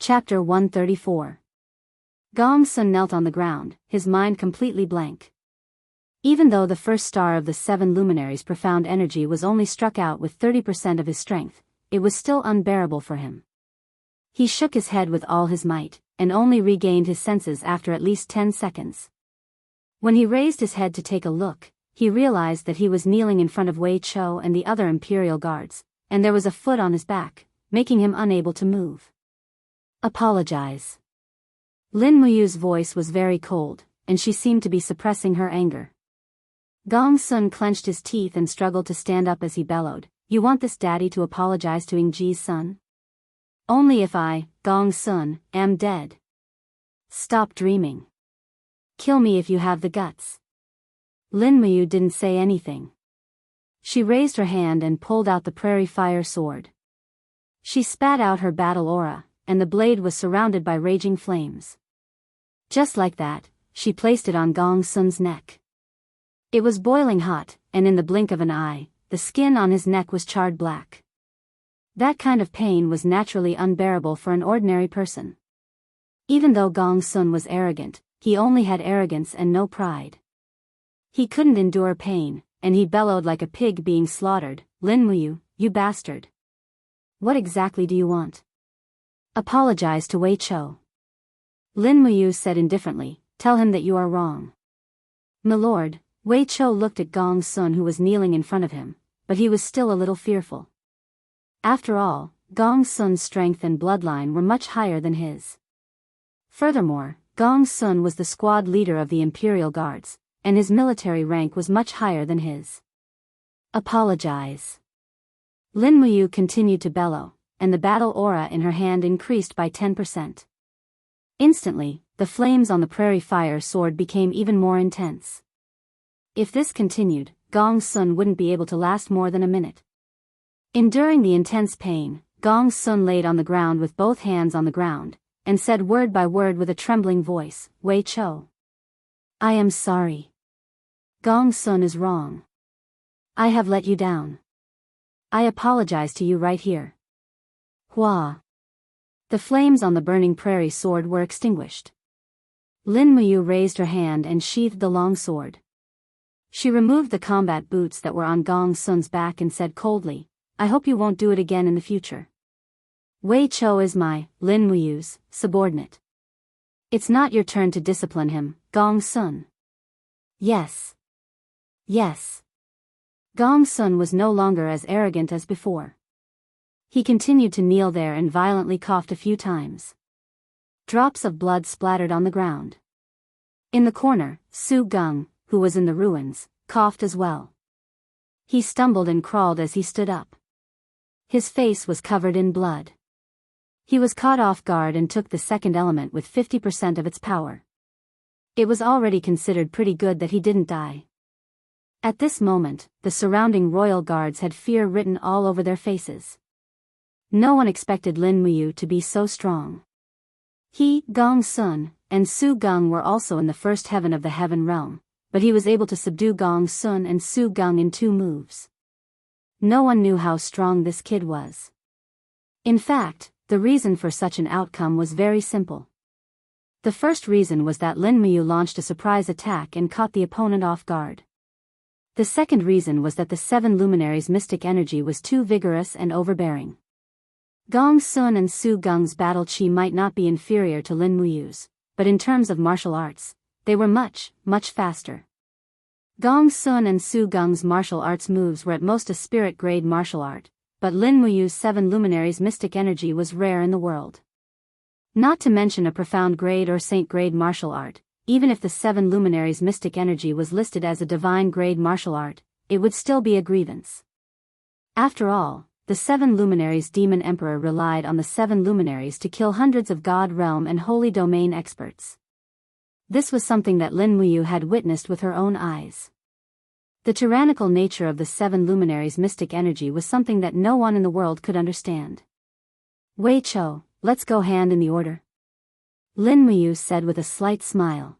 Chapter 134. Gong Sun knelt on the ground, his mind completely blank. Even though the first star of the 7 luminaries' profound energy was only struck out with 30% of his strength, it was still unbearable for him. He shook his head with all his might, and only regained his senses after at least 10 seconds. When he raised his head to take a look, he realized that he was kneeling in front of Wei Chou and the other imperial guards, and there was a foot on his back, making him unable to move. Apologize. Lin Muyu's voice was very cold, and she seemed to be suppressing her anger. Gong Sun clenched his teeth and struggled to stand up as he bellowed, "You want this daddy to apologize to Yingji's son? Only if I, Gong Sun, am dead. Stop dreaming. Kill me if you have the guts." Lin Muyu didn't say anything. She raised her hand and pulled out the prairie fire sword. She spat out her battle aura, and the blade was surrounded by raging flames. Just like that, she placed it on Gong Sun's neck. It was boiling hot, and in the blink of an eye, the skin on his neck was charred black. That kind of pain was naturally unbearable for an ordinary person. Even though Gong Sun was arrogant, he only had arrogance and no pride. He couldn't endure pain, and he bellowed like a pig being slaughtered, "Lin Muyu, you bastard. What exactly do you want? Apologize to Wei Chou." Lin Muyu said indifferently, "Tell him that you are wrong." "Milord," Wei Chou looked at Gong Sun, who was kneeling in front of him, but he was still a little fearful. After all, Gong Sun's strength and bloodline were much higher than his. Furthermore, Gong Sun was the squad leader of the Imperial Guards, and his military rank was much higher than his. "Apologize." Lin Muyu continued to bellow, and the battle aura in her hand increased by 10%. Instantly, the flames on the prairie fire sword became even more intense. If this continued, Gong Sun wouldn't be able to last more than a minute. Enduring the intense pain, Gong Sun laid on the ground with both hands on the ground, and said word by word with a trembling voice, "Wei Chou. I am sorry. Gong Sun is wrong. I have let you down. I apologize to you right here." Hua. The flames on the burning prairie sword were extinguished. Lin Muyu raised her hand and sheathed the long sword. She removed the combat boots that were on Gong Sun's back and said coldly, "I hope you won't do it again in the future. Wei Chou is my, Lin Muyu's, subordinate. It's not your turn to discipline him, Gong Sun." "Yes. Yes." Gong Sun was no longer as arrogant as before. He continued to kneel there and violently coughed a few times. Drops of blood splattered on the ground. In the corner, Su Gung, who was in the ruins, coughed as well. He stumbled and crawled as he stood up. His face was covered in blood. He was caught off guard and took the second element with 50% of its power. It was already considered pretty good that he didn't die. At this moment, the surrounding royal guards had fear written all over their faces. No one expected Lin Muyu to be so strong. He, Gong Sun, and Su Gung were also in the first heaven of the heaven realm, but he was able to subdue Gong Sun and Su Gung in 2 moves. No one knew how strong this kid was. In fact, the reason for such an outcome was very simple. The first reason was that Lin Muyu launched a surprise attack and caught the opponent off guard. The second reason was that the 7 luminaries' mystic energy was too vigorous and overbearing. Gong Sun and Su Gung's battle chi might not be inferior to Lin Muyu's, but in terms of martial arts, they were much, much faster. Gong Sun and Su Gung's martial arts moves were at most a spirit-grade martial art, but Lin Muyu's 7 luminaries' mystic energy was rare in the world. Not to mention a profound grade or saint-grade martial art, even if the 7 luminaries' mystic energy was listed as a divine-grade martial art, it would still be a grievance. After all, the 7 luminaries' demon emperor relied on the 7 luminaries to kill hundreds of god realm and holy domain experts. This was something that Lin Muyu had witnessed with her own eyes. The tyrannical nature of the 7 luminaries' mystic energy was something that no one in the world could understand. "Wei Chou, let's go hand in the order," Lin Muyu said with a slight smile.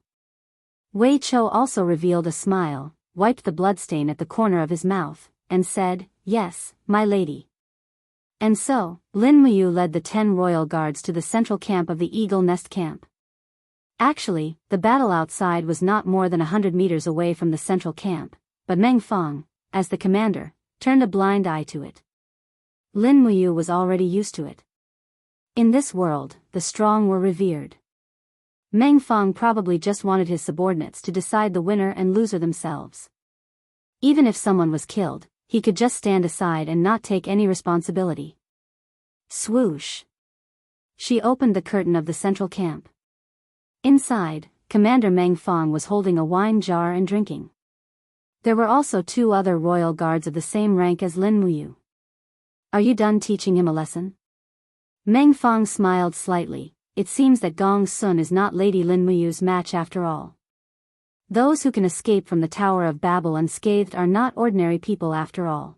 Wei Chou also revealed a smile, wiped the bloodstain at the corner of his mouth, and said, "Yes, my lady." And so, Lin Muyu led the 10 royal guards to the central camp of the Eagle Nest Camp. Actually, the battle outside was not more than 100 meters away from the central camp, but Meng Fong, as the commander, turned a blind eye to it. Lin Muyu was already used to it. In this world, the strong were revered. Meng Fong probably just wanted his subordinates to decide the winner and loser themselves. Even if someone was killed, he could just stand aside and not take any responsibility. Swoosh! She opened the curtain of the central camp. Inside, Commander Meng Fong was holding a wine jar and drinking. There were also 2 other royal guards of the same rank as Lin Muyu. Are you done teaching him a lesson? Meng Fong smiled slightly. It seems that Gong Sun is not Lady Lin Muyu's match after all. Those who can escape from the Tower of Babel unscathed are not ordinary people after all.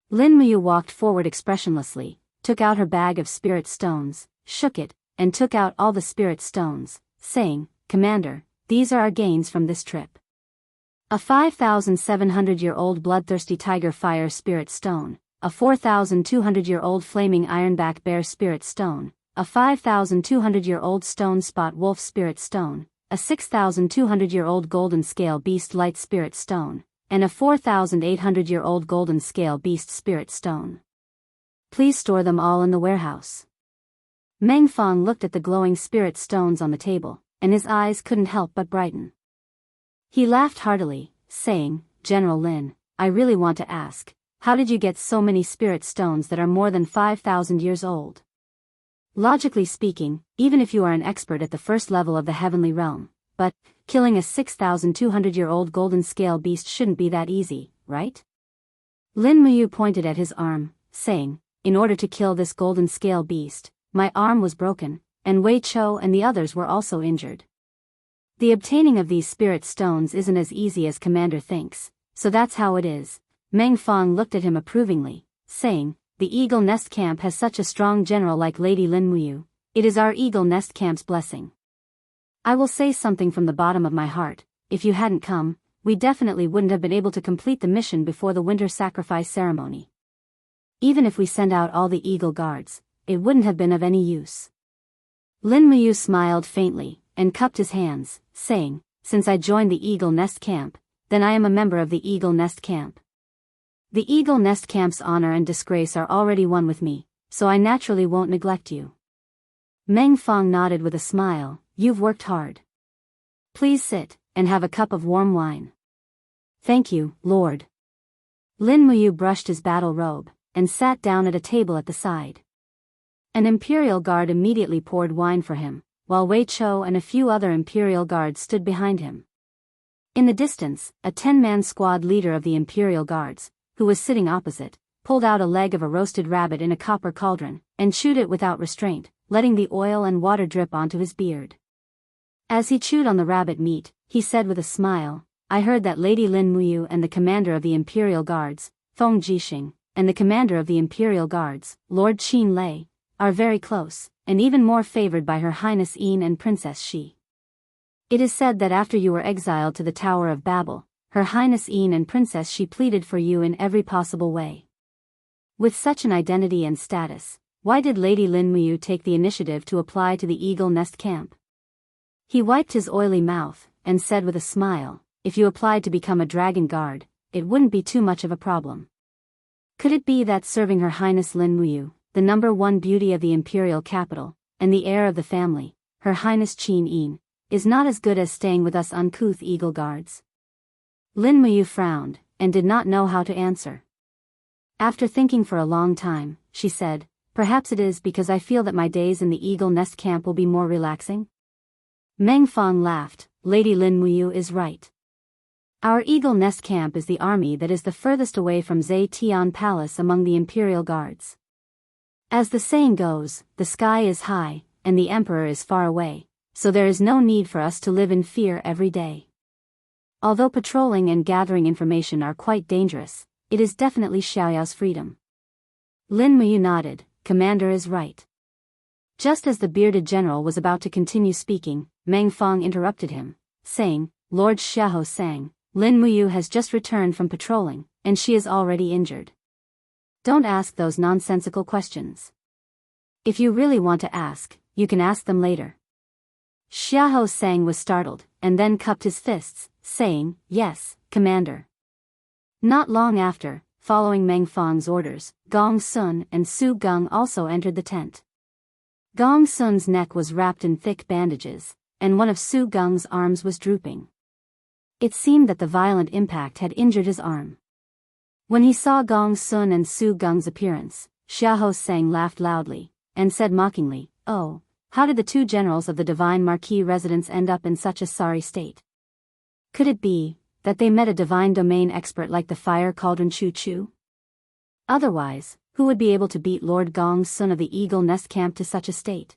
Lin Muyu walked forward expressionlessly, took out her bag of spirit stones, shook it, and took out all the spirit stones, saying, "Commander, these are our gains from this trip. A 5,700-year-old bloodthirsty tiger fire spirit stone, a 4,200-year-old flaming ironback bear spirit stone, a 5,200-year-old stone spot wolf spirit stone, a 6,200-year-old golden scale beast light spirit stone, and a 4,800-year-old golden scale beast spirit stone. Please store them all in the warehouse." Meng Fong looked at the glowing spirit stones on the table, and his eyes couldn't help but brighten. He laughed heartily, saying, "General Lin, I really want to ask, how did you get so many spirit stones that are more than 5,000 years old? Logically speaking, even if you are an expert at the first level of the heavenly realm, but killing a 6,200-year-old golden scale beast shouldn't be that easy, right?" Lin Muyu pointed at his arm, saying, "In order to kill this golden scale beast, my arm was broken, and Wei Chou and the others were also injured. The obtaining of these spirit stones isn't as easy as Commander thinks, so that's how it is." Meng Fong looked at him approvingly, saying, "The Eagle Nest Camp has such a strong general like Lady Lin Muyu. It is our Eagle Nest Camp's blessing. I will say something from the bottom of my heart, if you hadn't come, we definitely wouldn't have been able to complete the mission before the winter sacrifice ceremony. Even if we send out all the Eagle Guards, it wouldn't have been of any use." Lin Muyu smiled faintly, and cupped his hands, saying, "Since I joined the Eagle Nest Camp, then I am a member of the Eagle Nest Camp. The Eagle Nest Camp's honor and disgrace are already one with me, so I naturally won't neglect you." Meng Fong nodded with a smile, "You've worked hard. Please sit, and have a cup of warm wine." "Thank you, Lord." Lin Muyu brushed his battle robe, and sat down at a table at the side. An Imperial Guard immediately poured wine for him, while Wei Chou and a few other Imperial Guards stood behind him. In the distance, a 10-man squad leader of the Imperial Guards, who was sitting opposite, pulled out a leg of a roasted rabbit in a copper cauldron, and chewed it without restraint, letting the oil and water drip onto his beard. As he chewed on the rabbit meat, he said with a smile, "I heard that Lady Lin Muyu and the commander of the Imperial Guards, Feng Jixing, and the commander of the Imperial Guards, Lord Qin Lei, are very close, and even more favored by Her Highness Yin and Princess Shi. It is said that after you were exiled to the Tower of Babel, Her Highness Yin and Princess Shi pleaded for you in every possible way. With such an identity and status, why did Lady Lin Muyu take the initiative to apply to the Eagle Nest Camp?" He wiped his oily mouth, and said with a smile, "If you applied to become a dragon guard, it wouldn't be too much of a problem. Could it be that serving Her Highness Lin Muyu, the #1 beauty of the imperial capital, and the heir of the family, Her Highness Qin Yin, is not as good as staying with us uncouth Eagle Guards?" Lin Muyu frowned, and did not know how to answer. After thinking for a long time, she said, "Perhaps it is because I feel that my days in the Eagle Nest Camp will be more relaxing?" Meng Fong laughed, "Lady Lin Muyu is right. Our Eagle Nest Camp is the army that is the furthest away from Zhe Tian Palace among the Imperial Guards. As the saying goes, the sky is high, and the Emperor is far away, so there is no need for us to live in fear every day. Although patrolling and gathering information are quite dangerous, it is definitely Xiaoyao's freedom." Lin Muyu nodded, "Commander is right." Just as the bearded general was about to continue speaking, Meng Fong interrupted him, saying, "Lord Xiahou Sang, Lin Muyu has just returned from patrolling, and she is already injured." Don't ask those nonsensical questions. If you really want to ask, you can ask them later. Xiaohou was startled, and then cupped his fists, saying, "Yes, Commander." Not long after, following Meng Fang's orders, Gong Sun and Su Geng also entered the tent. Gong Sun's neck was wrapped in thick bandages, and one of Su Geng's arms was drooping. It seemed that the violent impact had injured his arm. When he saw Gong Sun and Su Geng's appearance, Xiaohou laughed loudly, and said mockingly, "Oh, how did the two generals of the Divine Marquis residence end up in such a sorry state? Could it be that they met a divine domain expert like the fire cauldron Chu Chu? Otherwise, who would be able to beat Lord Gong Sun of the Eagle Nest Camp to such a state?"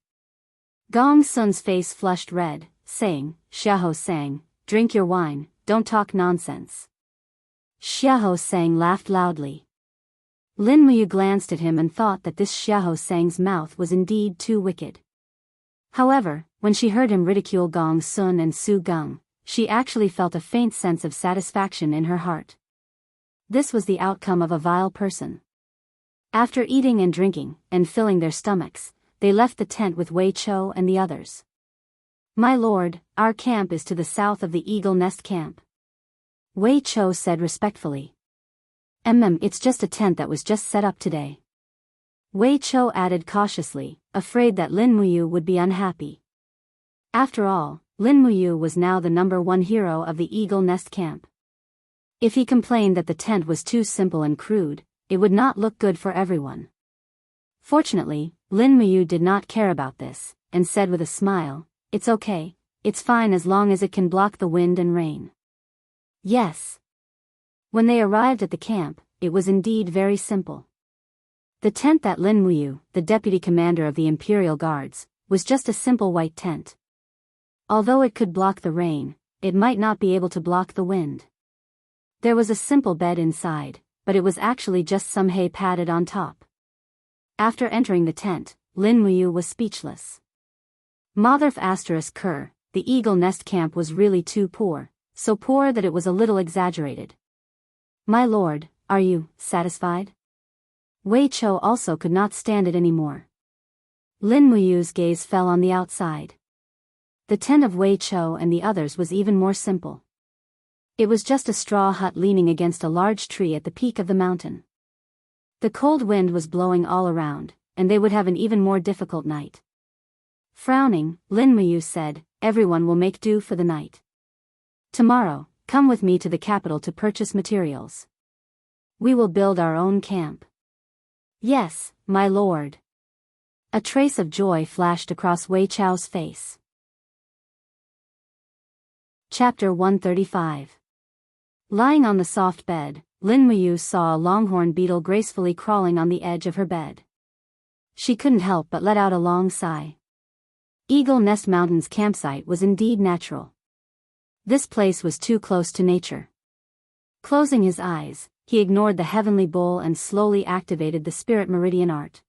Gong Sun's face flushed red, saying, "Xiaohou, drink your wine, don't talk nonsense." Xiaohou laughed loudly. Lin Muyu glanced at him and thought that this Xiaohou's mouth was indeed too wicked. However, when she heard him ridicule Gong Sun and Su Geng, she actually felt a faint sense of satisfaction in her heart. This was the outcome of a vile person. After eating and drinking, and filling their stomachs, they left the tent with Wei Chou and the others. "My lord, our camp is to the south of the Eagle Nest Camp," Wei Chou said respectfully. It's just a tent that was just set up today," Wei Chou added cautiously, afraid that Lin Muyu would be unhappy. After all, Lin Muyu was now the #1 hero of the Eagle Nest Camp. If he complained that the tent was too simple and crude, it would not look good for everyone. Fortunately, Lin Muyu did not care about this, and said with a smile, "It's okay, it's fine as long as it can block the wind and rain." Yes. When they arrived at the camp, it was indeed very simple. The tent that Lin Muyu, the deputy commander of the Imperial Guards, was just a simple white tent. Although it could block the rain, it might not be able to block the wind. There was a simple bed inside, but it was actually just some hay padded on top. After entering the tent, Lin Muyu was speechless. Motherf *Ker, the Eagle Nest Camp was really too poor, so poor that it was a little exaggerated. "My lord, are you satisfied?" Wei Chou also could not stand it anymore. Lin Muyu's gaze fell on the outside. The tent of Wei Chou and the others was even more simple. It was just a straw hut leaning against a large tree at the peak of the mountain. The cold wind was blowing all around, and they would have an even more difficult night. Frowning, Lin Muyu said, "Everyone will make do for the night. Tomorrow, come with me to the capital to purchase materials. We will build our own camp." "Yes, my lord." A trace of joy flashed across Wei Chou's face. Chapter 135. Lying on the soft bed, Lin Muyu saw a longhorn beetle gracefully crawling on the edge of her bed. She couldn't help but let out a long sigh. Eagle Nest Mountain's campsite was indeed natural. This place was too close to nature. Closing his eyes, he ignored the heavenly bowl and slowly activated the spirit meridian art.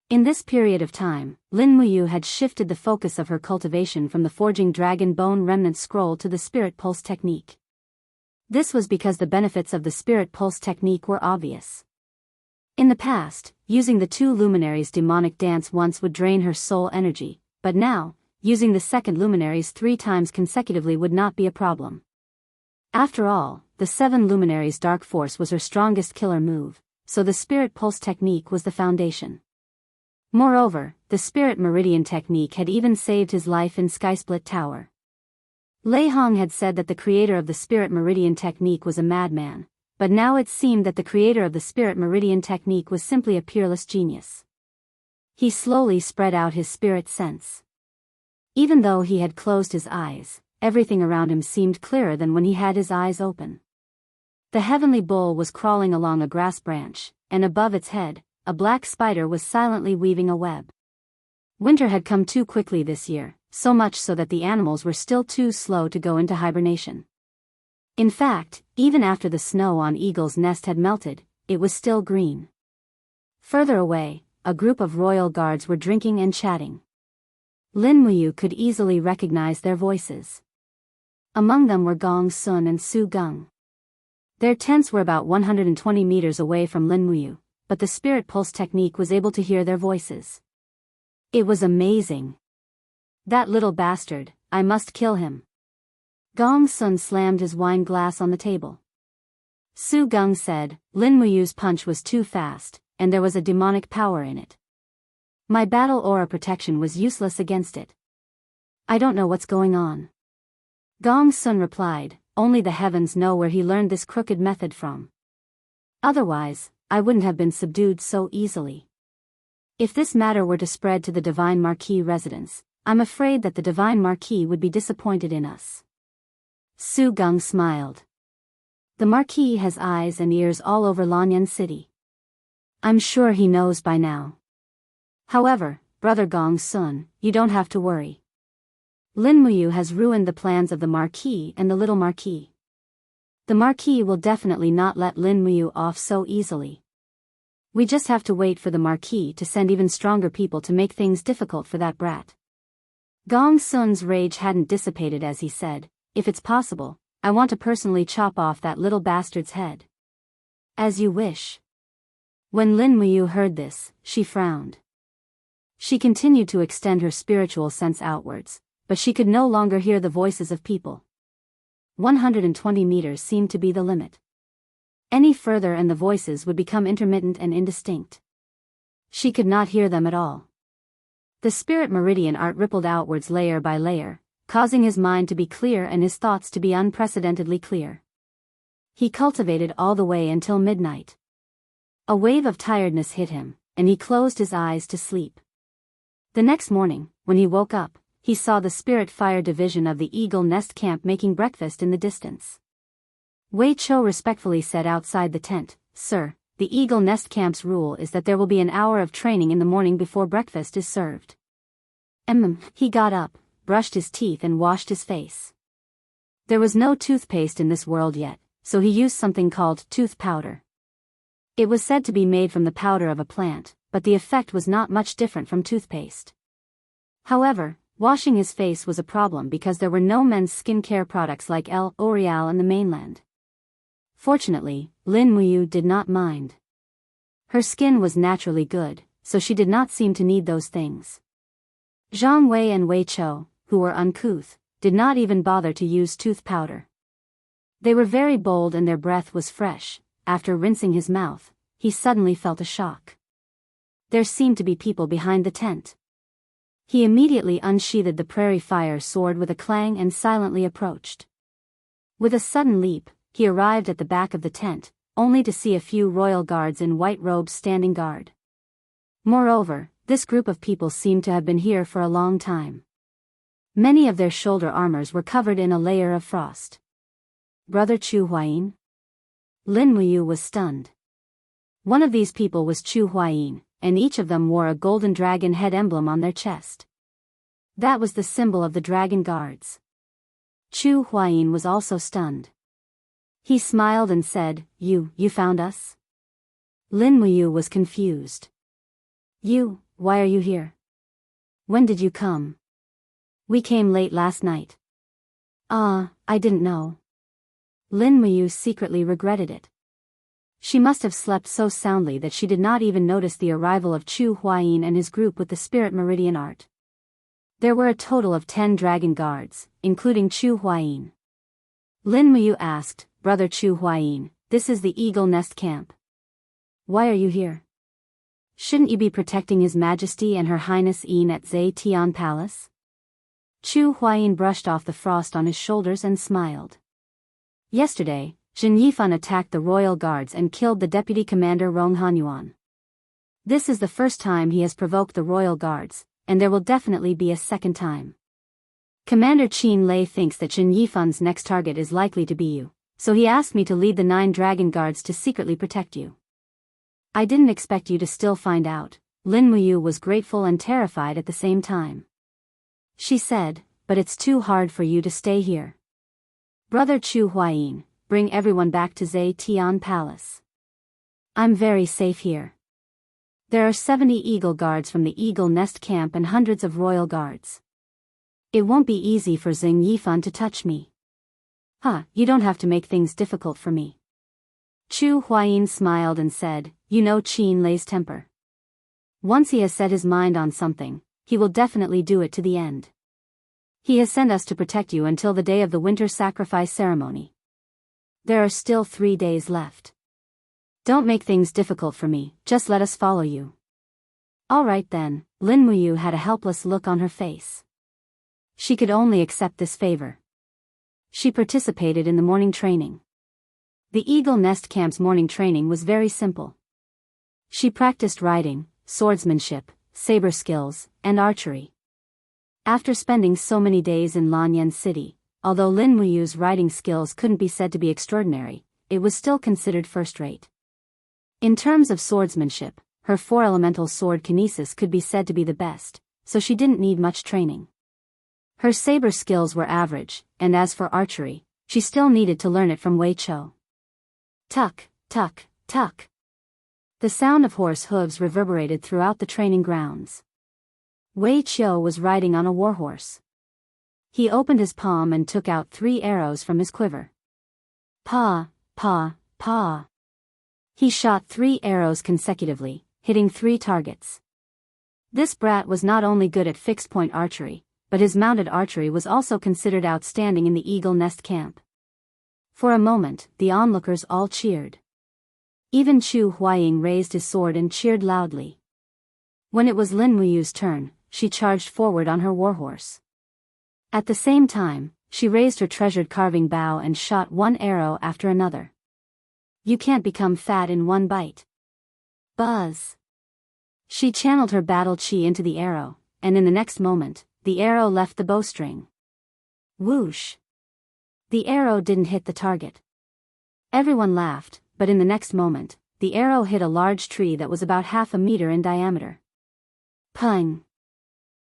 In this period of time, Lin Muyu had shifted the focus of her cultivation from the forging dragon bone remnant scroll to the spirit pulse technique. This was because the benefits of the spirit pulse technique were obvious. In the past, using the two luminaries' demonic dance once would drain her soul energy, but now, using the second luminaries 3 times consecutively would not be a problem. After all, the 7 luminaries' dark force was her strongest killer move, so the spirit pulse technique was the foundation. Moreover, the spirit meridian technique had even saved his life in Skysplit Tower. Lei Hong had said that the creator of the spirit meridian technique was a madman, but now it seemed that the creator of the spirit meridian technique was simply a peerless genius. He slowly spread out his spirit sense. Even though he had closed his eyes, everything around him seemed clearer than when he had his eyes open. The heavenly bull was crawling along a grass branch, and above its head, a black spider was silently weaving a web. Winter had come too quickly this year, so much so that the animals were still too slow to go into hibernation. In fact, even after the snow on Eagle's Nest had melted, it was still green. Further away, a group of royal guards were drinking and chatting. Lin Muyu could easily recognize their voices. Among them were Gong Sun and Su Geng. Their tents were about 120 meters away from Lin Muyu, but the spirit pulse technique was able to hear their voices. It was amazing. That little bastard, I must kill him. Gong Sun slammed his wine glass on the table. Su Gung said, Lin Muyu's punch was too fast, and there was a demonic power in it. My battle aura protection was useless against it. I don't know what's going on. Gong Sun replied, only the heavens know where he learned this crooked method from. Otherwise, I wouldn't have been subdued so easily. If this matter were to spread to the Divine Marquis residence, I'm afraid that the Divine Marquis would be disappointed in us. Su Gung smiled. The Marquis has eyes and ears all over Lanyan City. I'm sure he knows by now. However, Brother Gong Sun, you don't have to worry. Lin Muyu has ruined the plans of the Marquis and the little Marquis. The Marquis will definitely not let Lin Muyu off so easily. We just have to wait for the Marquis to send even stronger people to make things difficult for that brat. Gong Sun's rage hadn't dissipated as he said, if it's possible, I want to personally chop off that little bastard's head. As you wish. When Lin Muyu heard this, she frowned. She continued to extend her spiritual sense outwards, but she could no longer hear the voices of people. 120 meters seemed to be the limit. Any further and the voices would become intermittent and indistinct. She could not hear them at all. The spirit meridian art rippled outwards layer by layer, causing his mind to be clear and his thoughts to be unprecedentedly clear. He cultivated all the way until midnight. A wave of tiredness hit him, and he closed his eyes to sleep. The next morning, when he woke up, he saw the Spirit Fire Division of the Eagle Nest Camp making breakfast in the distance. Wei Cho respectfully said outside the tent, Sir, the Eagle Nest Camp's rule is that there will be an hour of training in the morning before breakfast is served. He got up, brushed his teeth and washed his face. There was no toothpaste in this world yet, so he used something called tooth powder. It was said to be made from the powder of a plant, but the effect was not much different from toothpaste. However, washing his face was a problem because there were no men's skincare products like L'Oreal in the mainland. Fortunately, Lin Muyu did not mind. Her skin was naturally good, so she did not seem to need those things. Zhang Wei and Wei Cho, who were uncouth, did not even bother to use tooth powder. They were very bold and their breath was fresh. After rinsing his mouth, he suddenly felt a shock. There seemed to be people behind the tent. He immediately unsheathed the prairie fire sword with a clang and silently approached. With a sudden leap, he arrived at the back of the tent, only to see a few royal guards in white robes standing guard. Moreover, this group of people seemed to have been here for a long time. Many of their shoulder armors were covered in a layer of frost. Brother Chu Huayin? Lin Muyu was stunned. One of these people was Chu Huayin, and each of them wore a golden dragon head emblem on their chest. That was the symbol of the dragon guards. Chu Huayin was also stunned. He smiled and said, You found us? Lin Muyu was confused. Why are you here? When did you come? We came late last night. I didn't know. Lin Muyu secretly regretted it. She must have slept so soundly that she did not even notice the arrival of Chu Huayin and his group with the Spirit Meridian art. There were a total of 10 dragon guards, including Chu Huayin. Lin Muyu asked, Brother Chu Huayin, this is the Eagle Nest Camp. Why are you here? Shouldn't you be protecting His Majesty and Her Highness Yin at Zhe Tian Palace? Chu Huayin brushed off the frost on his shoulders and smiled. Yesterday, Jin Yifan attacked the royal guards and killed the deputy commander Rong Hanyuan. This is the first time he has provoked the royal guards, and there will definitely be a second time. Commander Qin Lei thinks that Jin Yifan's next target is likely to be you, so he asked me to lead the 9 dragon guards to secretly protect you. I didn't expect you to still find out. Lin Muyu was grateful and terrified at the same time. She said, but it's too hard for you to stay here. Brother Chu Huayin, bring everyone back to Zhe Tian Palace. I'm very safe here. There are 70 eagle guards from the Eagle Nest Camp and hundreds of royal guards. It won't be easy for Xing Yifan to touch me. You don't have to make things difficult for me. Chu Huayin smiled and said, you know Qin Lei's temper. Once he has set his mind on something, he will definitely do it to the end. He has sent us to protect you until the day of the winter sacrifice ceremony. There are still 3 days left. Don't make things difficult for me, just let us follow you. All right then, Lin Muyu had a helpless look on her face. She could only accept this favor. She participated in the morning training. The Eagle Nest Camp's morning training was very simple. She practiced riding, swordsmanship, saber skills, and archery. After spending so many days in Lanyan City, although Lin Muyu's riding skills couldn't be said to be extraordinary, it was still considered first-rate. In terms of swordsmanship, her four-elemental sword kinesis could be said to be the best, so she didn't need much training. Her saber skills were average, and as for archery, she still needed to learn it from Wei Chou. Tuck, tuck, tuck. The sound of horse hooves reverberated throughout the training grounds. Wei Chou was riding on a warhorse. He opened his palm and took out 3 arrows from his quiver. Pa, pa, pa. He shot 3 arrows consecutively, hitting 3 targets. This brat was not only good at fixed-point archery, but his mounted archery was also considered outstanding in the Eagle Nest Camp. For a moment, the onlookers all cheered. Even Chu Huaying raised his sword and cheered loudly. When it was Lin Muyu's turn, she charged forward on her warhorse. At the same time, she raised her treasured carving bow and shot 1 arrow after another. You can't become fat in one bite. Buzz. She channeled her battle chi into the arrow, and in the next moment, the arrow left the bowstring. Whoosh. The arrow didn't hit the target. Everyone laughed, but in the next moment, the arrow hit a large tree that was about half a meter in diameter. Pung.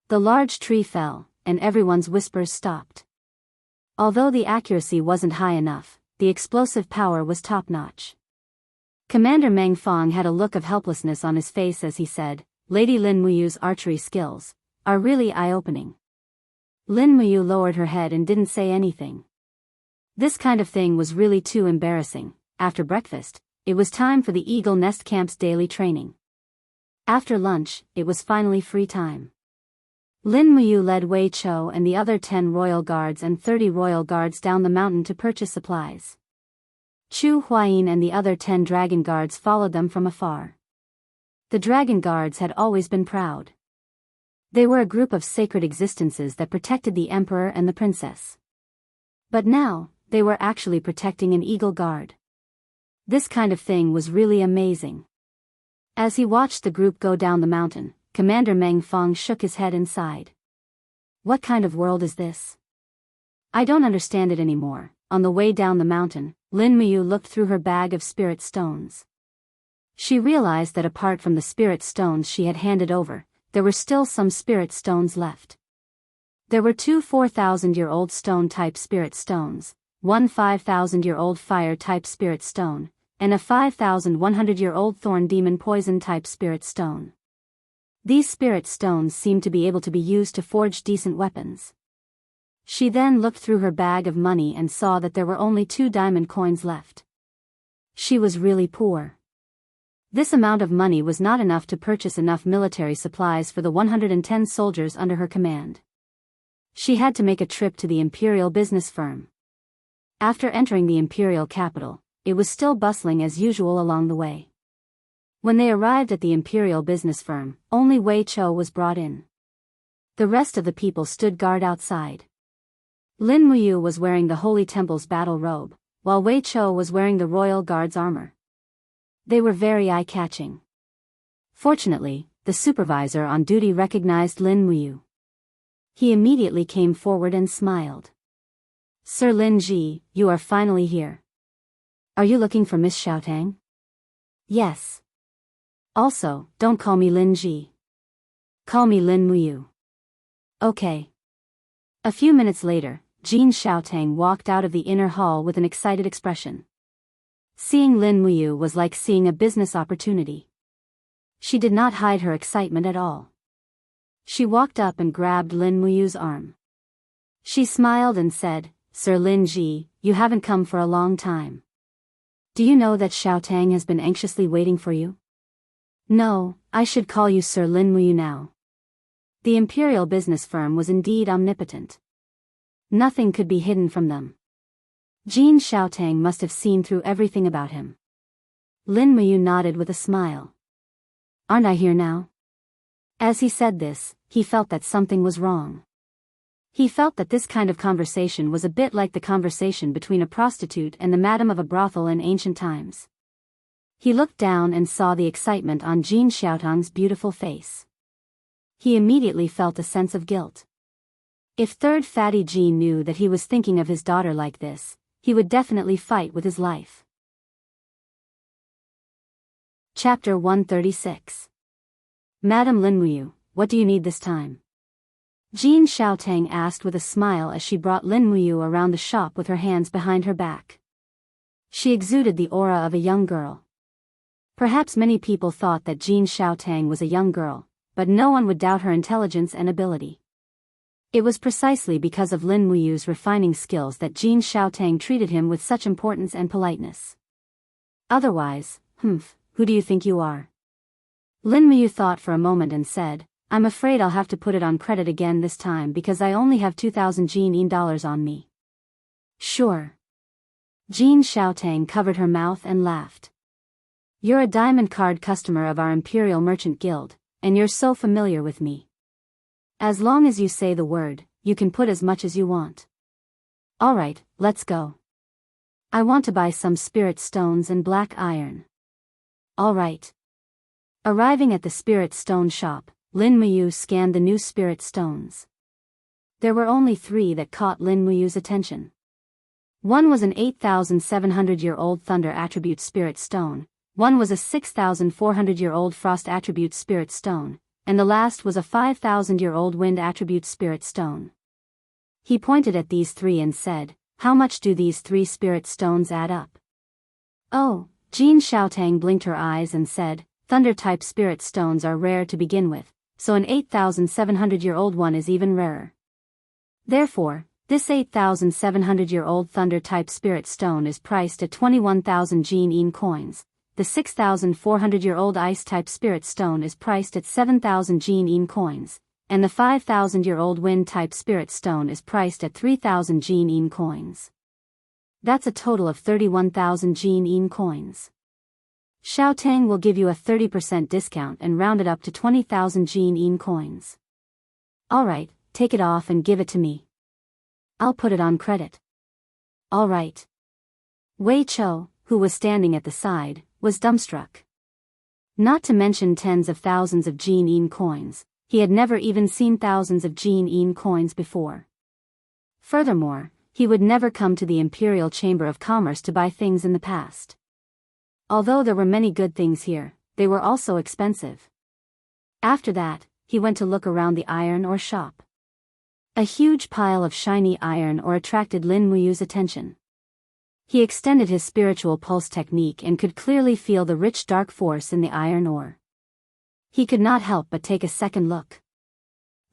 The large tree fell, and everyone's whispers stopped. Although the accuracy wasn't high enough, the explosive power was top-notch. Commander Meng Fong had a look of helplessness on his face as he said, Lady Lin Muyu's archery skills are really eye-opening. Lin Muyu lowered her head and didn't say anything. This kind of thing was really too embarrassing. After breakfast, it was time for the Eagle Nest Camp's daily training. After lunch, it was finally free time. Lin Muyu led Wei Chou and the other 10 royal guards and 30 royal guards down the mountain to purchase supplies. Chu Huayin and the other 10 dragon guards followed them from afar. The dragon guards had always been proud. They were a group of sacred existences that protected the emperor and the princess. But now, they were actually protecting an eagle guard. This kind of thing was really amazing. As he watched the group go down the mountain, Commander Meng Fong shook his head and sighed. What kind of world is this? I don't understand it anymore. On the way down the mountain, Lin Muyu looked through her bag of spirit stones. She realized that apart from the spirit stones she had handed over, there were still some spirit stones left. There were 2 4,000-year-old stone-type spirit stones, 1 5,000-year-old fire-type spirit stone, and a 5,100-year-old thorn demon poison-type spirit stone. These spirit stones seemed to be able to be used to forge decent weapons. She then looked through her bag of money and saw that there were only 2 diamond coins left. She was really poor. This amount of money was not enough to purchase enough military supplies for the 110 soldiers under her command. She had to make a trip to the imperial business firm. After entering the imperial capital, it was still bustling as usual along the way. When they arrived at the imperial business firm, only Wei Chou was brought in. The rest of the people stood guard outside. Lin Muyu was wearing the Holy Temple's battle robe, while Wei Chou was wearing the Royal Guard's armor. They were very eye-catching. Fortunately, the supervisor on duty recognized Lin Muyu. He immediately came forward and smiled. Sir Lin Ji, you are finally here. Are you looking for Miss Xiaotang? Yes. Also, don't call me Lin Ji. Call me Lin Muyu. Okay. A few minutes later, Jean Xiaotang walked out of the inner hall with an excited expression. Seeing Lin Muyu was like seeing a business opportunity. She did not hide her excitement at all. She walked up and grabbed Lin Muyu's arm. She smiled and said, Sir Lin Ji, you haven't come for a long time. Do you know that Xiaotang has been anxiously waiting for you? No, I should call you Sir Lin Muyu now. The imperial business firm was indeed omnipotent. Nothing could be hidden from them. Jin Xiaotang must have seen through everything about him. Lin Muyu nodded with a smile. Aren't I here now? As he said this, he felt that something was wrong. He felt that this kind of conversation was a bit like the conversation between a prostitute and the madam of a brothel in ancient times. He looked down and saw the excitement on Jin Xiaotang's beautiful face. He immediately felt a sense of guilt. If third fatty Jin knew that he was thinking of his daughter like this, he would definitely fight with his life. Chapter 136. Madam Lin Muyu, what do you need this time? Jin Xiaotang asked with a smile as she brought Lin Muyu around the shop with her hands behind her back. She exuded the aura of a young girl. Perhaps many people thought that Jin Xiaotang was a young girl, but no one would doubt her intelligence and ability. It was precisely because of Lin Muyu's refining skills that Jin Xiaotang treated him with such importance and politeness. Otherwise, who do you think you are? Lin Muyu thought for a moment and said, I'm afraid I'll have to put it on credit again this time because I only have 2,000 Jin dollars on me. Sure. Jin Xiaotang covered her mouth and laughed. You're a diamond card customer of our Imperial Merchant Guild, and you're so familiar with me. As long as you say the word, you can put as much as you want. Alright, let's go. I want to buy some spirit stones and black iron. Alright. Arriving at the spirit stone shop, Lin Muyu scanned the new spirit stones. There were only 3 that caught Lin Muyu's attention. One was an 8,700-year-old thunder attribute spirit stone, one was a 6,400-year-old frost attribute spirit stone, and the last was a 5,000-year-old wind attribute spirit stone. He pointed at these 3 and said, how much do these 3 spirit stones add up? Oh, Jin Xiaotang blinked her eyes and said, thunder-type spirit stones are rare to begin with, so an 8,700-year-old one is even rarer. Therefore, this 8,700-year-old thunder-type spirit stone is priced at 21,000 Jin coins. The 6,400-year-old ice-type spirit stone is priced at 7,000 Jin coins, and the 5,000-year-old wind-type spirit stone is priced at 3,000 Jin coins. That's a total of 31,000 Jin coins. Xiaotang will give you a 30% discount and round it up to 20,000 Jin coins. Alright, take it off and give it to me. I'll put it on credit. Alright. Wei Chou, who was standing at the side, was dumbstruck. Not to mention tens of thousands of Jin coins, he had never even seen thousands of Jin coins before. Furthermore, he would never come to the Imperial Chamber of Commerce to buy things in the past. Although there were many good things here, they were also expensive. After that, he went to look around the iron ore shop. A huge pile of shiny iron ore attracted Lin Muyu's attention. He extended his spiritual pulse technique and could clearly feel the rich dark force in the iron ore. He could not help but take a second look.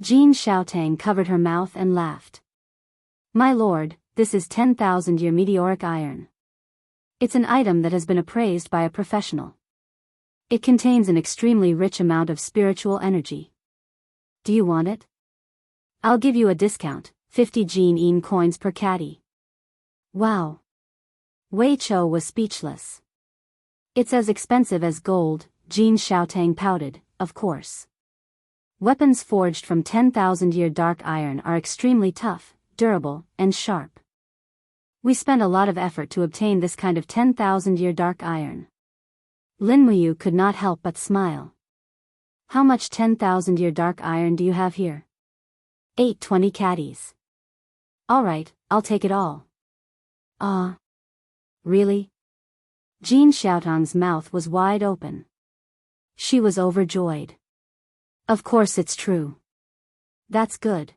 Jin Xiaotang covered her mouth and laughed. My lord, this is 10,000-year meteoric iron. It's an item that has been appraised by a professional. It contains an extremely rich amount of spiritual energy. Do you want it? I'll give you a discount, 50 Jin coins per caddy. Wow. Wei Chou was speechless. It's as expensive as gold, Jin Xiaotang pouted, of course. Weapons forged from 10,000-year dark iron are extremely tough, durable, and sharp. We spent a lot of effort to obtain this kind of 10,000-year dark iron. Lin Muyu could not help but smile. How much 10,000-year dark iron do you have here? 820 caddies. Alright, I'll take it all. Really? Jin Xiaotang's mouth was wide open. She was overjoyed. Of course it's true. That's good.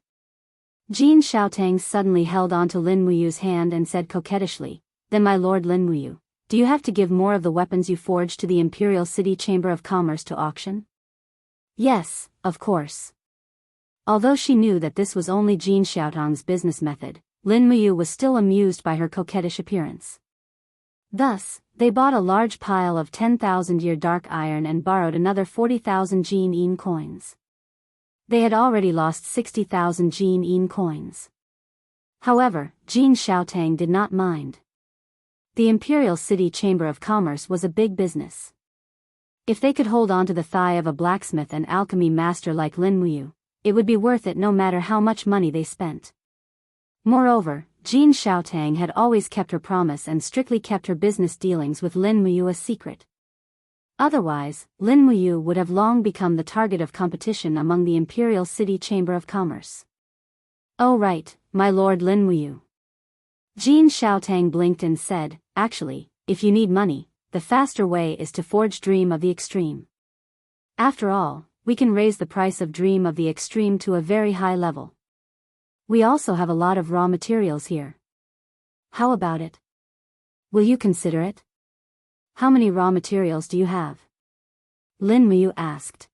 Jin Xiaotang suddenly held onto Lin Muyu's hand and said coquettishly, Then my lord Lin Muyu, do you have to give more of the weapons you forged to the Imperial City Chamber of Commerce to auction? Yes, of course. Although she knew that this was only Jin Xiaotang's business method, Lin Muyu was still amused by her coquettish appearance. Thus, They bought a large pile of 10,000-year dark iron and borrowed another 40,000 Jin coins. They had already lost 60,000 Jin coins. However, Jin Xiaotang did not mind. The Imperial City Chamber of Commerce was a big business. If they could hold on to the thigh of a blacksmith and alchemy master like Lin Muyu, it would be worth it no matter how much money they spent. Moreover, Jin Xiaotang had always kept her promise and strictly kept her business dealings with Lin Muyu a secret. Otherwise, Lin Muyu would have long become the target of competition among the Imperial City Chamber of Commerce. "Oh right, my lord Lin Muyu." Jin Xiaotang blinked and said, "Actually, if you need money, the faster way is to forge Dream of the Extreme. After all, we can raise the price of Dream of the Extreme to a very high level. We also have a lot of raw materials here. How about it? Will you consider it? How many raw materials do you have?" Lin Muyu asked.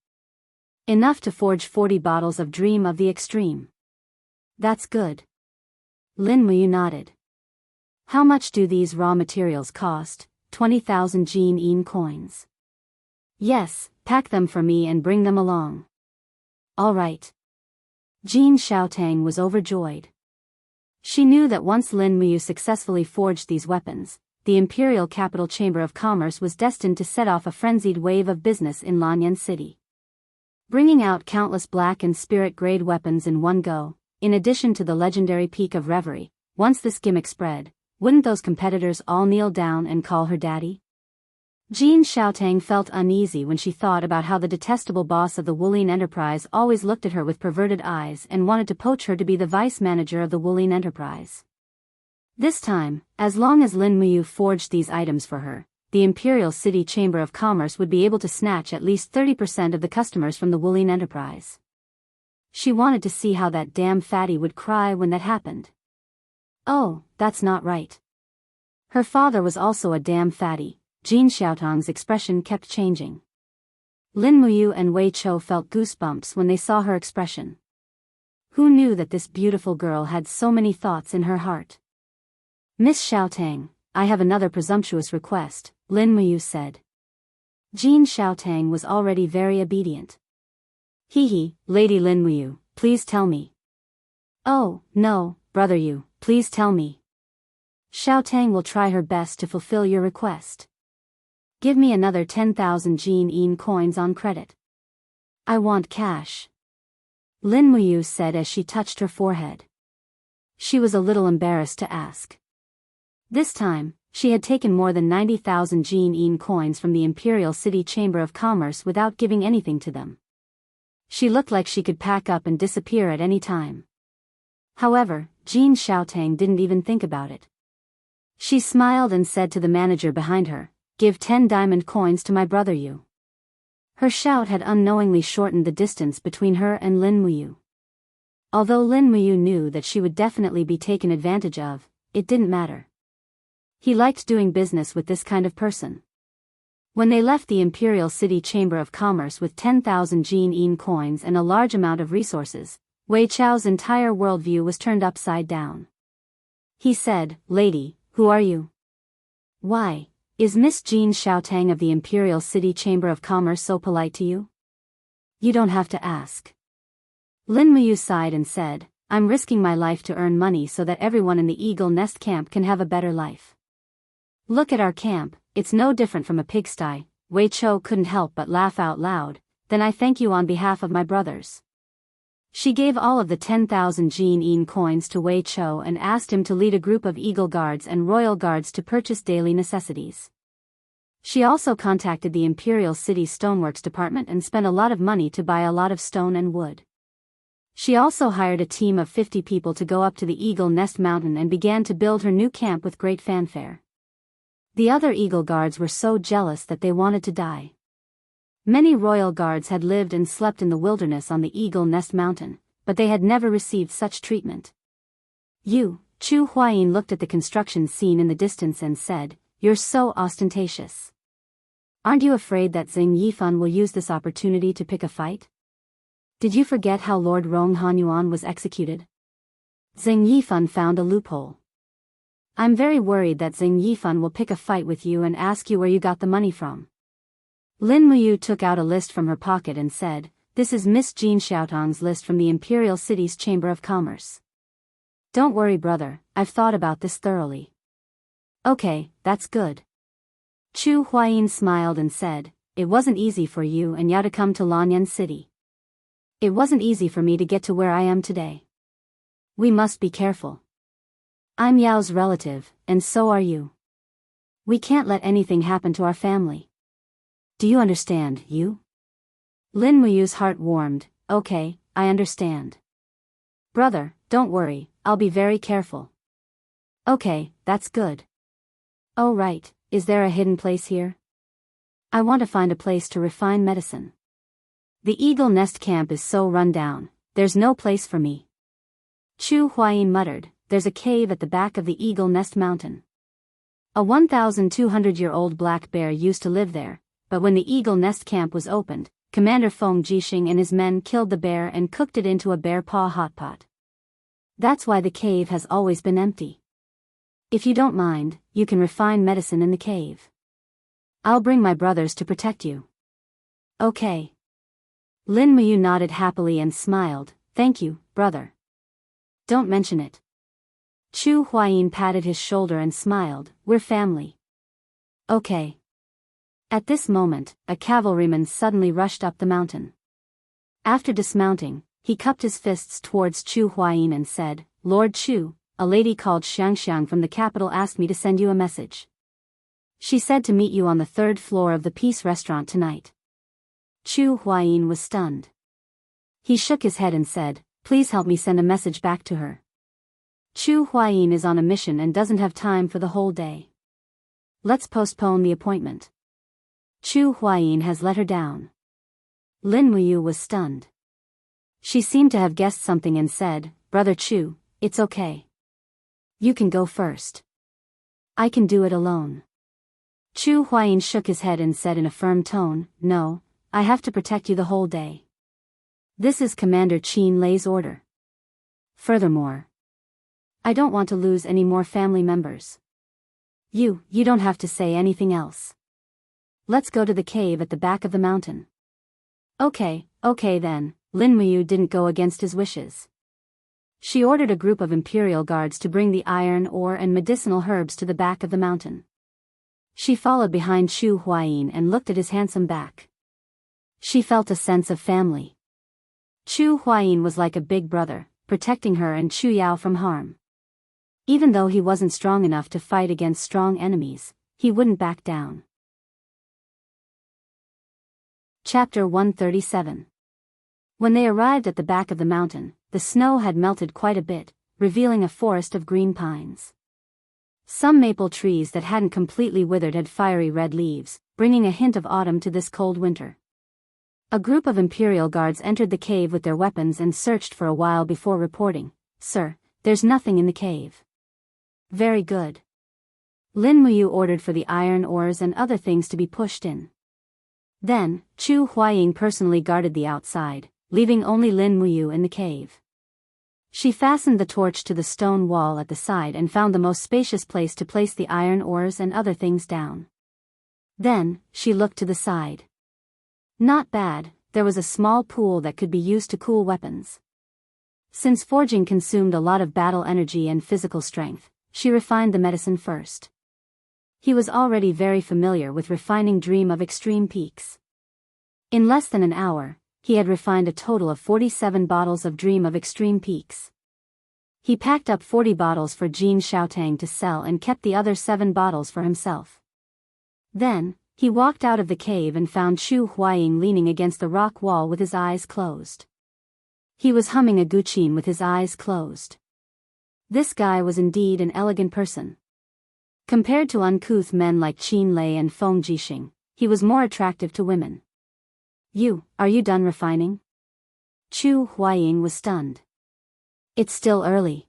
"Enough to forge 40 bottles of Dream of the Extreme." "That's good." Lin Muyu nodded. "How much do these raw materials cost?" 20,000 Jin coins. "Yes, pack them for me and bring them along." "All right." Jin Xiaotang was overjoyed. She knew that once Lin Muyu successfully forged these weapons, the Imperial Capital Chamber of Commerce was destined to set off a frenzied wave of business in Lanyan City. Bringing out countless black and spirit-grade weapons in one go, in addition to the legendary Peak of Reverie, once this gimmick spread, wouldn't those competitors all kneel down and call her daddy? Jin Xiaotang felt uneasy when she thought about how the detestable boss of the Wulin Enterprise always looked at her with perverted eyes and wanted to poach her to be the vice manager of the Wulin Enterprise. This time, as long as Lin Muyu forged these items for her, the Imperial City Chamber of Commerce would be able to snatch at least 30% of the customers from the Wulin Enterprise. She wanted to see how that damn fatty would cry when that happened. Oh, that's not right. Her father was also a damn fatty. Jin Xiaotang's expression kept changing. Lin Muyu and Wei Chou felt goosebumps when they saw her expression. Who knew that this beautiful girl had so many thoughts in her heart? "Miss Xiaotang, I have another presumptuous request," Lin Muyu said. Jin Xiaotang was already very obedient. "Hee, Lady Lin Muyu, please tell me." "Oh, no, brother Yu, please tell me." "Xiaotang will try her best to fulfill your request. Give me another 10,000 Jin coins on credit. I want cash." Lin Muyu said as she touched her forehead. She was a little embarrassed to ask. This time, she had taken more than 90,000 Jin coins from the Imperial City Chamber of Commerce without giving anything to them. She looked like she could pack up and disappear at any time. However, Jin Xiaotang didn't even think about it. She smiled and said to the manager behind her, "Give 10 diamond coins to my brother Yu." Her shout had unknowingly shortened the distance between her and Lin Muyu. Although Lin Muyu knew that she would definitely be taken advantage of, it didn't matter. He liked doing business with this kind of person. When they left the Imperial City Chamber of Commerce with 10,000 Jin coins and a large amount of resources, Wei Chou's entire worldview was turned upside down. He said, "Lady, who are you? Why is Miss Jin Xiaotang of the Imperial City Chamber of Commerce so polite to you?" "You don't have to ask." Lin Muyu sighed and said, "I'm risking my life to earn money so that everyone in the Eagle Nest camp can have a better life. Look at our camp, it's no different from a pigsty." Wei Chou couldn't help but laugh out loud. "Then I thank you on behalf of my brothers." She gave all of the 10,000 Jin coins to Wei Chou and asked him to lead a group of Eagle Guards and Royal Guards to purchase daily necessities. She also contacted the Imperial City Stoneworks Department and spent a lot of money to buy a lot of stone and wood. She also hired a team of 50 people to go up to the Eagle Nest Mountain and began to build her new camp with great fanfare. The other Eagle Guards were so jealous that they wanted to die. Many royal guards had lived and slept in the wilderness on the Eagle Nest Mountain, but they had never received such treatment. Chu Huayin looked at the construction scene in the distance and said, "You're so ostentatious. Aren't you afraid that Xing Yifan will use this opportunity to pick a fight? Did you forget how Lord Rong Hanyuan was executed? Xing Yifan found a loophole." I'm very worried that Xing Yifan will pick a fight with you and ask you where you got the money from. Lin Muyu took out a list from her pocket and said, "This is Miss Jean Xiaotong's list from the Imperial City's Chamber of Commerce." "Don't worry, brother, I've thought about this thoroughly." "Okay, that's good." Chu Huayin smiled and said, "It wasn't easy for you and Yao to come to Lanyan City. It wasn't easy for me to get to where I am today. We must be careful. I'm Yao's relative, and so are you. We can't let anything happen to our family. Do you understand, you?" Lin Muyu's heart warmed. "Okay, I understand. Brother, don't worry, I'll be very careful." "Okay, that's good." "Oh right, is there a hidden place here? I want to find a place to refine medicine. The Eagle Nest camp is so run down, there's no place for me." Chu Huayin muttered, "There's a cave at the back of the Eagle Nest mountain. A 1,200-year-old black bear used to live there, but when the Eagle Nest camp was opened, Commander Feng Jixing and his men killed the bear and cooked it into a bear paw hot pot. That's why the cave has always been empty. If you don't mind, you can refine medicine in the cave. I'll bring my brothers to protect you." "Okay." Lin Muyu nodded happily and smiled, "Thank you, brother. Don't mention it." Chu Huayin patted his shoulder and smiled, "We're family." "Okay." At this moment, a cavalryman suddenly rushed up the mountain. After dismounting, he cupped his fists towards Chu Huayin and said, "Lord Chu, a lady called Xianxia from the capital asked me to send you a message. She said to meet you on the 3rd floor of the Peace Restaurant tonight." Chu Huayin was stunned. He shook his head and said, "Please help me send a message back to her. Chu Huayin is on a mission and doesn't have time for the whole day. Let's postpone the appointment. Chu Huayin has let her down." Lin Muyu was stunned. She seemed to have guessed something and said, "Brother Chu, it's okay. You can go first. I can do it alone." Chu Huayin shook his head and said in a firm tone, "No, I have to protect you the whole day. This is Commander Qin Lei's order. Furthermore, I don't want to lose any more family members. You don't have to say anything else. Let's go to the cave at the back of the mountain." Okay then." Lin Muyu didn't go against his wishes. She ordered a group of imperial guards to bring the iron ore and medicinal herbs to the back of the mountain. She followed behind Chu Huayin and looked at his handsome back. She felt a sense of family. Chu Huayin was like a big brother, protecting her and Chu Yao from harm. Even though he wasn't strong enough to fight against strong enemies, he wouldn't back down. Chapter 137. When they arrived at the back of the mountain, the snow had melted quite a bit, revealing a forest of green pines. Some maple trees that hadn't completely withered had fiery red leaves, bringing a hint of autumn to this cold winter. A group of imperial guards entered the cave with their weapons and searched for a while before reporting, "Sir, there's nothing in the cave." "Very good." Lin Muyu ordered for the iron ores and other things to be pushed in. Then, Chu Huayin personally guarded the outside, leaving only Lin Muyu in the cave. She fastened the torch to the stone wall at the side and found the most spacious place to place the iron ores and other things down. Then, she looked to the side. Not bad, there was a small pool that could be used to cool weapons. Since forging consumed a lot of battle energy and physical strength, she refined the medicine first. He was already very familiar with refining Dream of Extreme Peaks. In less than an hour, he had refined a total of 47 bottles of Dream of Extreme Peaks. He packed up 40 bottles for Jean Xiaotang to sell and kept the other 7 bottles for himself. Then, he walked out of the cave and found Chu Huayin leaning against the rock wall with his eyes closed. He was humming a guqin with his eyes closed. This guy was indeed an elegant person. Compared to uncouth men like Qin Lei and Feng Jixing, he was more attractive to women. Are you done refining?" Chu Huayin was stunned. "It's still early."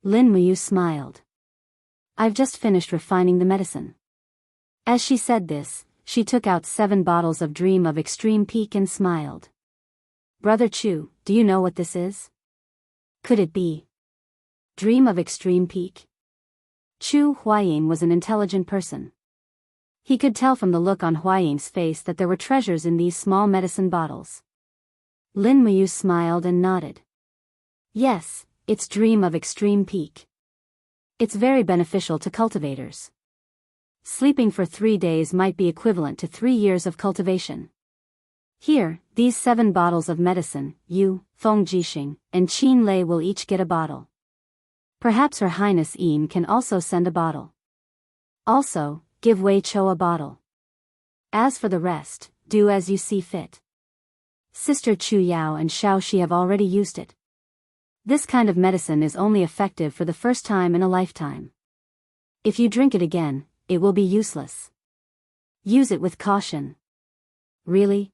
Lin Muyu smiled. "I've just finished refining the medicine." As she said this, she took out 7 bottles of Dream of Extreme Peak and smiled. "Brother Chu, do you know what this is? Could it be Dream of Extreme Peak?" Chu Huaying was an intelligent person. He could tell from the look on Huaying's face that there were treasures in these small medicine bottles. Lin Muyu smiled and nodded. Yes, it's dream of extreme peak. It's very beneficial to cultivators. Sleeping for 3 days might be equivalent to 3 years of cultivation. Here, these 7 bottles of medicine, you, Feng Jixing, and Qin Lei will each get a bottle. Perhaps Her Highness Yin can also send a bottle. Also, give Wei Chou a bottle. As for the rest, do as you see fit. Sister Chu Yao and Xiao Shi have already used it. This kind of medicine is only effective for the first time in a lifetime. If you drink it again, it will be useless. Use it with caution. Really?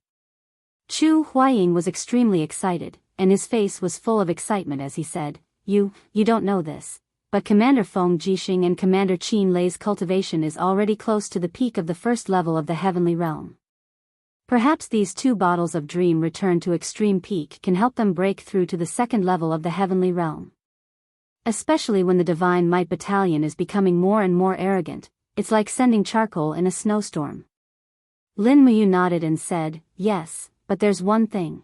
Chu Huaying was extremely excited, and his face was full of excitement as he said, You don't know this, but Commander Feng Jixing and Commander Qin Lei's cultivation is already close to the peak of the first level of the heavenly realm. Perhaps these 2 bottles of dream return to extreme peak can help them break through to the second level of the heavenly realm. Especially when the Divine Might Battalion is becoming more and more arrogant, it's like sending charcoal in a snowstorm. Lin Muyu nodded and said, Yes, but there's one thing.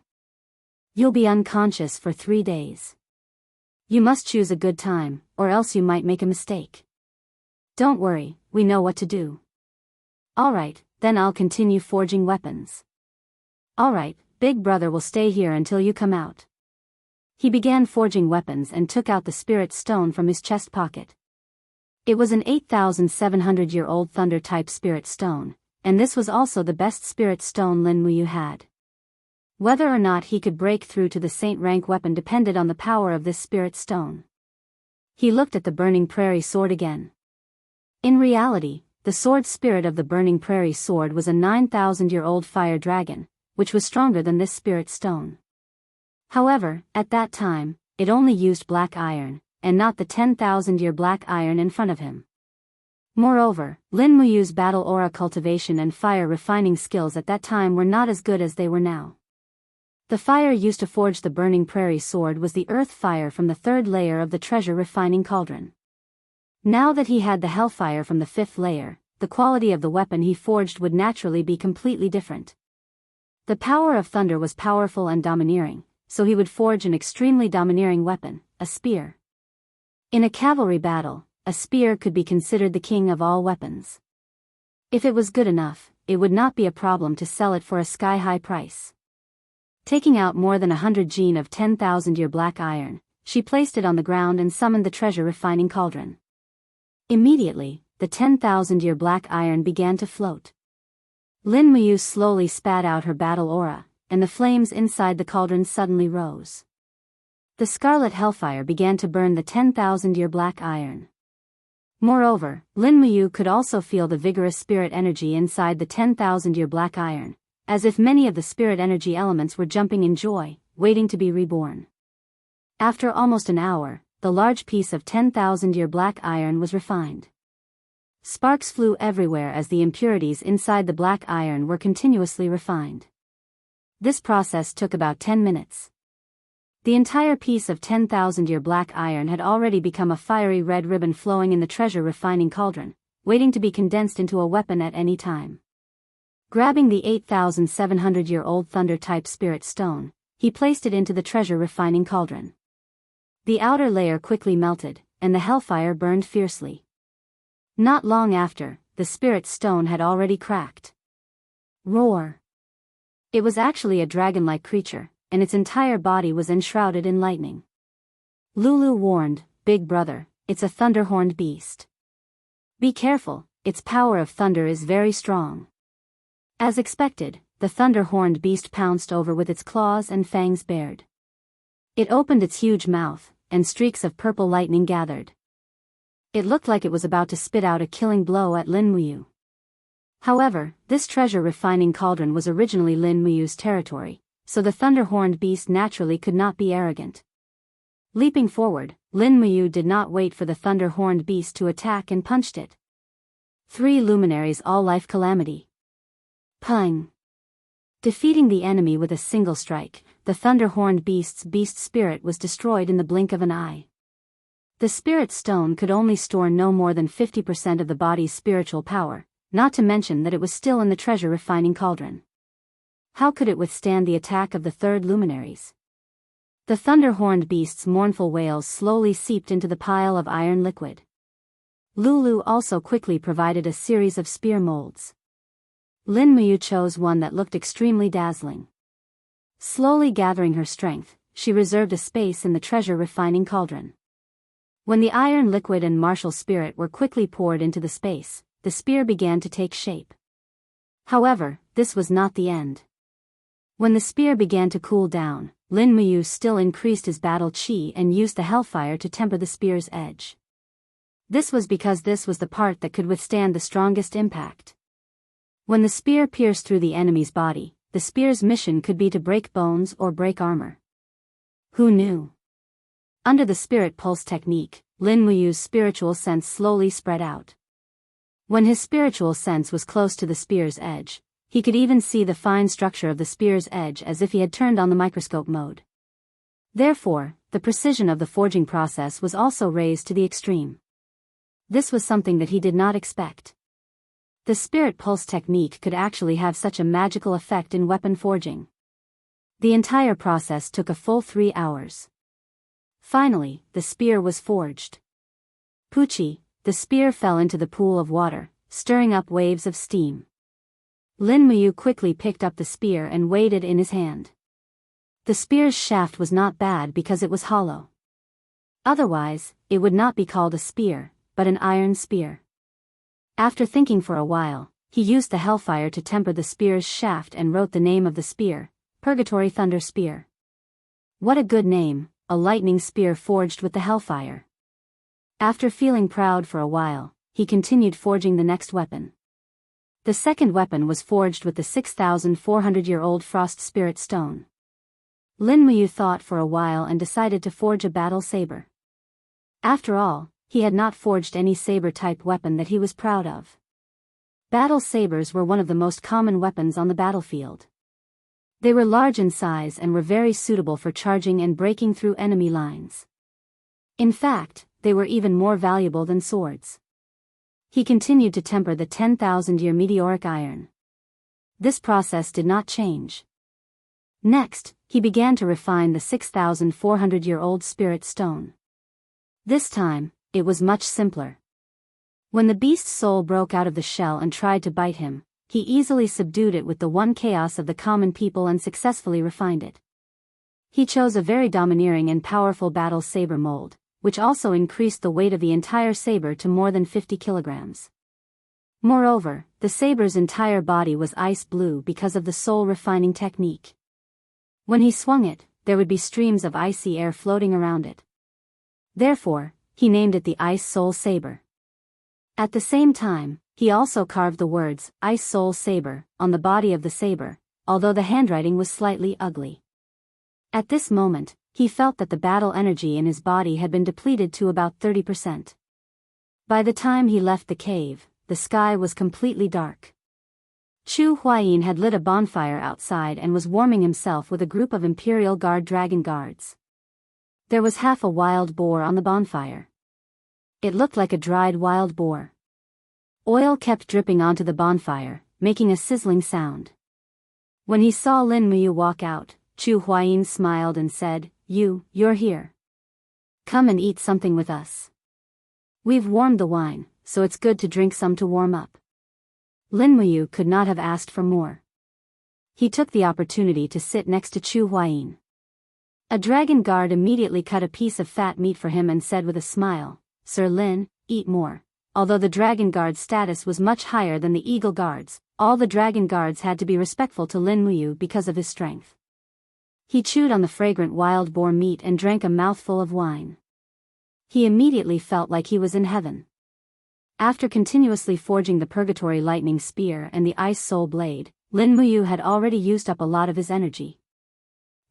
You'll be unconscious for 3 days. You must choose a good time, or else you might make a mistake. Don't worry, we know what to do. Alright, then I'll continue forging weapons. Alright, Big Brother will stay here until you come out. He began forging weapons and took out the spirit stone from his chest pocket. It was an 8,700-year-old thunder-type spirit stone, and this was also the best spirit stone Lin Muyu had. Whether or not he could break through to the saint rank weapon depended on the power of this spirit stone. He looked at the burning prairie sword again. In reality, the sword spirit of the burning prairie sword was a 9,000-year-old fire dragon, which was stronger than this spirit stone. However, at that time, it only used black iron, and not the 10,000-year black iron in front of him. Moreover, Lin Muyu's battle aura cultivation and fire refining skills at that time were not as good as they were now. The fire used to forge the burning prairie sword was the earth fire from the 3rd layer of the treasure refining cauldron. Now that he had the hellfire from the 5th layer, the quality of the weapon he forged would naturally be completely different. The power of thunder was powerful and domineering, so he would forge an extremely domineering weapon, a spear. In a cavalry battle, a spear could be considered the king of all weapons. If it was good enough, it would not be a problem to sell it for a sky-high price. Taking out more than 100 gene of 10,000-year black iron, she placed it on the ground and summoned the treasure refining cauldron. Immediately, the 10,000-year black iron began to float. Lin Muyu slowly spat out her battle aura, and the flames inside the cauldron suddenly rose. The scarlet hellfire began to burn the 10,000-year black iron. Moreover, Lin Muyu could also feel the vigorous spirit energy inside the 10,000-year black iron, as if many of the spirit energy elements were jumping in joy, waiting to be reborn. After almost an hour, the large piece of 10,000-year black iron was refined. Sparks flew everywhere as the impurities inside the black iron were continuously refined. This process took about 10 minutes. The entire piece of 10,000-year black iron had already become a fiery red ribbon flowing in the treasure refining cauldron, waiting to be condensed into a weapon at any time. Grabbing the 8,700-year-old thunder-type spirit stone, he placed it into the treasure refining cauldron. The outer layer quickly melted, and the hellfire burned fiercely. Not long after, the spirit stone had already cracked. Roar! It was actually a dragon-like creature, and its entire body was enshrouded in lightning. Lulu warned, Big Brother, it's a thunder-horned beast. Be careful, its power of thunder is very strong. As expected, the thunder-horned beast pounced over with its claws and fangs bared. It opened its huge mouth, and streaks of purple lightning gathered. It looked like it was about to spit out a killing blow at Lin Muyu. However, this treasure refining cauldron was originally Lin Muyu's territory, so the thunder-horned beast naturally could not be arrogant. Leaping forward, Lin Muyu did not wait for the thunder-horned beast to attack and punched it. 3 luminaries all-life calamity. Pung! Defeating the enemy with a single strike, the thunder-horned beast's beast spirit was destroyed in the blink of an eye. The spirit stone could only store no more than 50% of the body's spiritual power, not to mention that it was still in the treasure refining cauldron. How could it withstand the attack of the third luminaries? The thunder-horned beast's mournful wails slowly seeped into the pile of iron liquid. Lulu also quickly provided a series of spear molds. Lin Muyu chose one that looked extremely dazzling. Slowly gathering her strength, she reserved a space in the treasure refining cauldron. When the iron liquid and martial spirit were quickly poured into the space, the spear began to take shape. However, this was not the end. When the spear began to cool down, Lin Muyu still increased his battle chi and used the hellfire to temper the spear's edge. This was because this was the part that could withstand the strongest impact. When the spear pierced through the enemy's body, the spear's mission could be to break bones or break armor. Who knew? Under the spirit pulse technique, Lin Muyu's spiritual sense slowly spread out. When his spiritual sense was close to the spear's edge, he could even see the fine structure of the spear's edge as if he had turned on the microscope mode. Therefore, the precision of the forging process was also raised to the extreme. This was something that he did not expect. The spirit pulse technique could actually have such a magical effect in weapon forging. The entire process took a full 3 hours. Finally, the spear was forged. Pucci, the spear fell into the pool of water, stirring up waves of steam. Lin Muyu quickly picked up the spear and weighed it in his hand. The spear's shaft was not bad because it was hollow. Otherwise, it would not be called a spear, but an iron spear. After thinking for a while, he used the hellfire to temper the spear's shaft and wrote the name of the spear, Purgatory Thunder Spear. What a good name, a lightning spear forged with the hellfire. After feeling proud for a while, he continued forging the next weapon. The second weapon was forged with the 6,400-year-old frost spirit stone. Lin Muyu thought for a while and decided to forge a battle saber. After all, he had not forged any saber-type weapon that he was proud of. Battle sabers were one of the most common weapons on the battlefield. They were large in size and were very suitable for charging and breaking through enemy lines. In fact, they were even more valuable than swords. He continued to temper the 10,000-year meteoric iron. This process did not change. Next, he began to refine the 6,400-year-old spirit stone. This time, it was much simpler. When the beast's soul broke out of the shell and tried to bite him, he easily subdued it with the one chaos of the common people and successfully refined it. He chose a very domineering and powerful battle saber mold, which also increased the weight of the entire saber to more than 50 kilograms. Moreover, the saber's entire body was ice blue because of the soul refining technique. When he swung it, there would be streams of icy air floating around it. Therefore, he named it the Ice Soul Saber. At the same time, he also carved the words, Ice Soul Saber, on the body of the saber, although the handwriting was slightly ugly. At this moment, he felt that the battle energy in his body had been depleted to about 30%. By the time he left the cave, the sky was completely dark. Chu Huayin had lit a bonfire outside and was warming himself with a group of Imperial Guard dragon guards. There was half a wild boar on the bonfire. It looked like a dried wild boar. Oil kept dripping onto the bonfire, making a sizzling sound. When he saw Lin Muyu walk out, Chu Huayin smiled and said, You're here. Come and eat something with us. We've warmed the wine, so it's good to drink some to warm up. Lin Muyu could not have asked for more. He took the opportunity to sit next to Chu Huayin. A dragon guard immediately cut a piece of fat meat for him and said with a smile, Sir Lin, eat more. Although the dragon guard's status was much higher than the eagle guards, all the dragon guards had to be respectful to Lin Muyu because of his strength. He chewed on the fragrant wild boar meat and drank a mouthful of wine. He immediately felt like he was in heaven. After continuously forging the Purgatory Lightning Spear and the Ice Soul Blade, Lin Muyu had already used up a lot of his energy.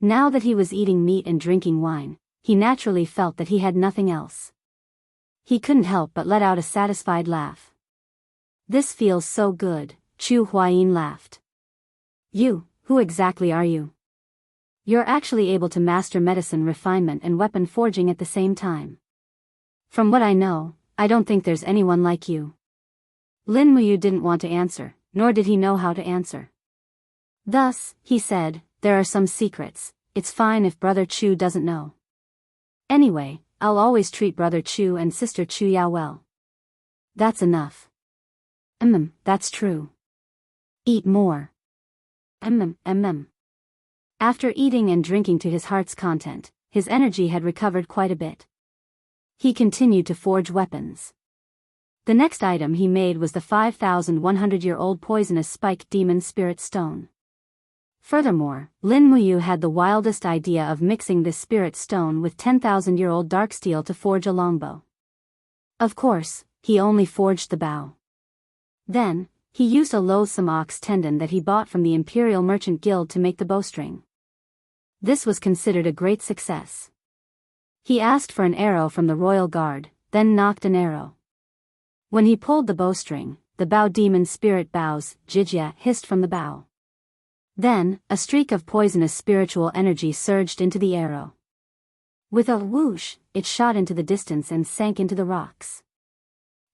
Now that he was eating meat and drinking wine, he naturally felt that he had nothing else. He couldn't help but let out a satisfied laugh. This feels so good, Chu Huayin laughed. Who exactly are you? You're actually able to master medicine refinement and weapon forging at the same time. From what I know, I don't think there's anyone like you. Lin Muyu didn't want to answer, nor did he know how to answer. Thus, he said, there are some secrets, it's fine if Brother Chu doesn't know. Anyway, I'll always treat Brother Chu and Sister Chu Ya well. That's enough. That's true. Eat more. After eating and drinking to his heart's content, his energy had recovered quite a bit. He continued to forge weapons. The next item he made was the 5,100-year-old poisonous spike demon spirit stone. Furthermore, Lin Muyu had the wildest idea of mixing this spirit stone with 10,000-year-old dark steel to forge a longbow. Of course, he only forged the bow. Then, he used a loathsome ox tendon that he bought from the Imperial Merchant Guild to make the bowstring. This was considered a great success. He asked for an arrow from the royal guard, then knocked an arrow. When he pulled the bowstring, the bow demon spirit bows, Jijia, hissed from the bow. Then, a streak of poisonous spiritual energy surged into the arrow. With a whoosh, it shot into the distance and sank into the rocks.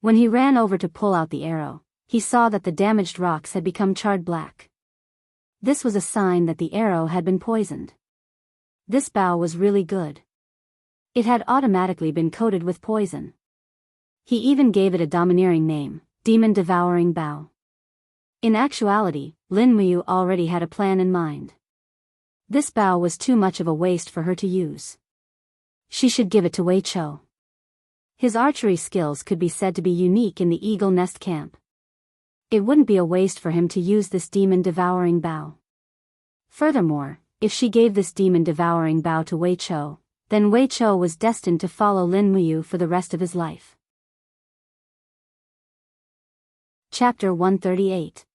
When he ran over to pull out the arrow, he saw that the damaged rocks had become charred black. This was a sign that the arrow had been poisoned. This bow was really good. It had automatically been coated with poison. He even gave it a domineering name, Demon Devouring Bow. In actuality, Lin Muyu already had a plan in mind. This bow was too much of a waste for her to use. She should give it to Wei Chou. His archery skills could be said to be unique in the Eagle Nest camp. It wouldn't be a waste for him to use this demon-devouring bow. Furthermore, if she gave this demon-devouring bow to Wei Chou, then Wei Chou was destined to follow Lin Muyu for the rest of his life. Chapter 138.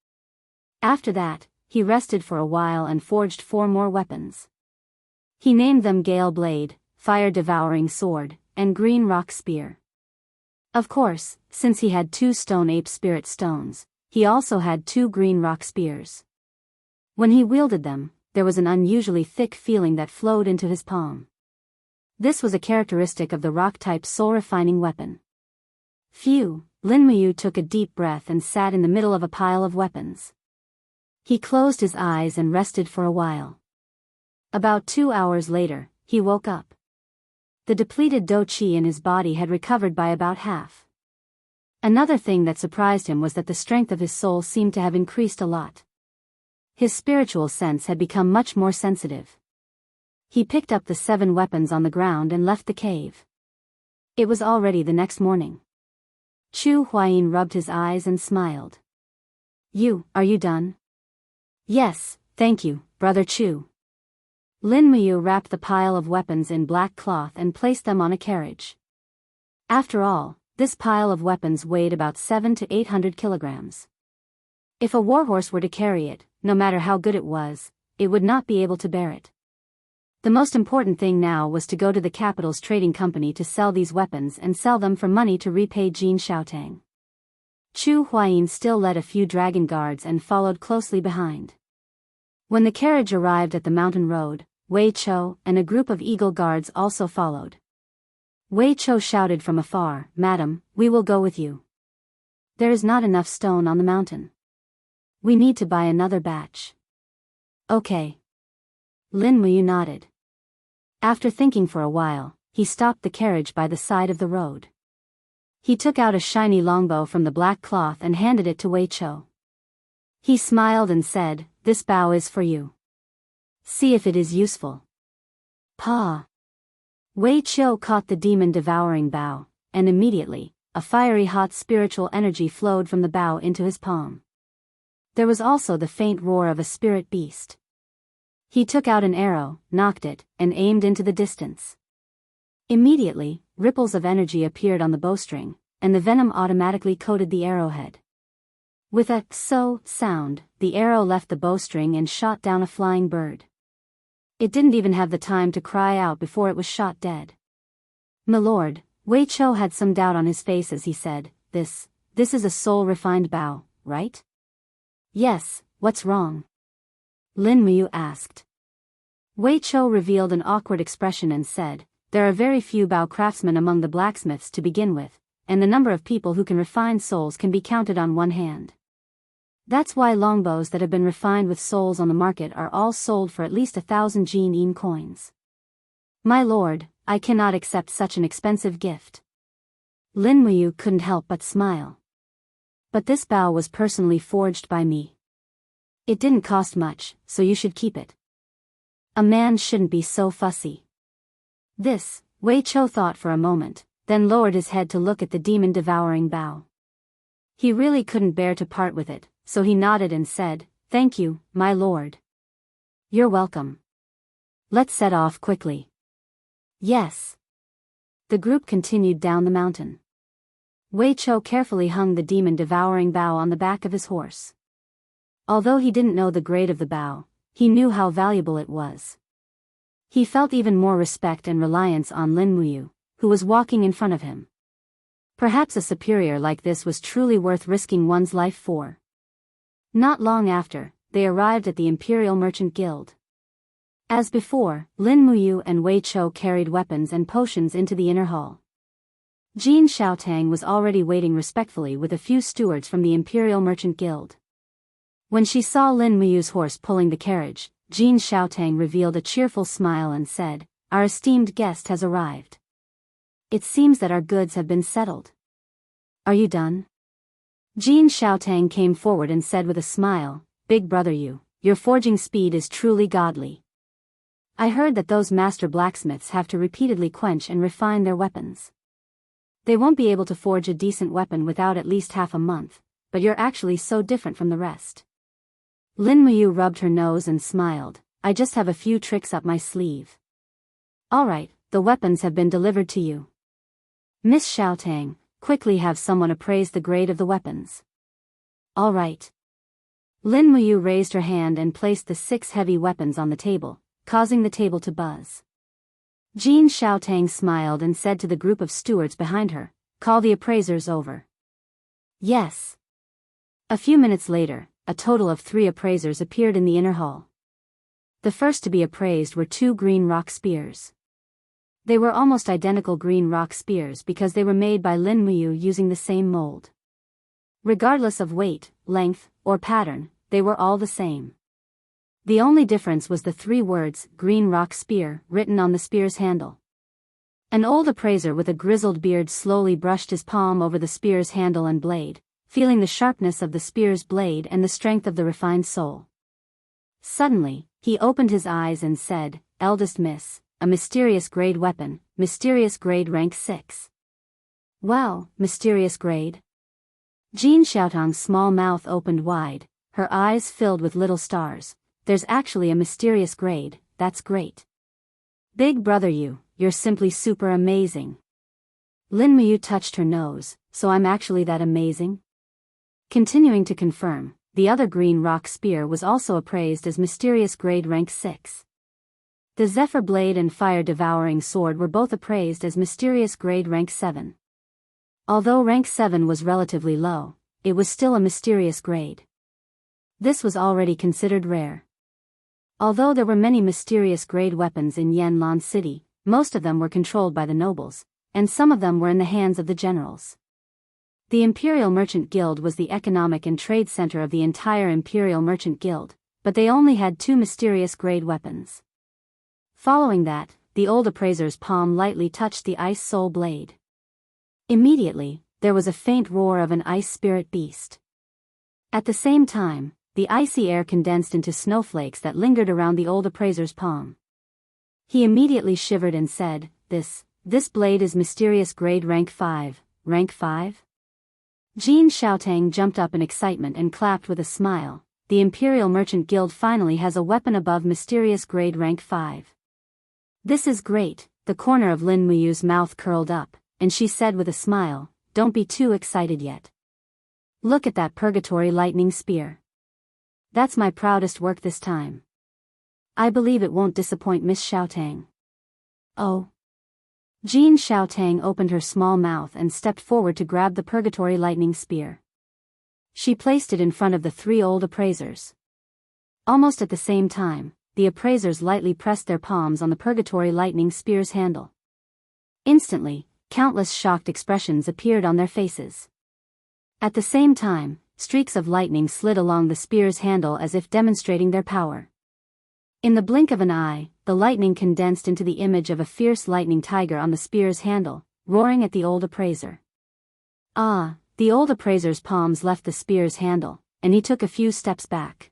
After that, he rested for a while and forged 4 more weapons. He named them Gale Blade, Fire Devouring Sword, and Green Rock Spear. Of course, since he had 2 Stone Ape Spirit Stones, he also had 2 Green Rock Spears. When he wielded them, there was an unusually thick feeling that flowed into his palm. This was a characteristic of the rock-type soul-refining weapon. Phew, Lin Muyu took a deep breath and sat in the middle of a pile of weapons. He closed his eyes and rested for a while. About 2 hours later, he woke up. The depleted Do Qi in his body had recovered by about half. Another thing that surprised him was that the strength of his soul seemed to have increased a lot. His spiritual sense had become much more sensitive. He picked up the 7 weapons on the ground and left the cave. It was already the next morning. Chu Huayin rubbed his eyes and smiled. Are you done? Yes, thank you, Brother Chu. Lin Muyu wrapped the pile of weapons in black cloth and placed them on a carriage. After all, this pile of weapons weighed about 700 to 800 kilograms. If a warhorse were to carry it, no matter how good it was, it would not be able to bear it. The most important thing now was to go to the capital's trading company to sell these weapons and sell them for money to repay Jin Xiaotang. Chu Huayin still led a few dragon guards and followed closely behind. When the carriage arrived at the mountain road, Wei Chou and a group of eagle guards also followed. Wei Chou shouted from afar, "Madam, we will go with you. There is not enough stone on the mountain. We need to buy another batch." Okay. Lin Muyu nodded. After thinking for a while, he stopped the carriage by the side of the road. He took out a shiny longbow from the black cloth and handed it to Wei Chou. He smiled and said, "This bow is for you. See if it is useful." Pa! Wei Chou caught the demon-devouring bow, and immediately, a fiery hot spiritual energy flowed from the bow into his palm. There was also the faint roar of a spirit beast. He took out an arrow, nocked it, and aimed into the distance. Immediately, ripples of energy appeared on the bowstring, and the venom automatically coated the arrowhead. With a "so" sound, the arrow left the bowstring and shot down a flying bird. It didn't even have the time to cry out before it was shot dead. "Milord," Wei Chou had some doubt on his face as he said, This is a soul-refined bow, right?" "Yes, what's wrong?" Lin Muyu asked. Wei Chou revealed an awkward expression and said, there are very few bow craftsmen among the blacksmiths to begin with, and the number of people who can refine souls can be counted on one hand. That's why longbows that have been refined with souls on the market are all sold for at least 1,000 Jin coins. My lord, I cannot accept such an expensive gift. Lin Muyu couldn't help but smile. But this bow was personally forged by me. It didn't cost much, so you should keep it. A man shouldn't be so fussy. This, Wei Chou thought for a moment, then lowered his head to look at the demon-devouring bow. He really couldn't bear to part with it, so he nodded and said, "Thank you, my lord." "You're welcome. Let's set off quickly." "Yes." The group continued down the mountain. Wei Chou carefully hung the demon-devouring bow on the back of his horse. Although he didn't know the grade of the bow, he knew how valuable it was. He felt even more respect and reliance on Lin Muyu, who was walking in front of him. Perhaps a superior like this was truly worth risking one's life for. Not long after, they arrived at the Imperial Merchant Guild. As before, Lin Muyu and Wei Chou carried weapons and potions into the inner hall. Jin Xiaotang was already waiting respectfully with a few stewards from the Imperial Merchant Guild. When she saw Lin Muyu's horse pulling the carriage, Jin Xiaotang revealed a cheerful smile and said, "Our esteemed guest has arrived. It seems that our goods have been settled. Are you done?" Jin Xiaotang came forward and said with a smile, "Big brother, your forging speed is truly godly. I heard that those master blacksmiths have to repeatedly quench and refine their weapons. They won't be able to forge a decent weapon without at least half a month, but you're actually so different from the rest." Lin Muyu rubbed her nose and smiled, "I just have a few tricks up my sleeve." "Alright, the weapons have been delivered to you. Miss Xiaotang, quickly have someone appraise the grade of the weapons." "Alright." Lin Muyu raised her hand and placed the 6 heavy weapons on the table, causing the table to buzz. Jin Xiaotang smiled and said to the group of stewards behind her, "Call the appraisers over." "Yes." A few minutes later, a total of 3 appraisers appeared in the inner hall. The first to be appraised were 2 green rock spears. They were almost identical green rock spears because they were made by Lin Muyu using the same mold. Regardless of weight, length, or pattern, they were all the same. The only difference was the 3 words, "Green Rock Spear," written on the spear's handle. An old appraiser with a grizzled beard slowly brushed his palm over the spear's handle and blade, feeling the sharpness of the spear's blade and the strength of the refined soul. Suddenly, he opened his eyes and said, "Eldest Miss, a mysterious grade weapon, mysterious grade rank 6. "Wow, mysterious grade?" Jin Xiaotang's small mouth opened wide, her eyes filled with little stars. "There's actually a mysterious grade, that's great. Big brother, you're simply super amazing." Lin Muyu touched her nose, "So I'm actually that amazing?" Continuing to confirm, the other green rock spear was also appraised as mysterious grade rank 6. The Zephyr blade and fire-devouring sword were both appraised as mysterious grade rank 7. Although rank 7 was relatively low, it was still a mysterious grade. This was already considered rare. Although there were many mysterious grade weapons in Yanlan City, most of them were controlled by the nobles, and some of them were in the hands of the generals. The Imperial Merchant Guild was the economic and trade center of the entire Imperial Merchant Guild, but they only had 2 mysterious grade weapons. Following that, the old appraiser's palm lightly touched the ice soul blade. Immediately, there was a faint roar of an ice spirit beast. At the same time, the icy air condensed into snowflakes that lingered around the old appraiser's palm. He immediately shivered and said, This blade is mysterious grade rank 5, rank 5? Jin Xiaotang jumped up in excitement and clapped with a smile. The Imperial Merchant Guild finally has a weapon above mysterious grade rank 5. This is great. The corner of Lin Muyu's mouth curled up, and she said with a smile, "Don't be too excited yet. Look at that purgatory lightning spear. That's my proudest work this time. I believe it won't disappoint Miss Xiaotang." "Oh." Jin Xiaotang opened her small mouth and stepped forward to grab the purgatory lightning spear. She placed it in front of the 3 old appraisers. Almost at the same time, the appraisers lightly pressed their palms on the purgatory lightning spear's handle. Instantly, countless shocked expressions appeared on their faces. At the same time, streaks of lightning slid along the spear's handle as if demonstrating their power. In the blink of an eye, the lightning condensed into the image of a fierce lightning tiger on the spear's handle, roaring at the old appraiser. Ah, the old appraiser's palms left the spear's handle, and he took a few steps back.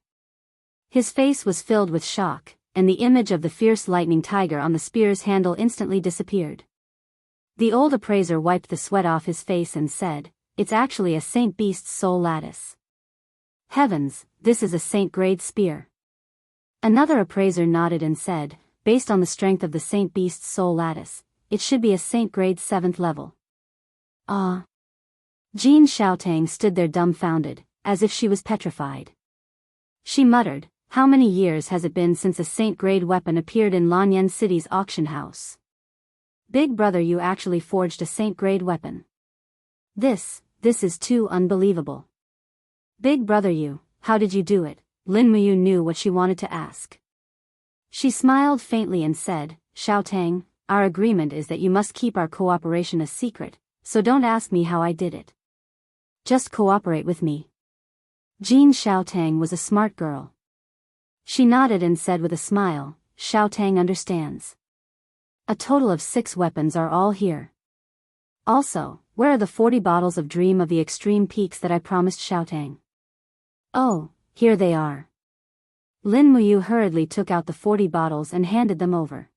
His face was filled with shock, and the image of the fierce lightning tiger on the spear's handle instantly disappeared. The old appraiser wiped the sweat off his face and said, "It's actually a Saint Beast's soul lattice. Heavens, this is a Saint-grade spear." Another appraiser nodded and said, "Based on the strength of the Saint Beast's soul lattice, it should be a Saint-grade 7th level." Ah! Jin Xiaotang stood there dumbfounded, as if she was petrified. She muttered, "How many years has it been since a Saint-grade weapon appeared in Lanyan City's auction house? Big brother, you actually forged a Saint-grade weapon. This is too unbelievable. Big brother, how did you do it?" Lin Muyu knew what she wanted to ask. She smiled faintly and said, "Xiaotang, our agreement is that you must keep our cooperation a secret, so don't ask me how I did it. Just cooperate with me." Jin Xiaotang was a smart girl. She nodded and said with a smile, "Xiaotang understands. A total of 6 weapons are all here. Also, where are the 40 bottles of Dream of the Extreme Peaks that I promised Xiaotang?" "Oh, here they are." Lin Muyu hurriedly took out the 40 bottles and handed them over.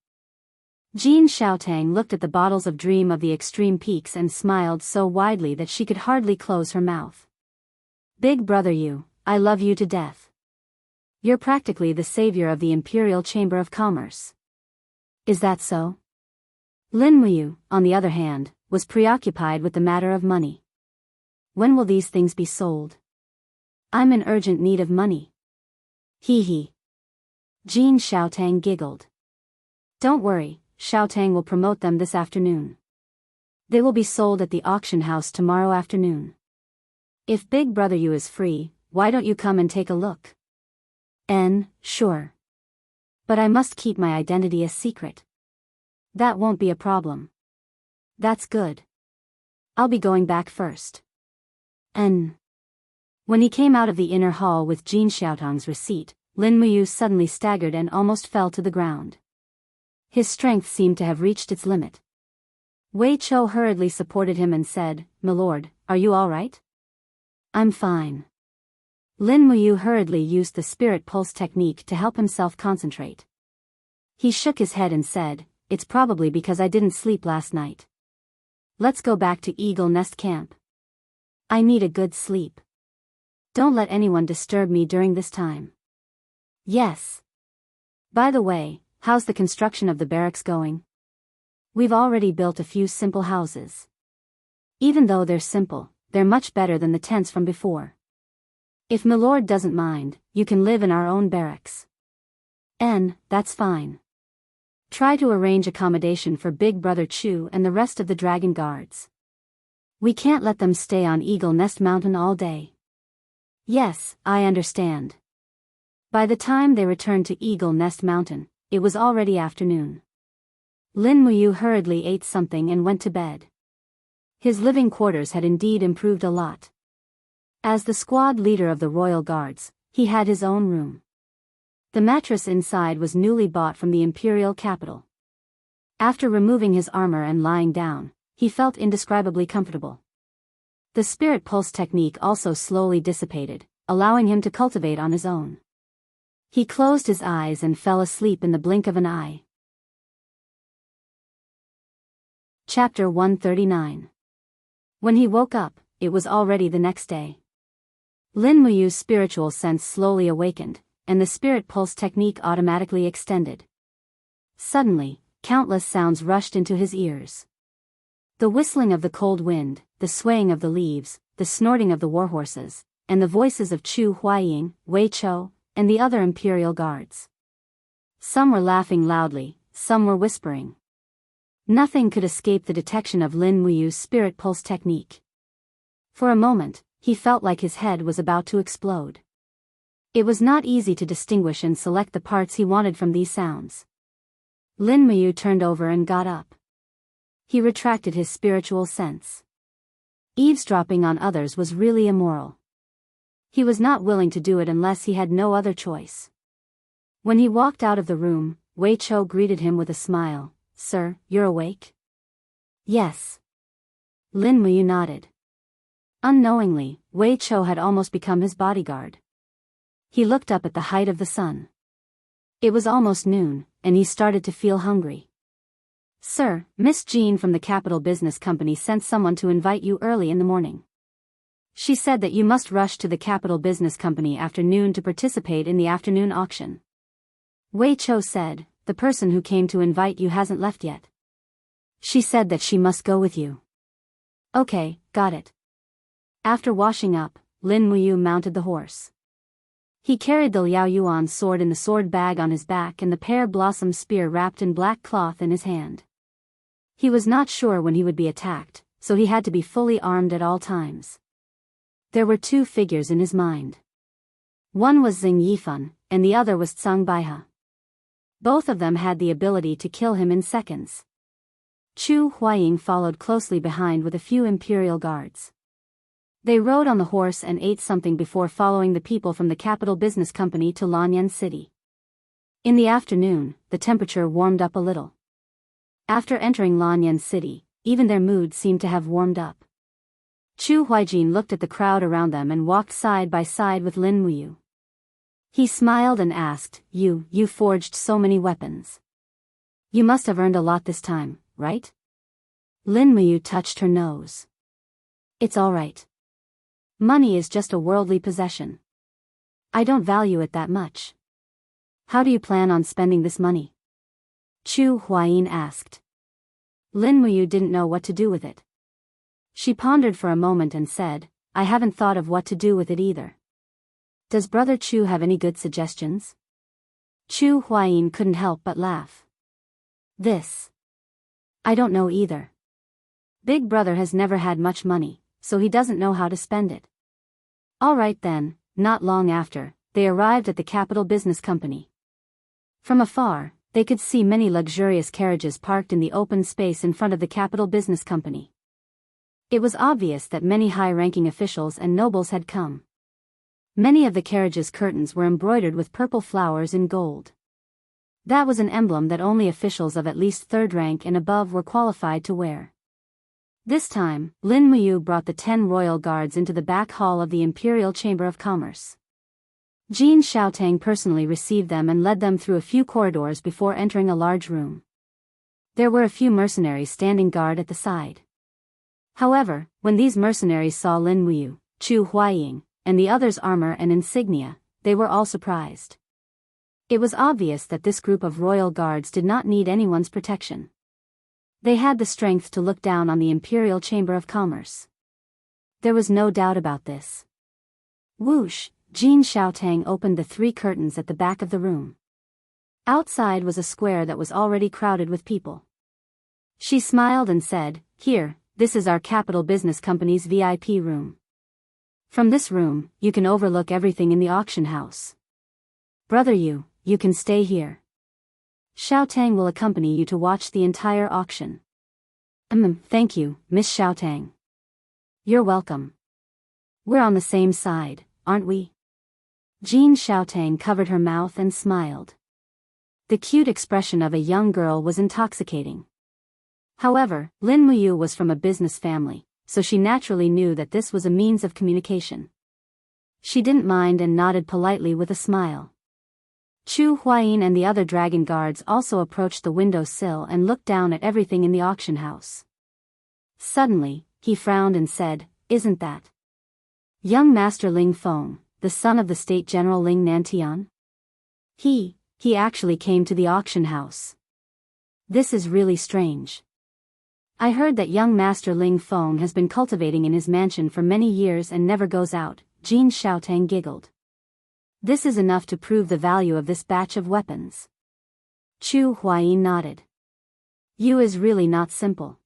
Jin Xiaotang looked at the bottles of Dream of the Extreme Peaks and smiled so widely that she could hardly close her mouth. "Big brother, I love you to death. You're practically the savior of the Imperial Chamber of Commerce." "Is that so?" Lin Muyu, on the other hand, was preoccupied with the matter of money. "When will these things be sold? I'm in urgent need of money." "Hee hee." Jin Xiaotang giggled. "Don't worry, Xiaotang will promote them this afternoon. They will be sold at the auction house tomorrow afternoon. If Big Brother you is free, why don't you come and take a look?" Sure. But I must keep my identity a secret." "That won't be a problem." "That's good. I'll be going back first." When he came out of the inner hall with Jin Xiaotang's receipt, Lin Muyu suddenly staggered and almost fell to the ground. His strength seemed to have reached its limit. Wei Chou hurriedly supported him and said, "Milord, are you all right?" "I'm fine." Lin Muyu hurriedly used the spirit pulse technique to help himself concentrate. He shook his head and said, "It's probably because I didn't sleep last night. Let's go back to Eagle Nest Camp. I need a good sleep. Don't let anyone disturb me during this time." "Yes. By the way, how's the construction of the barracks going?" "We've already built a few simple houses. Even though they're simple, they're much better than the tents from before. If Milord doesn't mind, you can live in our own barracks." That's fine. Try to arrange accommodation for Big Brother Chu and the rest of the dragon guards. We can't let them stay on Eagle Nest Mountain all day." "Yes, I understand." By the time they returned to Eagle Nest Mountain, it was already afternoon. Lin Muyu hurriedly ate something and went to bed. His living quarters had indeed improved a lot. As the squad leader of the royal guards, he had his own room. The mattress inside was newly bought from the imperial capital. After removing his armor and lying down, he felt indescribably comfortable. The spirit pulse technique also slowly dissipated, allowing him to cultivate on his own. He closed his eyes and fell asleep in the blink of an eye. Chapter 139. When he woke up, it was already the next day. Lin Muyu's spiritual sense slowly awakened, and the spirit pulse technique automatically extended. Suddenly, countless sounds rushed into his ears. The whistling of the cold wind, the swaying of the leaves, the snorting of the warhorses, and the voices of Chu Huaying, Wei Chou, and the other imperial guards. Some were laughing loudly, some were whispering. Nothing could escape the detection of Lin Muyu's spirit pulse technique. For a moment, he felt like his head was about to explode. It was not easy to distinguish and select the parts he wanted from these sounds. Lin Muyu turned over and got up. He retracted his spiritual sense. Eavesdropping on others was really immoral. He was not willing to do it unless he had no other choice. When he walked out of the room, Wei Chou greeted him with a smile. "Sir, you're awake?" "Yes." Lin Muyu nodded. Unknowingly, Wei Chou had almost become his bodyguard. He looked up at the height of the sun. It was almost noon, and he started to feel hungry. "Sir, Miss Jean from the Capital Business Company sent someone to invite you early in the morning. She said that you must rush to the Capital Business Company after noon to participate in the afternoon auction." Wei Chou said, "The person who came to invite you hasn't left yet. She said that she must go with you." "Okay, got it." After washing up, Lin Muyu mounted the horse. He carried the Liao Yuan sword in the sword bag on his back and the pear blossom spear wrapped in black cloth in his hand. He was not sure when he would be attacked, so he had to be fully armed at all times. There were two figures in his mind. One was Xing Yifan, and the other was Tsang Baihe. Both of them had the ability to kill him in seconds. Chu Huaying followed closely behind with a few imperial guards. They rode on the horse and ate something before following the people from the Capital Business Company to Lanyan City. In the afternoon, the temperature warmed up a little. After entering Lanyan City, even their mood seemed to have warmed up. Chu Huaijin looked at the crowd around them and walked side by side with Lin Muyu. He smiled and asked, You forged so many weapons. You must have earned a lot this time, right?" Lin Muyu touched her nose. "It's all right. Money is just a worldly possession. I don't value it that much." "How do you plan on spending this money?" Chu Huayin asked. Lin Muyu didn't know what to do with it. She pondered for a moment and said, "I haven't thought of what to do with it either. Does Brother Chu have any good suggestions?" Chu Huayin couldn't help but laugh. I don't know either. Big Brother has never had much money, so he doesn't know how to spend it." All right then. Not long after, they arrived at the Capital Business Company. From afar, they could see many luxurious carriages parked in the open space in front of the Capital Business Company. It was obvious that many high-ranking officials and nobles had come. Many of the carriages' curtains were embroidered with purple flowers in gold. That was an emblem that only officials of at least third rank and above were qualified to wear. This time, Lin Muyu brought the 10 royal guards into the back hall of the Imperial Chamber of Commerce. Jin Xiaotang personally received them and led them through a few corridors before entering a large room. There were a few mercenaries standing guard at the side. However, when these mercenaries saw Lin Muyu, Chu Huaying, and the others' armor and insignia, they were all surprised. It was obvious that this group of royal guards did not need anyone's protection. They had the strength to look down on the Imperial Chamber of Commerce. There was no doubt about this. Whoosh! Jin Xiaotang opened the 3 curtains at the back of the room. Outside was a square that was already crowded with people. She smiled and said, "Here, this is our Capital Business Company's VIP room. From this room, you can overlook everything in the auction house. Brother you can stay here. Xiaotang will accompany you to watch the entire auction." Thank you, Miss Xiaotang." "You're welcome. We're on the same side, aren't we?" Jin Xiaotang covered her mouth and smiled. The cute expression of a young girl was intoxicating. However, Lin Muyu was from a business family, so she naturally knew that this was a means of communication. She didn't mind and nodded politely with a smile. Chu Huayin and the other dragon guards also approached the window sill and looked down at everything in the auction house. Suddenly, he frowned and said, "Isn't that young Master Ling Feng, the son of the State General Ling Nantian? He actually came to the auction house. This is really strange. I heard that young Master Ling Feng has been cultivating in his mansion for many years and never goes out." Jin Xiaotang giggled. "This is enough to prove the value of this batch of weapons." Chu Huayin nodded. "You is really not simple."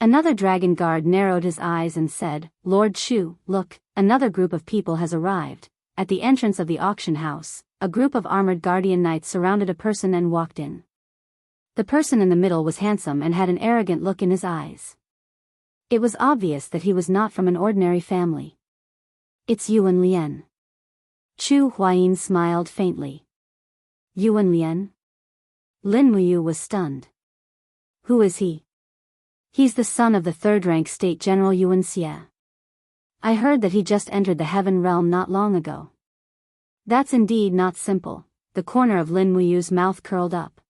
Another dragon guard narrowed his eyes and said, "Lord Chu, look, another group of people has arrived." At the entrance of the auction house, a group of armored guardian knights surrounded a person and walked in. The person in the middle was handsome and had an arrogant look in his eyes. It was obvious that he was not from an ordinary family. It's Yuan Lian. Chu Huayin smiled faintly. Yuan Lian? Lin Muyu was stunned. Who is he? He's the son of the third-rank state general Yuan Xie. I heard that he just entered the heaven realm not long ago. That's indeed not simple. The corner of Lin Muyu's mouth curled up.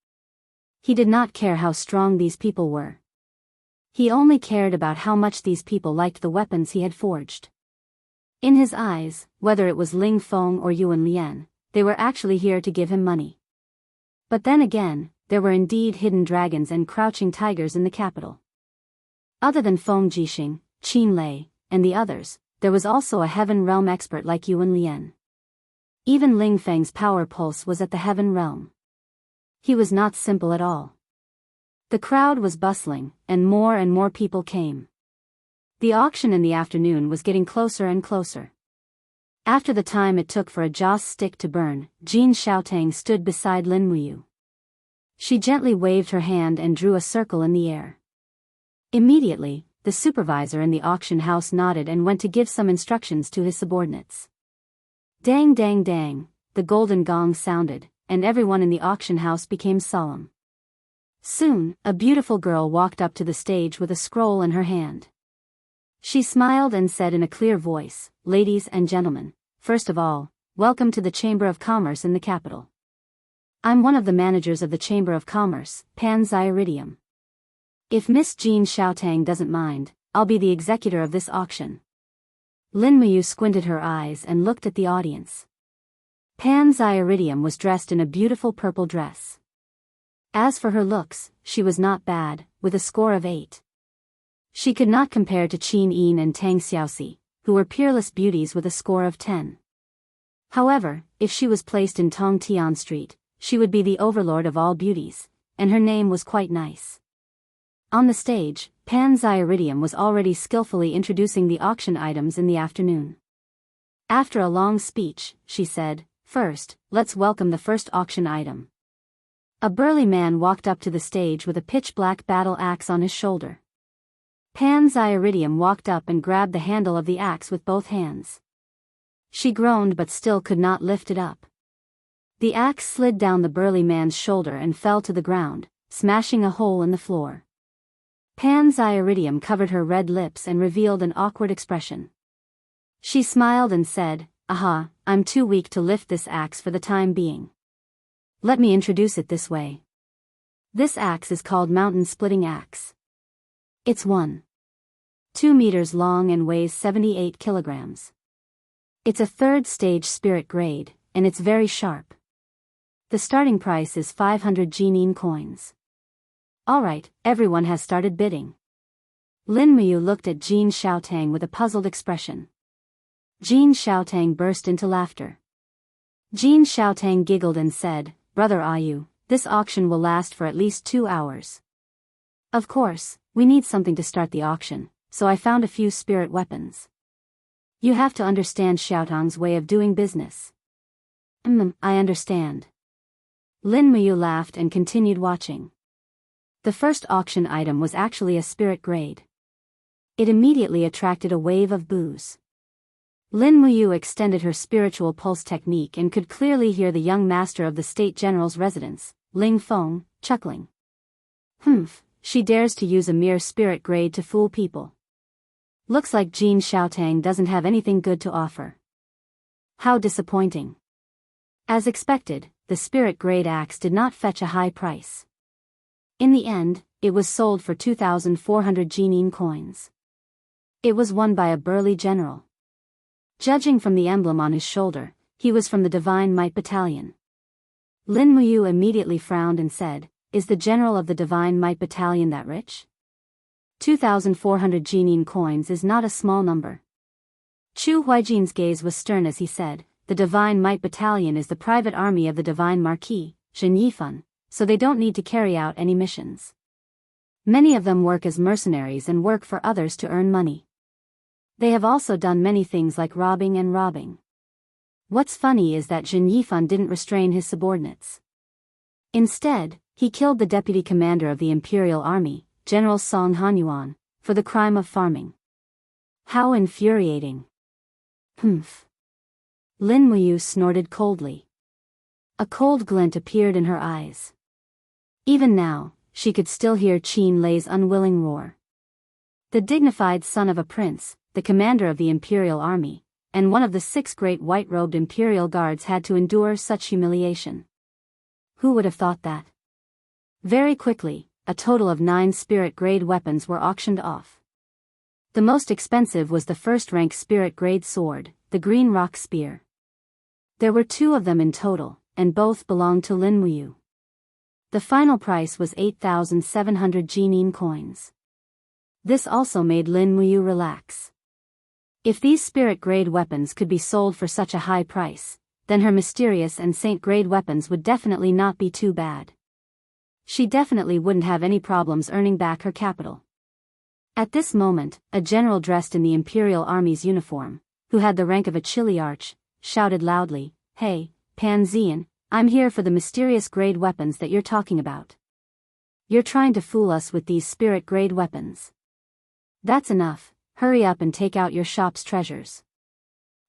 He did not care how strong these people were. He only cared about how much these people liked the weapons he had forged. In his eyes, whether it was Ling Feng or Yuan Lian, they were actually here to give him money. But then again, there were indeed hidden dragons and crouching tigers in the capital. Other than Feng Jixing, Qin Lei, and the others, there was also a heaven realm expert like Yuan Lian. Even Ling Feng's power pulse was at the heaven realm. He was not simple at all. The crowd was bustling, and more people came. The auction in the afternoon was getting closer and closer. After the time it took for a joss stick to burn, Jin Xiaotang stood beside Lin Muyu. She gently waved her hand and drew a circle in the air. Immediately, the supervisor in the auction house nodded and went to give some instructions to his subordinates. Dang dang dang, the golden gong sounded, and everyone in the auction house became solemn. Soon, a beautiful girl walked up to the stage with a scroll in her hand. She smiled and said in a clear voice, "Ladies and gentlemen, first of all, welcome to the Chamber of Commerce in the capital. I'm one of the managers of the Chamber of Commerce, Pan Zyridium. If Miss Jin Xiaotang doesn't mind, I'll be the executor of this auction." Lin Muyu squinted her eyes and looked at the audience. Pan Zyridium was dressed in a beautiful purple dress. As for her looks, she was not bad, with a score of 8. She could not compare to Qin Yin and Tang Xiaoxi, who were peerless beauties with a score of 10. However, if she was placed in Tongtian Street, she would be the overlord of all beauties, and her name was quite nice. On the stage, Pan Zyridium was already skillfully introducing the auction items in the afternoon. After a long speech, she said, "First, let's welcome the first auction item." A burly man walked up to the stage with a pitch-black battle axe on his shoulder. Pan Zyridium walked up and grabbed the handle of the axe with both hands. She groaned but still could not lift it up. The axe slid down the burly man's shoulder and fell to the ground, smashing a hole in the floor. Pan Zyridium covered her red lips and revealed an awkward expression. She smiled and said, "Aha, I'm too weak to lift this axe for the time being. Let me introduce it this way. This axe is called Mountain Splitting Axe. It's 1.2 meters long and weighs 78 kilograms. It's a third-stage spirit grade, and it's very sharp. The starting price is 500 Jinin coins." Alright, everyone has started bidding. Lin Muyu looked at Jin Xiaotang with a puzzled expression. Jin Xiaotang burst into laughter. Jin Xiaotang giggled and said, "Brother Ayu, this auction will last for at least 2 hours. Of course, we need something to start the auction, so I found a few spirit weapons. You have to understand Xiaotang's way of doing business." I understand." Lin Muyu laughed and continued watching. The first auction item was actually a spirit grade. It immediately attracted a wave of boos. Lin Muyu extended her spiritual pulse technique and could clearly hear the young master of the state general's residence, Ling Feng, chuckling. She dares to use a mere spirit grade to fool people. Looks like Jin Xiaotang doesn't have anything good to offer. How disappointing. As expected, the spirit grade axe did not fetch a high price. In the end, it was sold for 2,400 Jinin coins. It was won by a burly general. Judging from the emblem on his shoulder, he was from the Divine Might Battalion. Lin Muyu immediately frowned and said, "Is the general of the Divine Might Battalion that rich? 2,400 Jinin coins is not a small number." Chu Huijin's gaze was stern as he said, "The Divine Might Battalion is the private army of the Divine Marquis, Zhen Yifan, so they don't need to carry out any missions. Many of them work as mercenaries and work for others to earn money. They have also done many things like robbing and robbing. What's funny is that Zhen Yifan didn't restrain his subordinates. Instead, He killed the deputy commander of the Imperial Army, General Song Hanyuan, for the crime of farming. How infuriating. Humph. Lin Muyu snorted coldly. A cold glint appeared in her eyes. Even now, she could still hear Qin Lei's unwilling roar. The dignified son of a prince, the commander of the Imperial Army, and one of the 6 great white-robed Imperial Guards had to endure such humiliation. Who would have thought that? Very quickly, a total of 9 spirit-grade weapons were auctioned off. The most expensive was the first-rank spirit-grade sword, the Green Rock Spear. There were 2 of them in total, and both belonged to Lin Muyu. The final price was 8,700 Jinin coins. This also made Lin Muyu relax. If these spirit-grade weapons could be sold for such a high price, then her mysterious and saint-grade weapons would definitely not be too bad. She definitely wouldn't have any problems earning back her capital. At this moment, a general dressed in the Imperial Army's uniform, who had the rank of a chiliarch, shouted loudly, "Hey, Pan Zian, I'm here for the mysterious grade weapons that you're talking about. You're trying to fool us with these spirit-grade weapons. That's enough, hurry up and take out your shop's treasures.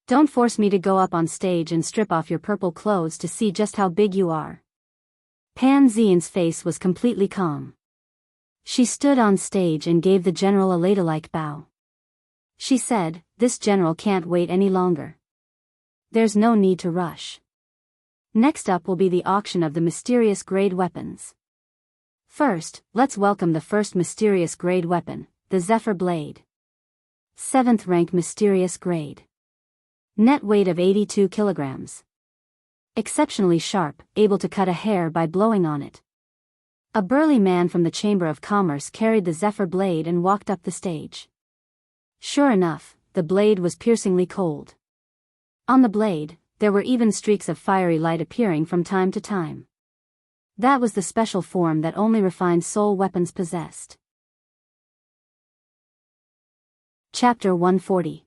Don't force me to go up on stage and strip off your purple clothes to see just how big you are." Pan Zian's face was completely calm. She stood on stage and gave the general a ladylike bow. She said, "This general can't wait any longer. There's no need to rush. Next up will be the auction of the mysterious grade weapons. First, let's welcome the first mysterious grade weapon, the Zephyr Blade. 7th rank mysterious grade. Net weight of 82 kilograms. Exceptionally sharp, able to cut a hair by blowing on it." A burly man from the Chamber of Commerce carried the Zephyr Blade and walked up the stage. Sure enough, the blade was piercingly cold. On the blade, there were even streaks of fiery light appearing from time to time. That was the special form that only refined soul weapons possessed. Chapter 140.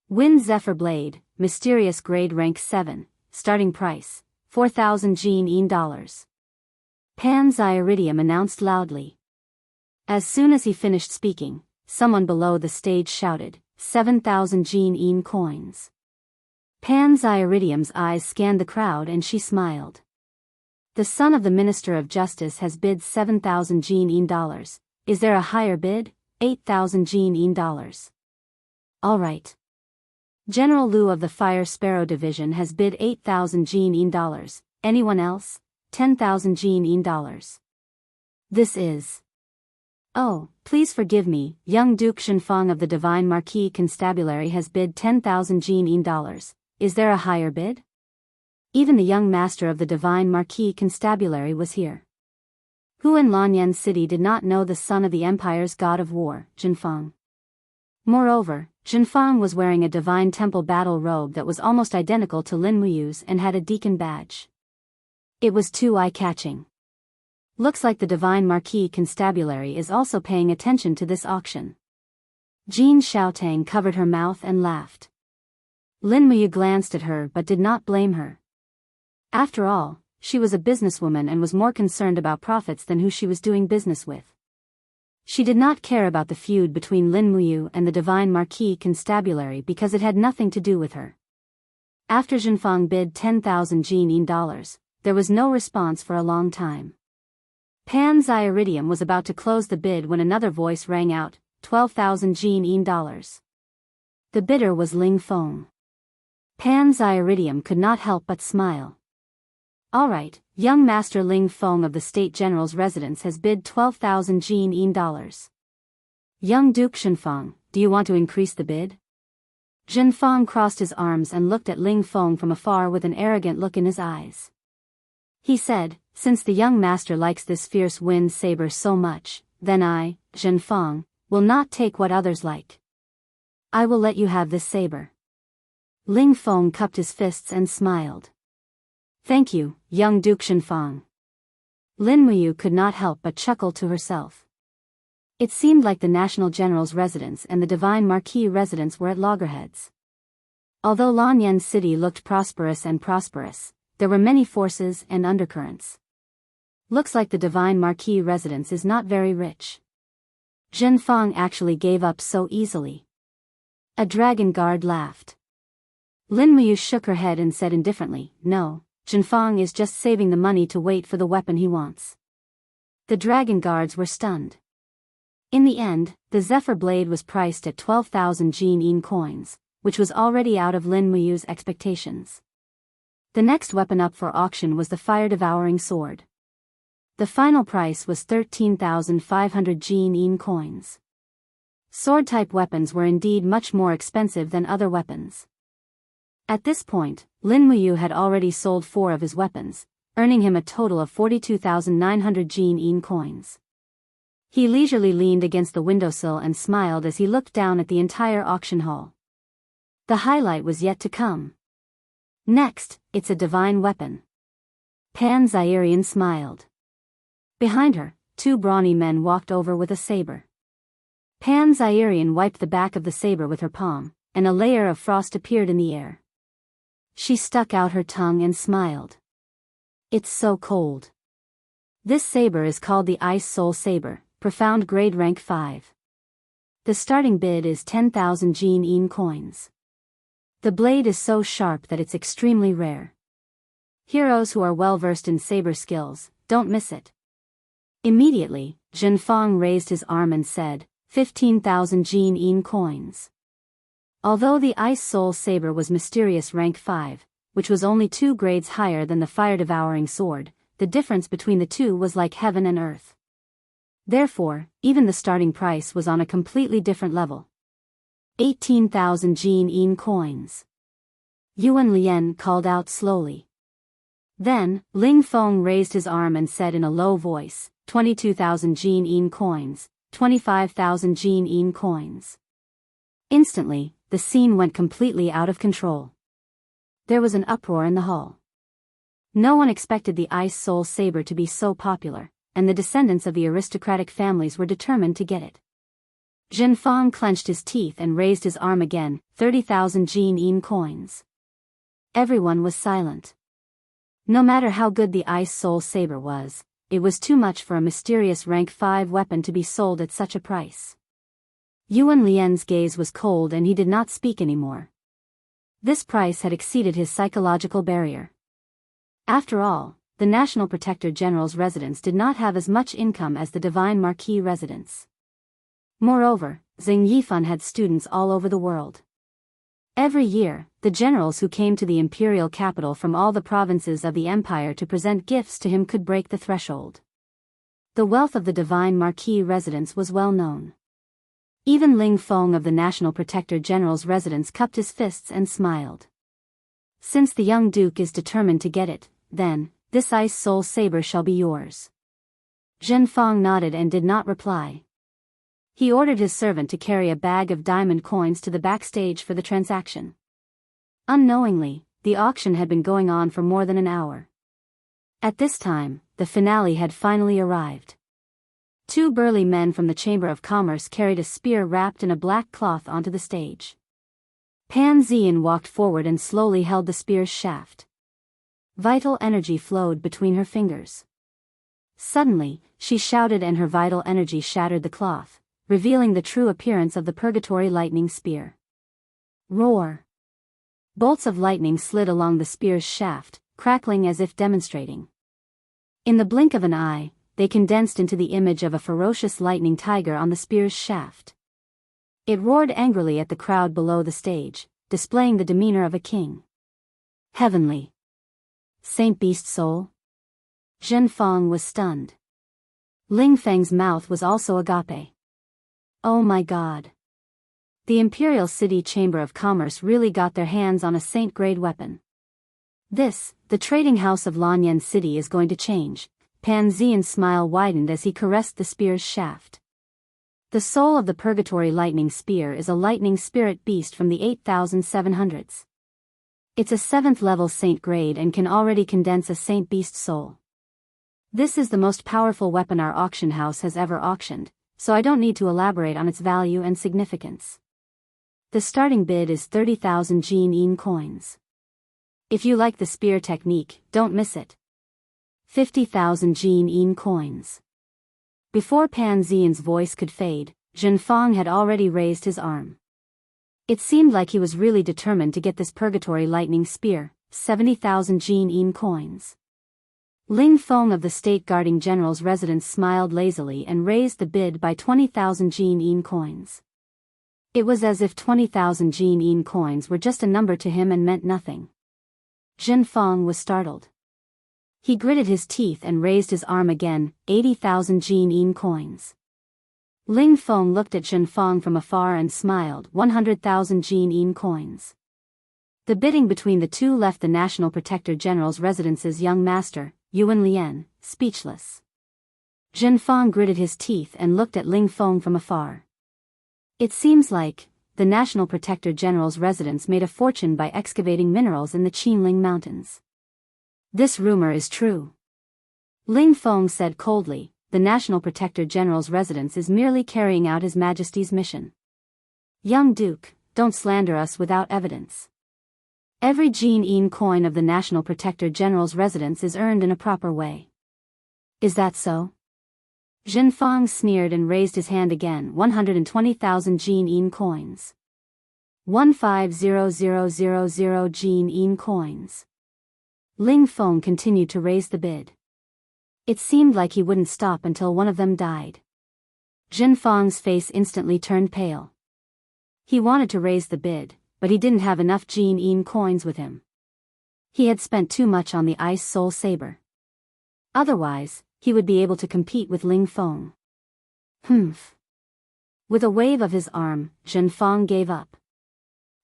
Wind Zephyr Blade, Mysterious Grade Rank 7, Starting Price, 4,000 Jin dollars. Pan Zyiridium announced loudly. As soon as he finished speaking, someone below the stage shouted, 7,000 Jin coins. Pan Zyiridium's eyes scanned the crowd and she smiled. The son of the Minister of Justice has bid 7,000 Jin dollars. Is there a higher bid? 8,000 Jin dollars. All right. General Liu of the Fire Sparrow Division has bid 8,000 Jin dollars. Anyone else? 10,000 Jin dollars. This is. Oh, please forgive me, young Duke Shenfang of the Divine Marquis Constabulary has bid 10,000 Jin dollars. Is there a higher bid? Even the young master of the Divine Marquis Constabulary was here. Who in Lanyan City did not know the son of the Empire's god of war, Jinfang? Moreover, Jinfang was wearing a Divine Temple battle robe that was almost identical to Lin Muyu's and had a deacon badge. It was too eye-catching. Looks like the Divine Marquis Constabulary is also paying attention to this auction. Jean Xiaotang covered her mouth and laughed. Lin Muyu glanced at her but did not blame her. After all, she was a businesswoman and was more concerned about profits than who she was doing business with. She did not care about the feud between Lin Muyu and the Divine Marquis Constabulary because it had nothing to do with her. After Jinfang bid 10,000 Jin dollars, there was no response for a long time. Pan Zyiridium was about to close the bid when another voice rang out, 12,000 Jin dollars. The bidder was Ling Feng. Pan Zyiridium could not help but smile. All right, young Master Ling Feng of the State General's residence has bid 12,000 Jin dollars. Young Duke Shenfang, do you want to increase the bid? Jinfang crossed his arms and looked at Ling Feng from afar with an arrogant look in his eyes. He said, since the young master likes this fierce wind saber so much, then I, Jinfang, will not take what others like. I will let you have this saber. Ling Feng cupped his fists and smiled. Thank you, young Duke Shenfang. Lin Muyu could not help but chuckle to herself. It seemed like the National General's residence and the Divine Marquis residence were at loggerheads. Although Lanyan City looked prosperous, there were many forces and undercurrents. Looks like the Divine Marquis residence is not very rich. Zhenfang actually gave up so easily. A dragon guard laughed. Lin Muyu shook her head and said indifferently, no, Zhenfang is just saving the money to wait for the weapon he wants. The dragon guards were stunned. In the end, the Zephyr blade was priced at 12,000 Jin coins, which was already out of Lin Muyu's expectations. The next weapon up for auction was the fire-devouring sword. The final price was 13,500 Jin coins. Sword-type weapons were indeed much more expensive than other weapons. At this point, Lin Muyu had already sold 4 of his weapons, earning him a total of 42,900 Jin coins. He leisurely leaned against the windowsill and smiled as he looked down at the entire auction hall. The highlight was yet to come. Next, it's a divine weapon. Pan Zairian smiled. Behind her, 2 brawny men walked over with a saber. Pan Zairian wiped the back of the saber with her palm, and a layer of frost appeared in the air. She stuck out her tongue and smiled. It's so cold. This saber is called the Ice Soul Saber, profound grade rank 5. The starting bid is 10,000 Jin coins. The blade is so sharp that it's extremely rare. Heroes who are well versed in saber skills don't miss it. Immediately, Zhenfang raised his arm and said, 15,000 Jin coins. Although the Ice Soul Saber was mysterious rank 5, which was only 2 grades higher than the fire-devouring sword, the difference between the two was like heaven and earth. Therefore, even the starting price was on a completely different level. 18,000 Jin coins. Yuan Lian called out slowly. Then, Ling Feng raised his arm and said in a low voice, 22,000 Jin coins, 25,000 Jin coins. Instantly, the scene went completely out of control. There was an uproar in the hall. No one expected the Ice Soul Saber to be so popular, and the descendants of the aristocratic families were determined to get it. Zhenfang clenched his teeth and raised his arm again, 30,000 Jin coins. Everyone was silent. No matter how good the Ice Soul Saber was, it was too much for a mysterious rank 5 weapon to be sold at such a price. Yuan Lian's gaze was cold and he did not speak anymore. This price had exceeded his psychological barrier. After all, the National Protector General's residence did not have as much income as the Divine Marquis residence. Moreover, Xing Yifan had students all over the world. Every year, the generals who came to the imperial capital from all the provinces of the empire to present gifts to him could break the threshold. The wealth of the Divine Marquis residence was well known. Even Ling Feng of the National Protector General's residence cupped his fists and smiled. Since the young duke is determined to get it, then, this Ice Soul Saber shall be yours. Zhenfang nodded and did not reply. He ordered his servant to carry a bag of diamond coins to the backstage for the transaction. Unknowingly, the auction had been going on for more than an hour. At this time, the finale had finally arrived. 2 burly men from the Chamber of Commerce carried a spear wrapped in a black cloth onto the stage. Pan Zian walked forward and slowly held the spear's shaft. Vital energy flowed between her fingers. Suddenly, she shouted and her vital energy shattered the cloth, revealing the true appearance of the Purgatory Lightning Spear. Roar! Bolts of lightning slid along the spear's shaft, crackling as if demonstrating. In the blink of an eye, they condensed into the image of a ferocious lightning tiger on the spear's shaft. It roared angrily at the crowd below the stage, displaying the demeanor of a king. Heavenly! Saint Beast Soul? Zhenfang was stunned. Ling Feng's mouth was also agape. Oh my god. The Imperial City Chamber of Commerce really got their hands on a saint-grade weapon. This, the trading house of Lanyan City is going to change. Pan Zian's smile widened as he caressed the spear's shaft. The soul of the Purgatory Lightning Spear is a lightning spirit beast from the 8700s. It's a 7th level saint grade and can already condense a saint beast soul. This is the most powerful weapon our auction house has ever auctioned, so I don't need to elaborate on its value and significance. The starting bid is 30,000 Jin coins. If you like the spear technique, don't miss it. 50,000 Jin coins. Before Pan Zian's voice could fade, Zhenfang had already raised his arm. It seemed like he was really determined to get this purgatory lightning spear, 70,000 Jin coins. Ling Feng of the State Guarding General's residence smiled lazily and raised the bid by 20,000 Jin coins. It was as if 20,000 Jin coins were just a number to him and meant nothing. Zhenfang was startled. He gritted his teeth and raised his arm again, 80,000 Jin coins. Ling Feng looked at Zhenfang from afar and smiled, 100,000 Jin coins. The bidding between the two left the National Protector General's residence's young master, Yuan Lian, speechless. Zhenfang gritted his teeth and looked at Ling Feng from afar. It seems like the National Protector General's residence made a fortune by excavating minerals in the Qinling Mountains. This rumor is true. Ling Feng said coldly, the National Protector General's residence is merely carrying out His Majesty's mission. Young Duke, don't slander us without evidence. Every Jin coin of the National Protector General's residence is earned in a proper way. Is that so? Zhenfang sneered and raised his hand again, 120,000 Jin coins. 15,000 Jin coins. Ling Feng continued to raise the bid. It seemed like he wouldn't stop until one of them died. Zhenfang's face instantly turned pale. He wanted to raise the bid, but he didn't have enough Jin coins with him. He had spent too much on the Ice Soul Saber. Otherwise, he would be able to compete with Ling Feng. Humph. With a wave of his arm, Zhenfang gave up.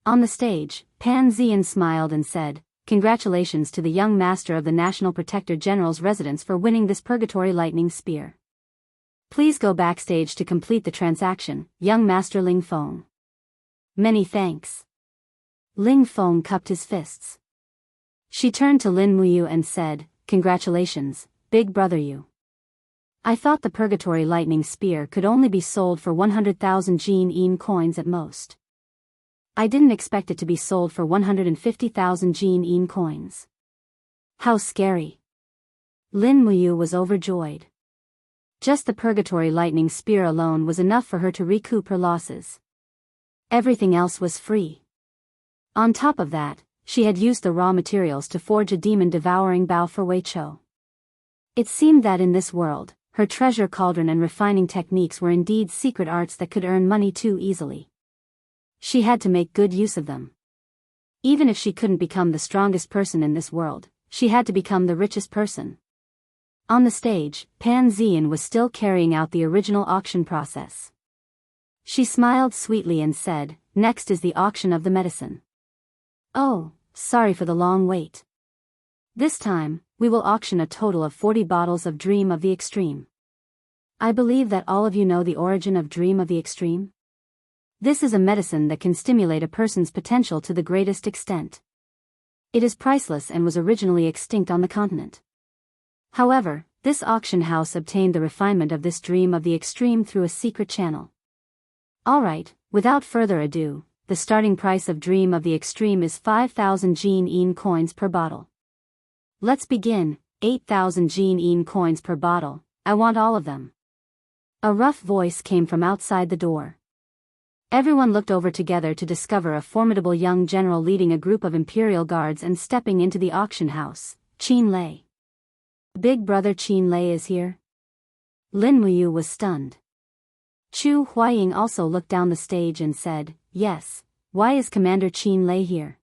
On the stage, Pan Zian smiled and said, "Congratulations to the young master of the National Protector General's residence for winning this Purgatory Lightning Spear. Please go backstage to complete the transaction, young Master Ling Feng." "Many thanks." Ling Feng cupped his fists. She turned to Lin Muyu and said, "Congratulations, big brother Yu. I thought the Purgatory Lightning Spear could only be sold for 100,000 Jin coins at most. I didn't expect it to be sold for 150,000 Jin coins. How scary." Lin Muyu was overjoyed. Just the Purgatory Lightning Spear alone was enough for her to recoup her losses. Everything else was free. On top of that, she had used the raw materials to forge a demon-devouring bow for Wei Chou. It seemed that in this world, her treasure cauldron and refining techniques were indeed secret arts that could earn money too easily. She had to make good use of them. Even if she couldn't become the strongest person in this world, she had to become the richest person. On the stage, Pan Zian was still carrying out the original auction process. She smiled sweetly and said, "Next is the auction of the medicine." "Oh, sorry for the long wait. This time, we will auction a total of 40 bottles of Dream of the Extreme. I believe that all of you know the origin of Dream of the Extreme. This is a medicine that can stimulate a person's potential to the greatest extent. It is priceless and was originally extinct on the continent. However, this auction house obtained the refinement of this Dream of the Extreme through a secret channel. Alright, without further ado, the starting price of Dream of the Extreme is 5,000 Jin coins per bottle. Let's begin, 8,000 Jin coins per bottle, I want all of them." A rough voice came from outside the door. Everyone looked over together to discover a formidable young general leading a group of imperial guards and stepping into the auction house, Qin Lei. "Big brother Qin Lei is here?" Lin Muyu was stunned. Chu Huaying also looked down the stage and said, "Yes, why is Commander Qin Lei here?"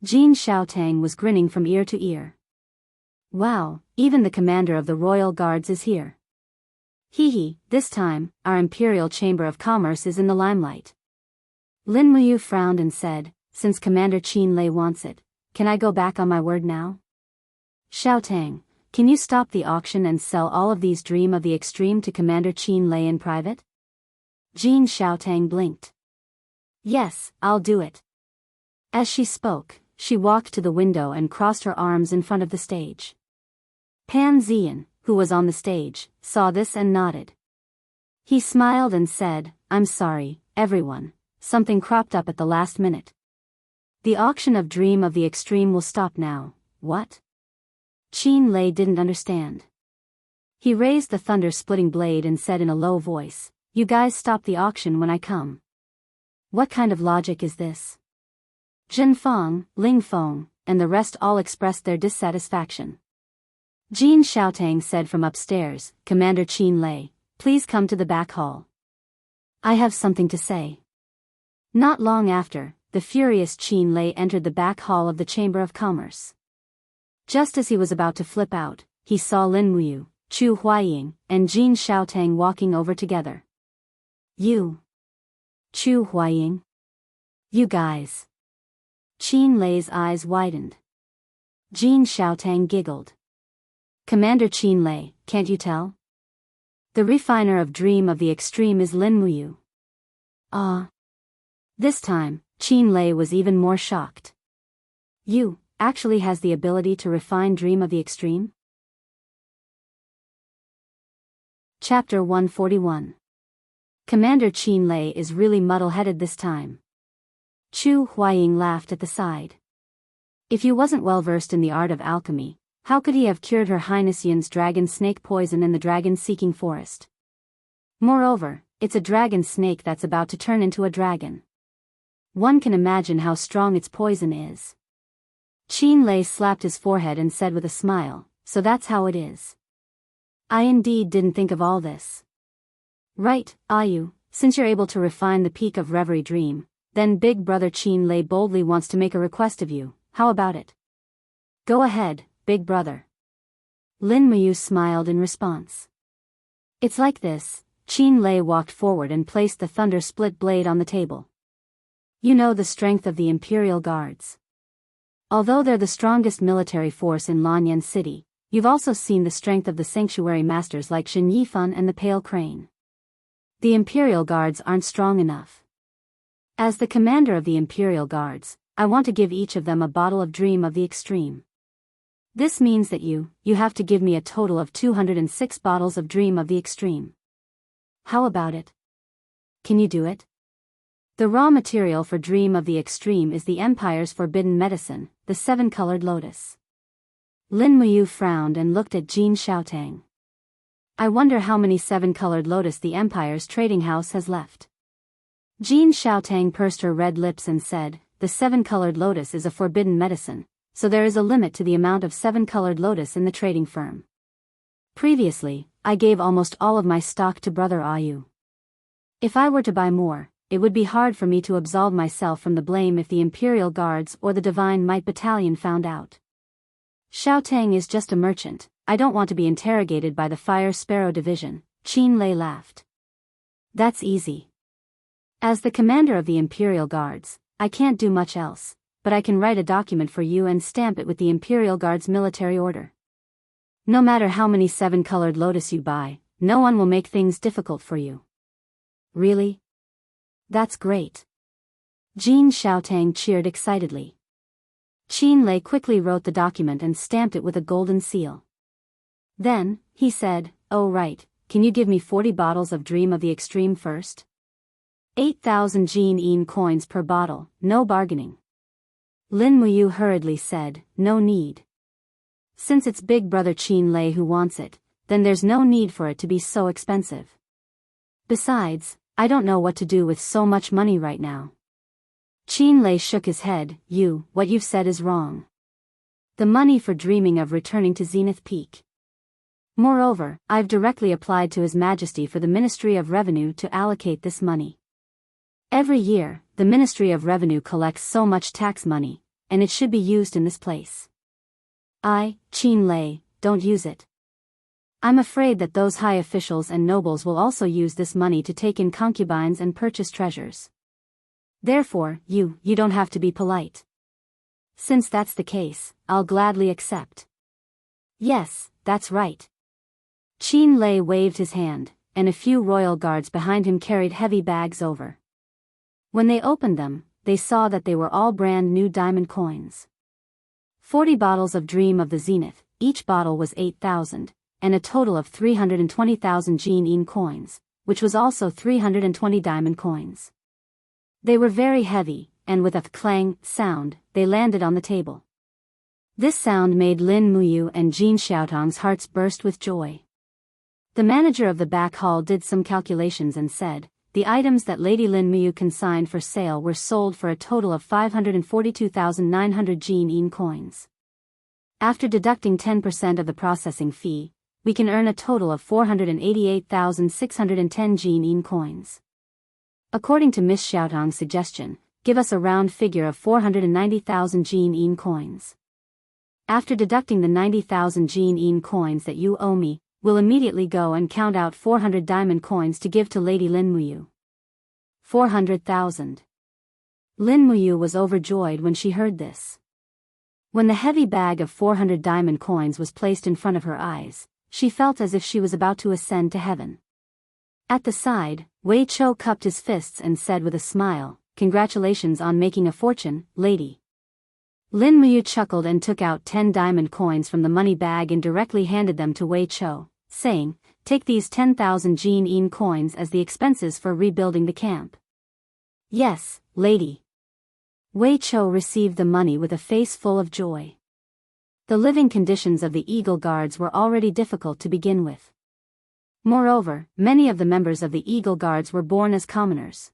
Jin Xiaotang was grinning from ear to ear. "Wow, even the commander of the royal guards is here. Hee, this time, our Imperial Chamber of Commerce is in the limelight." Lin Muyu frowned and said, "Since Commander Qin Lei wants it, can I go back on my word now?" "Xiaotang, can you stop the auction and sell all of these Dream of the Extreme to Commander Qin Lei in private?" Jin Xiaotang blinked. "Yes, I'll do it." As she spoke, she walked to the window and crossed her arms in front of the stage. Pan Zian, who was on the stage, saw this and nodded. He smiled and said, "I'm sorry, everyone, something cropped up at the last minute. The auction of Dream of the Extreme will stop now." "What?" Qin Lei didn't understand. He raised the thunder-splitting blade and said in a low voice, "You guys stop the auction when I come." What kind of logic is this? Zhen Feng, Ling Feng, and the rest all expressed their dissatisfaction. Jin Xiaotang said from upstairs, "Commander Qin Lei, please come to the back hall. I have something to say." Not long after, the furious Qin Lei entered the back hall of the Chamber of Commerce. Just as he was about to flip out, he saw Lin Muyu, Chu Huaying, and Jin Xiaotang walking over together. "You. Chu Huaying. You guys." Qin Lei's eyes widened. Jin Xiaotang giggled. "Commander Qin Lei, can't you tell? The refiner of Dream of the Extreme is Lin Muyu." Ah. This time, Qin Lei was even more shocked. "You actually has the ability to refine Dream of the Extreme?" Chapter 141. Commander Qin Lei is really muddle-headed this time. Chu Huaying laughed at the side. If you wasn't well-versed in the art of alchemy, how could he have cured Her Highness Yin's dragon snake poison in the dragon-seeking forest? Moreover, it's a dragon snake that's about to turn into a dragon. One can imagine how strong its poison is. Qin Lei slapped his forehead and said with a smile, "So that's how it is. I indeed didn't think of all this." "Right, Ayu, since you're able to refine the peak of Reverie Dream, then Big Brother Qin Lei boldly wants to make a request of you, how about it?" "Go ahead, Big Brother." Lin Muyu smiled in response. "It's like this." Qin Lei walked forward and placed the thunder-split blade on the table. "You know the strength of the Imperial Guards. Although they're the strongest military force in Lanyan City, you've also seen the strength of the sanctuary masters like Shen Yifan and the Pale Crane. The Imperial Guards aren't strong enough. As the commander of the Imperial Guards, I want to give each of them a bottle of Dream of the Extreme. This means that you have to give me a total of 206 bottles of Dream of the Extreme. How about it? Can you do it? The raw material for Dream of the Extreme is the Empire's forbidden medicine, the seven-colored lotus." Lin Muyu frowned and looked at Jin Xiaotang. "I wonder how many seven-colored lotus the Empire's trading house has left." Jin Xiaotang pursed her red lips and said, "The seven-colored lotus is a forbidden medicine, so there is a limit to the amount of seven-colored lotus in the trading firm. Previously, I gave almost all of my stock to Brother Ayu. If I were to buy more, it would be hard for me to absolve myself from the blame if the Imperial Guards or the Divine Might Battalion found out. Xiaotang is just a merchant, I don't want to be interrogated by the Fire Sparrow Division." Qin Lei laughed. "That's easy. As the commander of the Imperial Guards, I can't do much else, but I can write a document for you and stamp it with the Imperial Guard's military order. No matter how many seven-colored lotus you buy, no one will make things difficult for you." "Really? That's great." Jin Xiaotang cheered excitedly. Qin Lei quickly wrote the document and stamped it with a golden seal. Then, he said, "Oh right, can you give me 40 bottles of Dream of the Extreme first? 8,000 Jin Yin coins per bottle, no bargaining." Lin Muyu hurriedly said, "No need. Since it's Big Brother Qin Lei who wants it, then there's no need for it to be so expensive. Besides, I don't know what to do with so much money right now." Qin Lei shook his head. What you've said is wrong. The money for dreaming of returning to Zenith Peak. Moreover, I've directly applied to His Majesty for the Ministry of Revenue to allocate this money. Every year, the Ministry of Revenue collects so much tax money, and it should be used in this place. I, Qin Lei, don't use it. I'm afraid that those high officials and nobles will also use this money to take in concubines and purchase treasures. Therefore, you don't have to be polite. Since that's the case, I'll gladly accept." "Yes, that's right." Qin Lei waved his hand, and a few royal guards behind him carried heavy bags over. When they opened them, they saw that they were all brand new diamond coins. 40 bottles of Dream of the Zenith, each bottle was 8,000, and a total of 320,000 Jin Yin coins, which was also 320 diamond coins. They were very heavy, and with a clang sound, they landed on the table. This sound made Lin Muyu and Jin Xiaotong's hearts burst with joy. The manager of the back hall did some calculations and said, the items that Lady Lin Muyu consigned for sale were sold for a total of 542,900 Jin coins. After deducting 10% of the processing fee, we can earn a total of 488,610 Jin coins. According to Miss Xiaotong's suggestion, give us a round figure of 490,000 Jin coins. After deducting the 90,000 Jin coins that you owe me, we'll immediately go and count out 400 diamond coins to give to Lady Lin Muyu. 400,000. Lin Muyu was overjoyed when she heard this. When the heavy bag of 400 diamond coins was placed in front of her eyes, she felt as if she was about to ascend to heaven. At the side, Wei Chou cupped his fists and said with a smile, "Congratulations on making a fortune, lady." Lin Muyu chuckled and took out 10 diamond coins from the money bag and directly handed them to Wei Chou, saying, "Take these 10,000 Jin coins as the expenses for rebuilding the camp." "Yes, lady." Wei Chou received the money with a face full of joy. The living conditions of the Eagle Guards were already difficult to begin with. Moreover, many of the members of the Eagle Guards were born as commoners.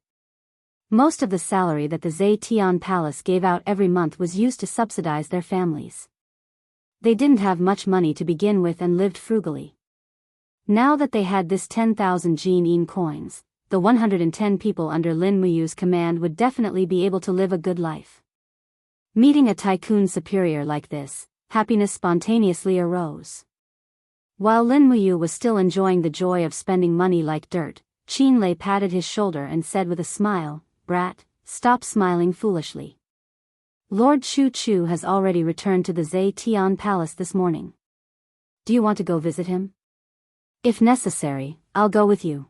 Most of the salary that the Zetian Palace gave out every month was used to subsidize their families. They didn't have much money to begin with and lived frugally. Now that they had this 10,000 Jin coins, the 110 people under Lin Muyu's command would definitely be able to live a good life. Meeting a tycoon superior like this, happiness spontaneously arose. While Lin Muyu was still enjoying the joy of spending money like dirt, Qin Lei patted his shoulder and said with a smile, "Brat, stop smiling foolishly. Lord Chu Chu has already returned to the Zetian Palace this morning. Do you want to go visit him? If necessary, I'll go with you."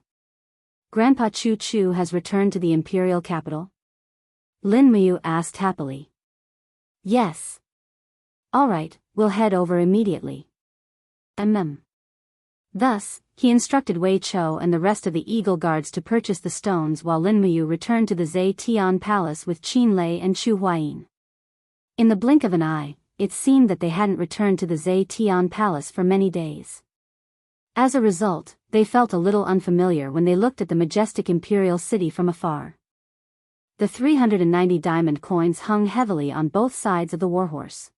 "Grandpa Chu Chu has returned to the imperial capital?" Lin Muyu asked happily. "Yes." "All right, we'll head over immediately." Thus, he instructed Wei Chou and the rest of the Eagle Guards to purchase the stones while Lin Muyu returned to the Zetian Palace with Qin Lei and Chu Huayin. In the blink of an eye, it seemed that they hadn't returned to the Zetian Palace for many days. As a result, they felt a little unfamiliar when they looked at the majestic imperial city from afar. The 390 diamond coins hung heavily on both sides of the warhorse.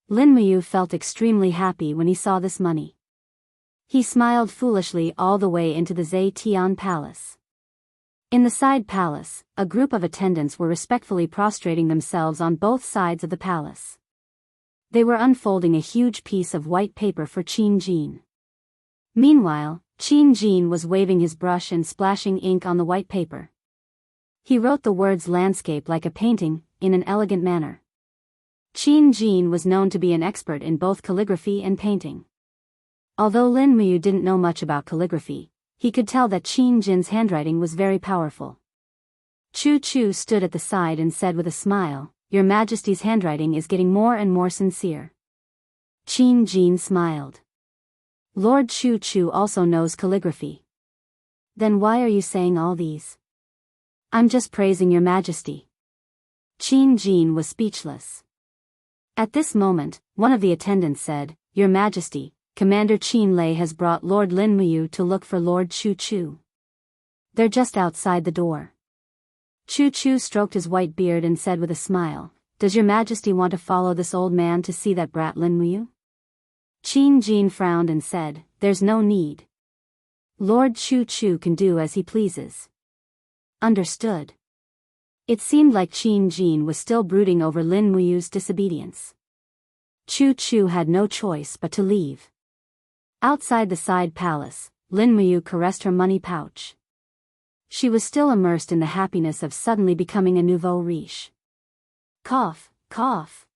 Lin Muyu felt extremely happy when he saw this money. He smiled foolishly all the way into the Zetian Palace. In the side palace, a group of attendants were respectfully prostrating themselves on both sides of the palace. They were unfolding a huge piece of white paper for Qin Jin. Meanwhile, Qin Jin was waving his brush and splashing ink on the white paper. He wrote the words "landscape" like a painting, in an elegant manner. Qin Jin was known to be an expert in both calligraphy and painting. Although Lin Muyu didn't know much about calligraphy, he could tell that Qin Jin's handwriting was very powerful. Chu Chu stood at the side and said with a smile, "Your Majesty's handwriting is getting more and more sincere." Qin Jin smiled. "Lord Chu Chu also knows calligraphy." "Then why are you saying all these?" "I'm just praising your Majesty." Qin Jin was speechless. At this moment, one of the attendants said, "Your Majesty, Commander Qin Lei has brought Lord Lin Muyu to look for Lord Chu Chu. They're just outside the door." Chu Chu stroked his white beard and said with a smile, "Does your Majesty want to follow this old man to see that brat Lin Muyu?" Qin Jin frowned and said, "There's no need. Lord Chu Chu can do as he pleases." "Understood." It seemed like Qin Jin was still brooding over Lin Muyu's disobedience. Chu Chu had no choice but to leave. Outside the side palace, Lin Muyu caressed her money pouch. She was still immersed in the happiness of suddenly becoming a nouveau riche. Cough, cough.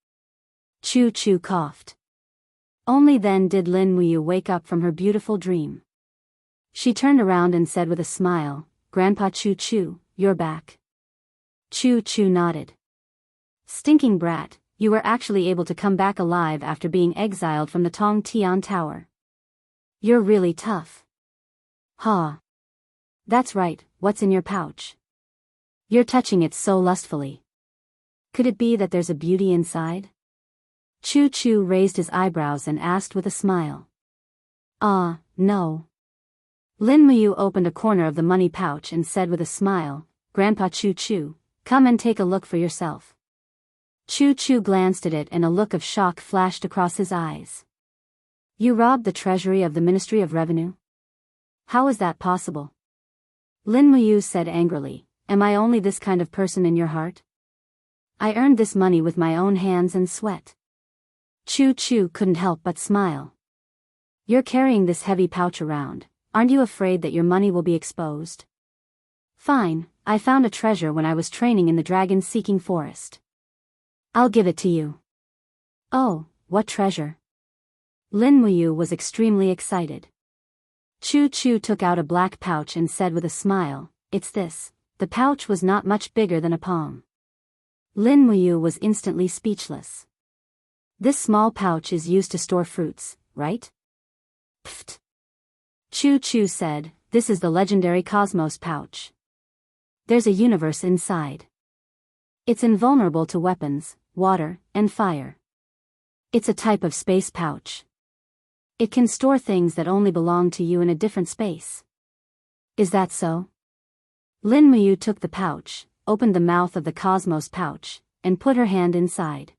Chu Chu coughed. Only then did Lin Muyu wake up from her beautiful dream. She turned around and said with a smile, "Grandpa Chu Chu, you're back." Chu Chu nodded. "Stinking brat, you were actually able to come back alive after being exiled from the Tong Tian Tower. You're really tough." "Ha. That's right, what's in your pouch? You're touching it so lustfully. Could it be that there's a beauty inside?" Chu Chu raised his eyebrows and asked with a smile. No. Lin Muyu opened a corner of the money pouch and said with a smile, Grandpa Chu Chu, come and take a look for yourself. Chu Chu glanced at it and a look of shock flashed across his eyes. You robbed the treasury of the Ministry of Revenue? How is that possible? Lin Muyu said angrily, am I only this kind of person in your heart? I earned this money with my own hands and sweat. Chu Chu couldn't help but smile. You're carrying this heavy pouch around, aren't you afraid that your money will be exposed? Fine, I found a treasure when I was training in the dragon-seeking forest. I'll give it to you. Oh, what treasure? Lin Muyu was extremely excited. Chu Chu took out a black pouch and said with a smile, it's this. The pouch was not much bigger than a palm. Lin Muyu was instantly speechless. This small pouch is used to store fruits, right? Pfft. Chu Chu said, this is the legendary Cosmos pouch. There's a universe inside. It's invulnerable to weapons, water, and fire. It's a type of space pouch. It can store things that only belong to you in a different space. Is that so? Lin Muyu took the pouch, opened the mouth of the Cosmos pouch, and put her hand inside.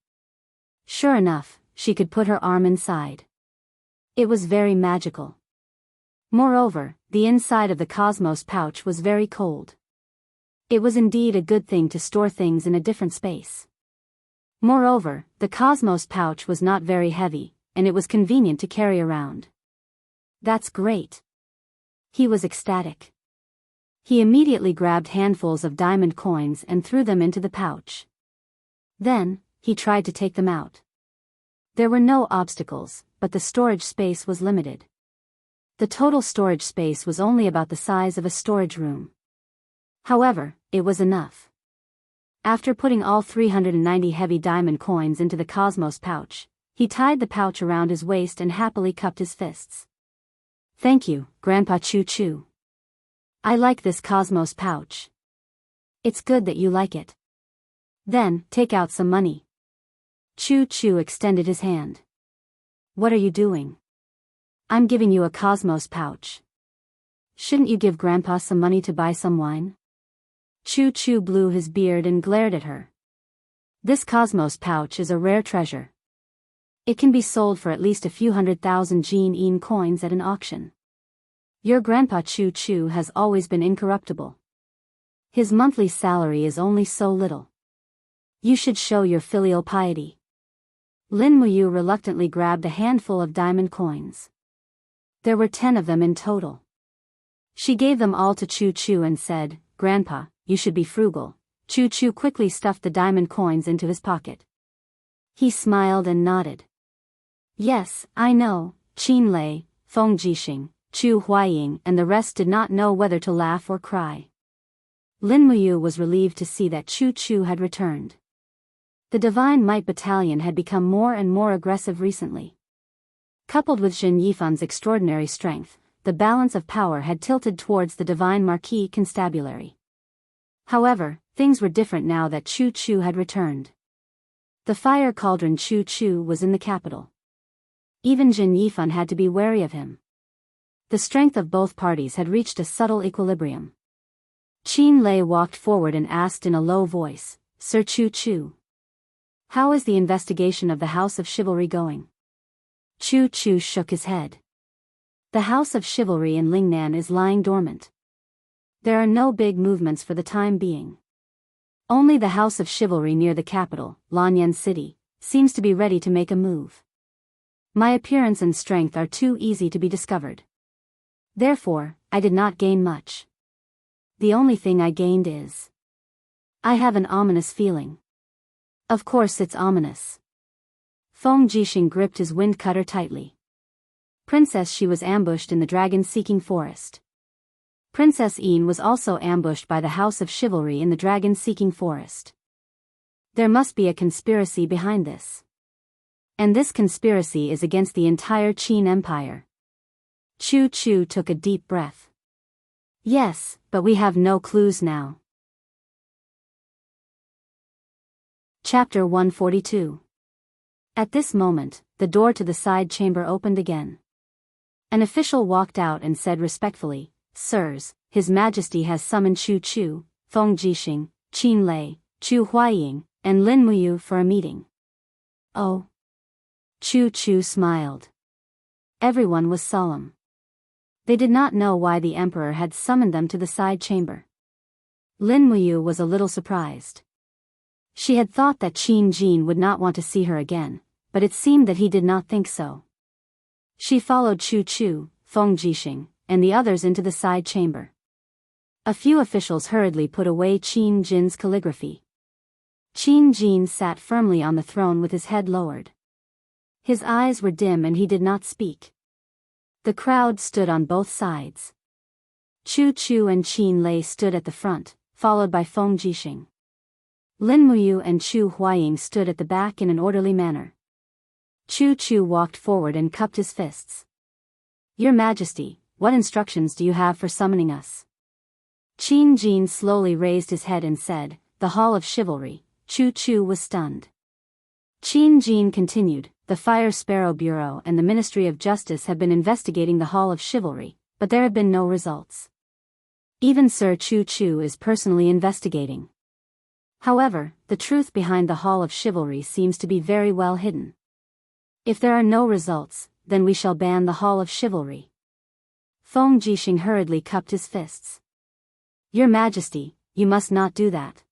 Sure enough, she could put her arm inside. It was very magical. Moreover, the inside of the Cosmos pouch was very cold. It was indeed a good thing to store things in a different space. Moreover, the Cosmos pouch was not very heavy, and it was convenient to carry around. That's great. He was ecstatic. He immediately grabbed handfuls of diamond coins and threw them into the pouch. Then, he tried to take them out. There were no obstacles, but the storage space was limited. The total storage space was only about the size of a storage room. However, it was enough. After putting all 390 heavy diamond coins into the Cosmos pouch, he tied the pouch around his waist and happily cupped his fists. Thank you, Grandpa Chu Chu. I like this Cosmos pouch. It's good that you like it. Then, take out some money. Chu Chu extended his hand. What are you doing? I'm giving you a Cosmos pouch. Shouldn't you give Grandpa some money to buy some wine? Chu Chu blew his beard and glared at her. This Cosmos pouch is a rare treasure. It can be sold for at least a few 100,000 Jin coins at an auction. Your Grandpa Chu Chu has always been incorruptible. His monthly salary is only so little. You should show your filial piety. Lin Muyu reluctantly grabbed a handful of diamond coins. There were 10 of them in total. She gave them all to Chu Chu and said, Grandpa, you should be frugal. Chu Chu quickly stuffed the diamond coins into his pocket. He smiled and nodded. Yes, I know, Qin Lei, Feng Jixing, Chu Huaying and the rest did not know whether to laugh or cry. Lin Muyu was relieved to see that Chu Chu had returned. The Divine Might Battalion had become more and more aggressive recently. Coupled with Jin Yifan's extraordinary strength, the balance of power had tilted towards the Divine Marquis Constabulary. However, things were different now that Chu Chu had returned. The fire cauldron Chu Chu was in the capital. Even Jin Yifan had to be wary of him. The strength of both parties had reached a subtle equilibrium. Qin Lei walked forward and asked in a low voice, Sir Chu Chu. How is the investigation of the House of Chivalry going? Chu Chu shook his head. The House of Chivalry in Lingnan is lying dormant. There are no big movements for the time being. Only the House of Chivalry near the capital, Lanyan City, seems to be ready to make a move. My appearance and strength are too easy to be discovered. Therefore, I did not gain much. The only thing I gained is I have an ominous feeling. Of course it's ominous. Feng Jixing gripped his wind cutter tightly. Princess She was ambushed in the dragon-seeking forest. Princess Yin was also ambushed by the House of Chivalry in the dragon-seeking forest. There must be a conspiracy behind this. And this conspiracy is against the entire Qin Empire. Chu Chu took a deep breath. Yes, but we have no clues now. Chapter 142. At this moment, the door to the side chamber opened again. An official walked out and said respectfully, "Sirs, His Majesty has summoned Chu Chu, Feng Jixing, Qin Lei, Chu Huaying, and Lin Muyu for a meeting." Oh. Chu Chu smiled. Everyone was solemn. They did not know why the emperor had summoned them to the side chamber. Lin Muyu was a little surprised. She had thought that Qin Jin would not want to see her again, but it seemed that he did not think so. She followed Chu Chu, Feng Jixing, and the others into the side chamber. A few officials hurriedly put away Qin Jin's calligraphy. Qin Jin sat firmly on the throne with his head lowered. His eyes were dim and he did not speak. The crowd stood on both sides. Chu Chu and Qin Lei stood at the front, followed by Feng Jixing. Lin Muyu and Chu Huaying stood at the back in an orderly manner. Chu Chu walked forward and cupped his fists. "Your Majesty, what instructions do you have for summoning us?" Qin Jin slowly raised his head and said, "The Hall of Chivalry." Chu Chu was stunned. Qin Jin continued, "The Fire Sparrow Bureau and the Ministry of Justice have been investigating the Hall of Chivalry, but there have been no results. Even Sir Chu Chu is personally investigating. However, the truth behind the Hall of Chivalry seems to be very well hidden. If there are no results, then we shall ban the Hall of Chivalry." Feng Jixing hurriedly cupped his fists. "Your Majesty, you must not do that.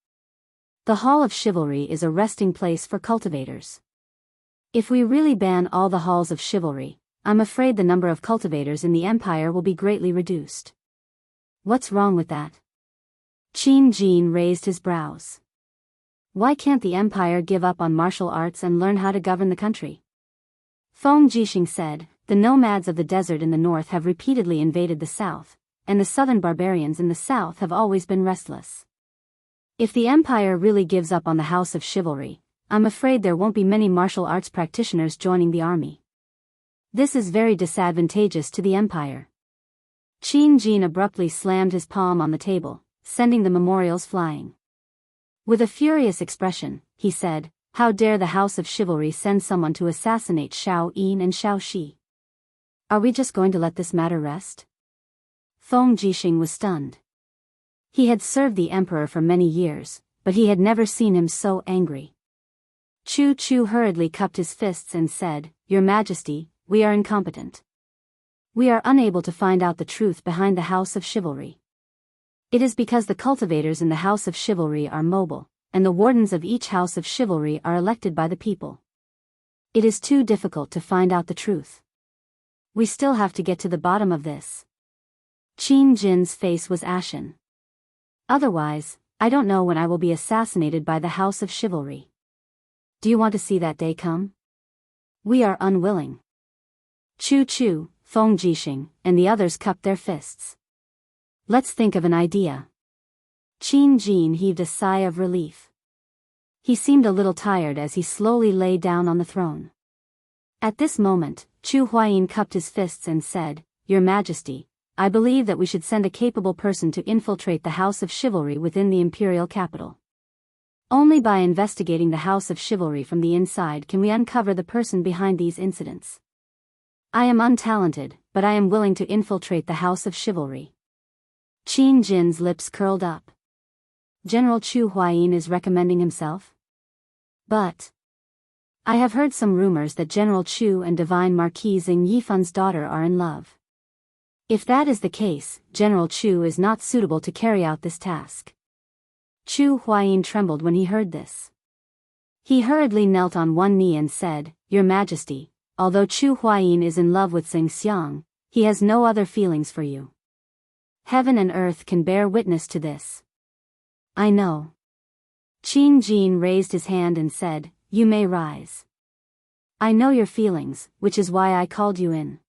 The Hall of Chivalry is a resting place for cultivators. If we really ban all the halls of chivalry, I'm afraid the number of cultivators in the empire will be greatly reduced." "What's wrong with that?" Qin Jin raised his brows. "Why can't the empire give up on martial arts and learn how to govern the country?" Feng Jixing said, "The nomads of the desert in the north have repeatedly invaded the south, and the southern barbarians in the south have always been restless. If the empire really gives up on the House of Chivalry, I'm afraid there won't be many martial arts practitioners joining the army. This is very disadvantageous to the empire." Qin Jin abruptly slammed his palm on the table, sending the memorials flying. With a furious expression, he said, "How dare the House of Chivalry send someone to assassinate Xiao Yin and Xiao Shi? Are we just going to let this matter rest?" Feng Jixing was stunned. He had served the emperor for many years, but he had never seen him so angry. Chu Chu hurriedly cupped his fists and said, "Your Majesty, we are incompetent. We are unable to find out the truth behind the House of Chivalry. It is because the cultivators in the House of Chivalry are mobile, and the wardens of each House of Chivalry are elected by the people. It is too difficult to find out the truth. We still have to get to the bottom of this." Qin Jin's face was ashen. "Otherwise, I don't know when I will be assassinated by the House of Chivalry. Do you want to see that day come? We are unwilling." Chu Chu, Feng Jixing, and the others cupped their fists. "Let's think of an idea." Qin Jin heaved a sigh of relief. He seemed a little tired as he slowly lay down on the throne. At this moment, Chu Huayin cupped his fists and said, "Your Majesty, I believe that we should send a capable person to infiltrate the House of Chivalry within the imperial capital. Only by investigating the House of Chivalry from the inside can we uncover the person behind these incidents. I am untalented, but I am willing to infiltrate the House of Chivalry." Qin Jin's lips curled up. General Chu Huayin is recommending himself? But I have heard some rumors that General Chu and Divine Marquise Ying Yifan's daughter are in love. If that is the case, General Chu is not suitable to carry out this task. Chu Huayin trembled when he heard this. He hurriedly knelt on one knee and said, "Your Majesty, although Chu Huayin is in love with Xianxiang, he has no other feelings for you. Heaven and earth can bear witness to this." "I know." Qin Jin raised his hand and said, "You may rise. I know your feelings, which is why I called you in.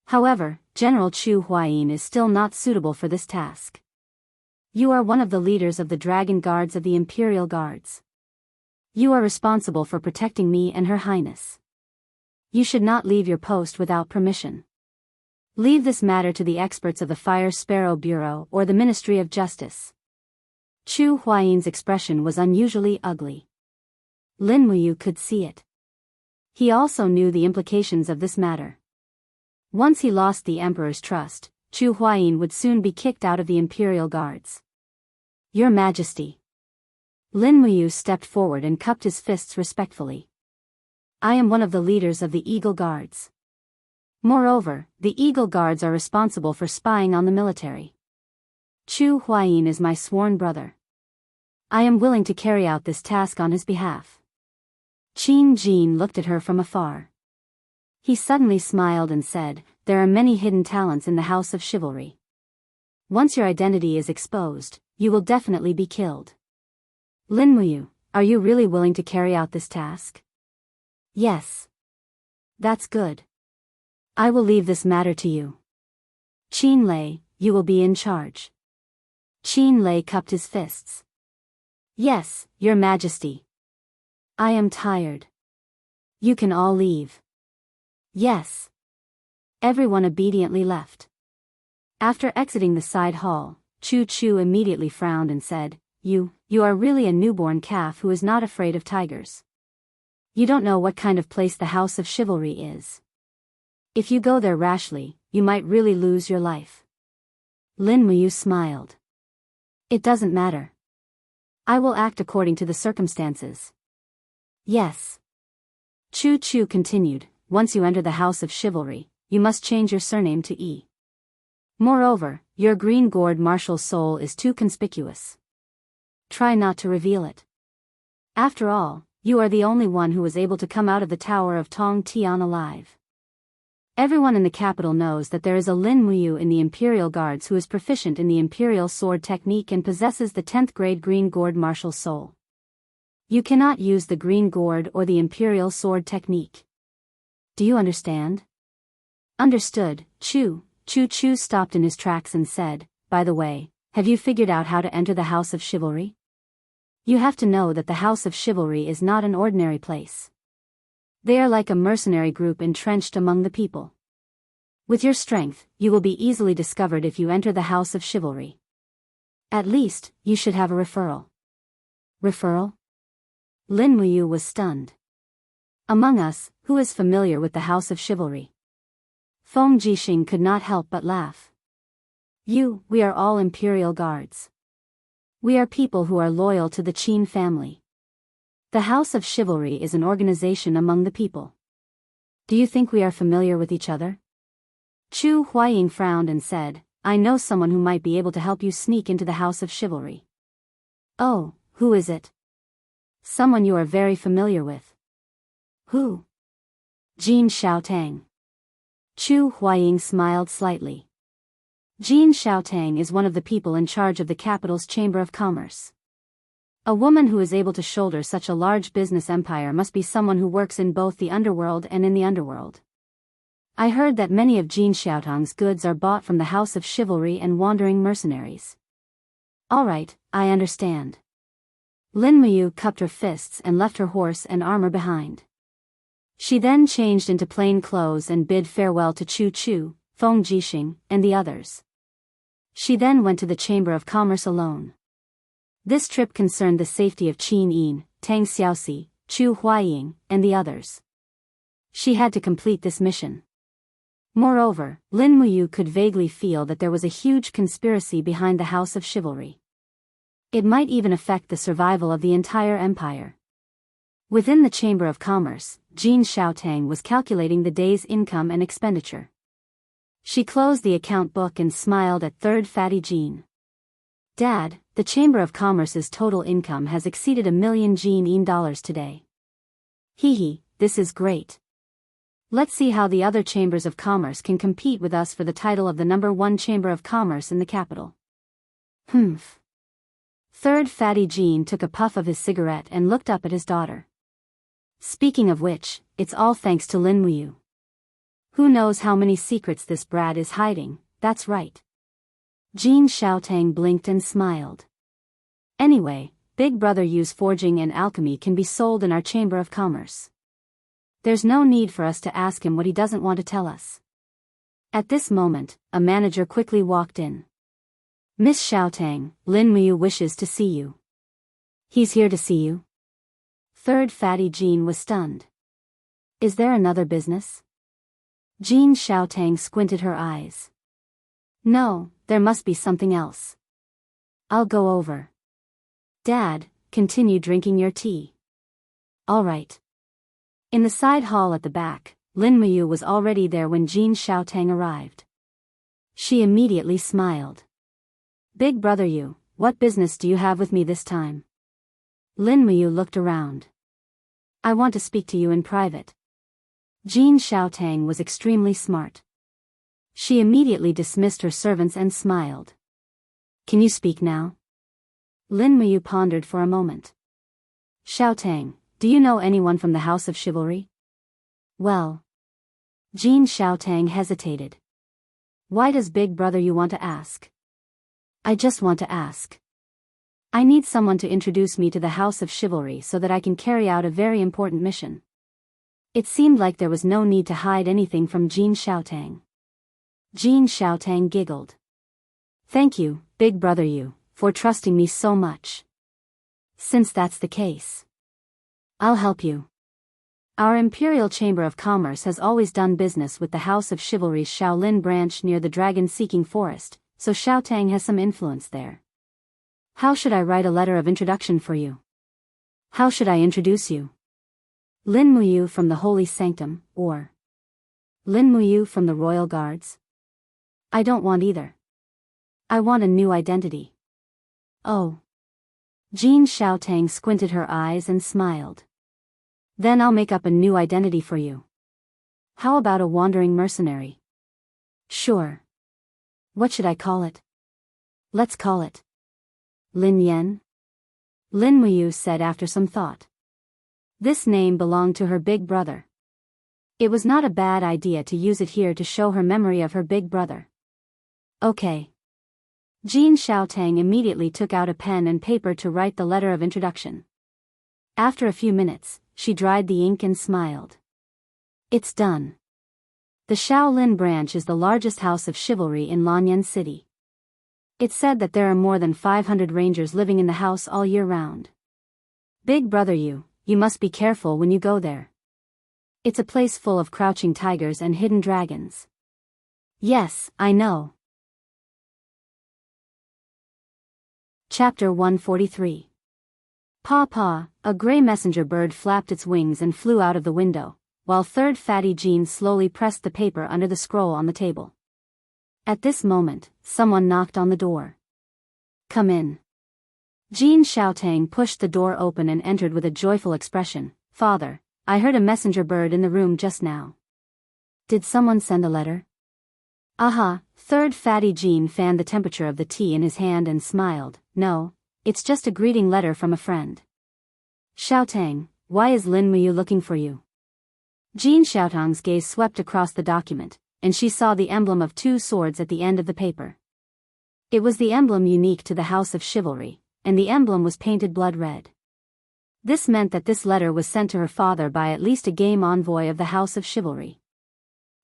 However, General Chu Huayin is still not suitable for this task. You are one of the leaders of the Dragon Guards of the Imperial Guards. You are responsible for protecting me and Her Highness. You should not leave your post without permission. Leave this matter to the experts of the Fire Sparrow Bureau or the Ministry of Justice." Chu Huayin's expression was unusually ugly. Lin Muyu could see it. He also knew the implications of this matter. Once he lost the emperor's trust, Chu Huayin would soon be kicked out of the imperial guards. Your Majesty. Lin Muyu stepped forward and cupped his fists respectfully. I am one of the leaders of the Eagle Guards. Moreover, the Eagle Guards are responsible for spying on the military. Chu Huayin is my sworn brother. I am willing to carry out this task on his behalf. Qin Jin looked at her from afar. He suddenly smiled and said, there are many hidden talents in the House of Chivalry. Once your identity is exposed, you will definitely be killed. Lin Muyu, are you really willing to carry out this task? Yes. That's good. I will leave this matter to you. Qin Lei, you will be in charge. Qin Lei cupped his fists. Yes, Your Majesty. I am tired. You can all leave. Yes. Everyone obediently left. After exiting the side hall, Chu Chu immediately frowned and said, You are really a newborn calf who is not afraid of tigers. You don't know what kind of place the House of Chivalry is. If you go there rashly, you might really lose your life. Lin Muyu smiled. It doesn't matter. I will act according to the circumstances. Yes. Chu Chu continued, once you enter the House of Chivalry, you must change your surname to E. Moreover, your green gourd martial soul is too conspicuous. Try not to reveal it. After all, you are the only one who was able to come out of the Tower of Tong Tian alive. Everyone in the capital knows that there is a Lin Muyu in the Imperial Guards who is proficient in the Imperial Sword technique and possesses the 10th grade green gourd martial soul. You cannot use the green gourd or the Imperial Sword technique. Do you understand? Understood. Chu Chu stopped in his tracks and said, by the way, have you figured out how to enter the House of Chivalry? You have to know that the House of Chivalry is not an ordinary place. They are like a mercenary group entrenched among the people. With your strength, you will be easily discovered if you enter the House of Chivalry. At least, you should have a referral. Referral? Lin Muyu was stunned. Among us, who is familiar with the House of Chivalry? Feng Jixing could not help but laugh. We are all Imperial Guards. We are people who are loyal to the Qin family. The House of Chivalry is an organization among the people. Do you think we are familiar with each other? Chu Huayin frowned and said, I know someone who might be able to help you sneak into the House of Chivalry. Oh, who is it? Someone you are very familiar with. Who? Jin Xiaotang. Chu Huayin smiled slightly. Jin Xiaotang is one of the people in charge of the capital's Chamber of Commerce. A woman who is able to shoulder such a large business empire must be someone who works in both the underworld and in the underworld. I heard that many of Jin Xiaotang's goods are bought from the House of Chivalry and wandering mercenaries. All right, I understand. Lin Muyu cupped her fists and left her horse and armor behind. She then changed into plain clothes and bid farewell to Chu Chu, Feng Jixing, and the others. She then went to the Chamber of Commerce alone. This trip concerned the safety of Qin Yin, Tang Xiaoxi, Chu Huayin, and the others. She had to complete this mission. Moreover, Lin Muyu could vaguely feel that there was a huge conspiracy behind the House of Chivalry. It might even affect the survival of the entire empire. Within the Chamber of Commerce, Jin Xiaotang was calculating the day's income and expenditure. She closed the account book and smiled at third fatty Jin. Dad, the Chamber of Commerce's total income has exceeded $1 million Jin dollars today. This is great. Let's see how the other chambers of commerce can compete with us for the title of the #1 Chamber of Commerce in the capital. Humph. Third fatty Jin took a puff of his cigarette and looked up at his daughter. Speaking of which, it's all thanks to Lin Muyu. Who knows how many secrets this brat is hiding, that's right. Jin Xiaotang blinked and smiled. Anyway, Big Brother Yu's forging and alchemy can be sold in our Chamber of Commerce. There's no need for us to ask him what he doesn't want to tell us. At this moment, a manager quickly walked in. Miss Xiaotang, Lin Muyu wishes to see you. He's here to see you? Third fatty Jin was stunned. Is there another business? Jean Xiaotang squinted her eyes. No, there must be something else. I'll go over. Dad, continue drinking your tea. All right. In the side hall at the back, Lin Muyu was already there when Jean Xiaotang arrived. She immediately smiled. Big brother Yu, what business do you have with me this time? Lin Muyu looked around. I want to speak to you in private. Jean Xiaotang was extremely smart. She immediately dismissed her servants and smiled. Can you speak now? Lin Muyu pondered for a moment. Xiaotang, do you know anyone from the House of Chivalry? Well. Jean Xiaotang hesitated. Why does Big Brother you want to ask? I just want to ask. I need someone to introduce me to the House of Chivalry so that I can carry out a very important mission. It seemed like there was no need to hide anything from Jean Xiaotang. Jean Xiaotang giggled. Thank you, Big Brother you, for trusting me so much. Since that's the case, I'll help you. Our Imperial Chamber of Commerce has always done business with the House of Chivalry's Shaolin branch near the dragon-seeking forest, so Xiaotang has some influence there. How should I write a letter of introduction for you? How should I introduce you? Lin Muyu from the Holy Sanctum, or Lin Muyu from the Royal Guards? I don't want either. I want a new identity. Oh. Jean Xiaotang squinted her eyes and smiled. Then I'll make up a new identity for you. How about a wandering mercenary? Sure. What should I call it? Let's call it Lin Yan? Lin Muyu said after some thought. This name belonged to her big brother. It was not a bad idea to use it here to show her memory of her big brother. Okay. Jean Xiaotang immediately took out a pen and paper to write the letter of introduction. After a few minutes, she dried the ink and smiled. It's done. The Shaolin branch is the largest house of chivalry in Lanyan City. It's said that there are more than 500 rangers living in the house all year round. Big brother you must be careful when you go there. It's a place full of crouching tigers and hidden dragons. Yes, I know. Chapter 143. Paw, a gray messenger bird flapped its wings and flew out of the window, while third fatty Jean slowly pressed the paper under the scroll on the table. At this moment, someone knocked on the door. Come in. Jean Xiaotang pushed the door open and entered with a joyful expression. Father, I heard a messenger bird in the room just now. Did someone send a letter? Aha, third fatty Jean fanned the temperature of the tea in his hand and smiled. No, it's just a greeting letter from a friend. Xiaotang, why is Lin Muyu looking for you? Jean Xiaotang's gaze swept across the document, and she saw the emblem of 2 swords at the end of the paper. It was the emblem unique to the House of Chivalry, and the emblem was painted blood red. This meant that this letter was sent to her father by at least a game envoy of the House of Chivalry.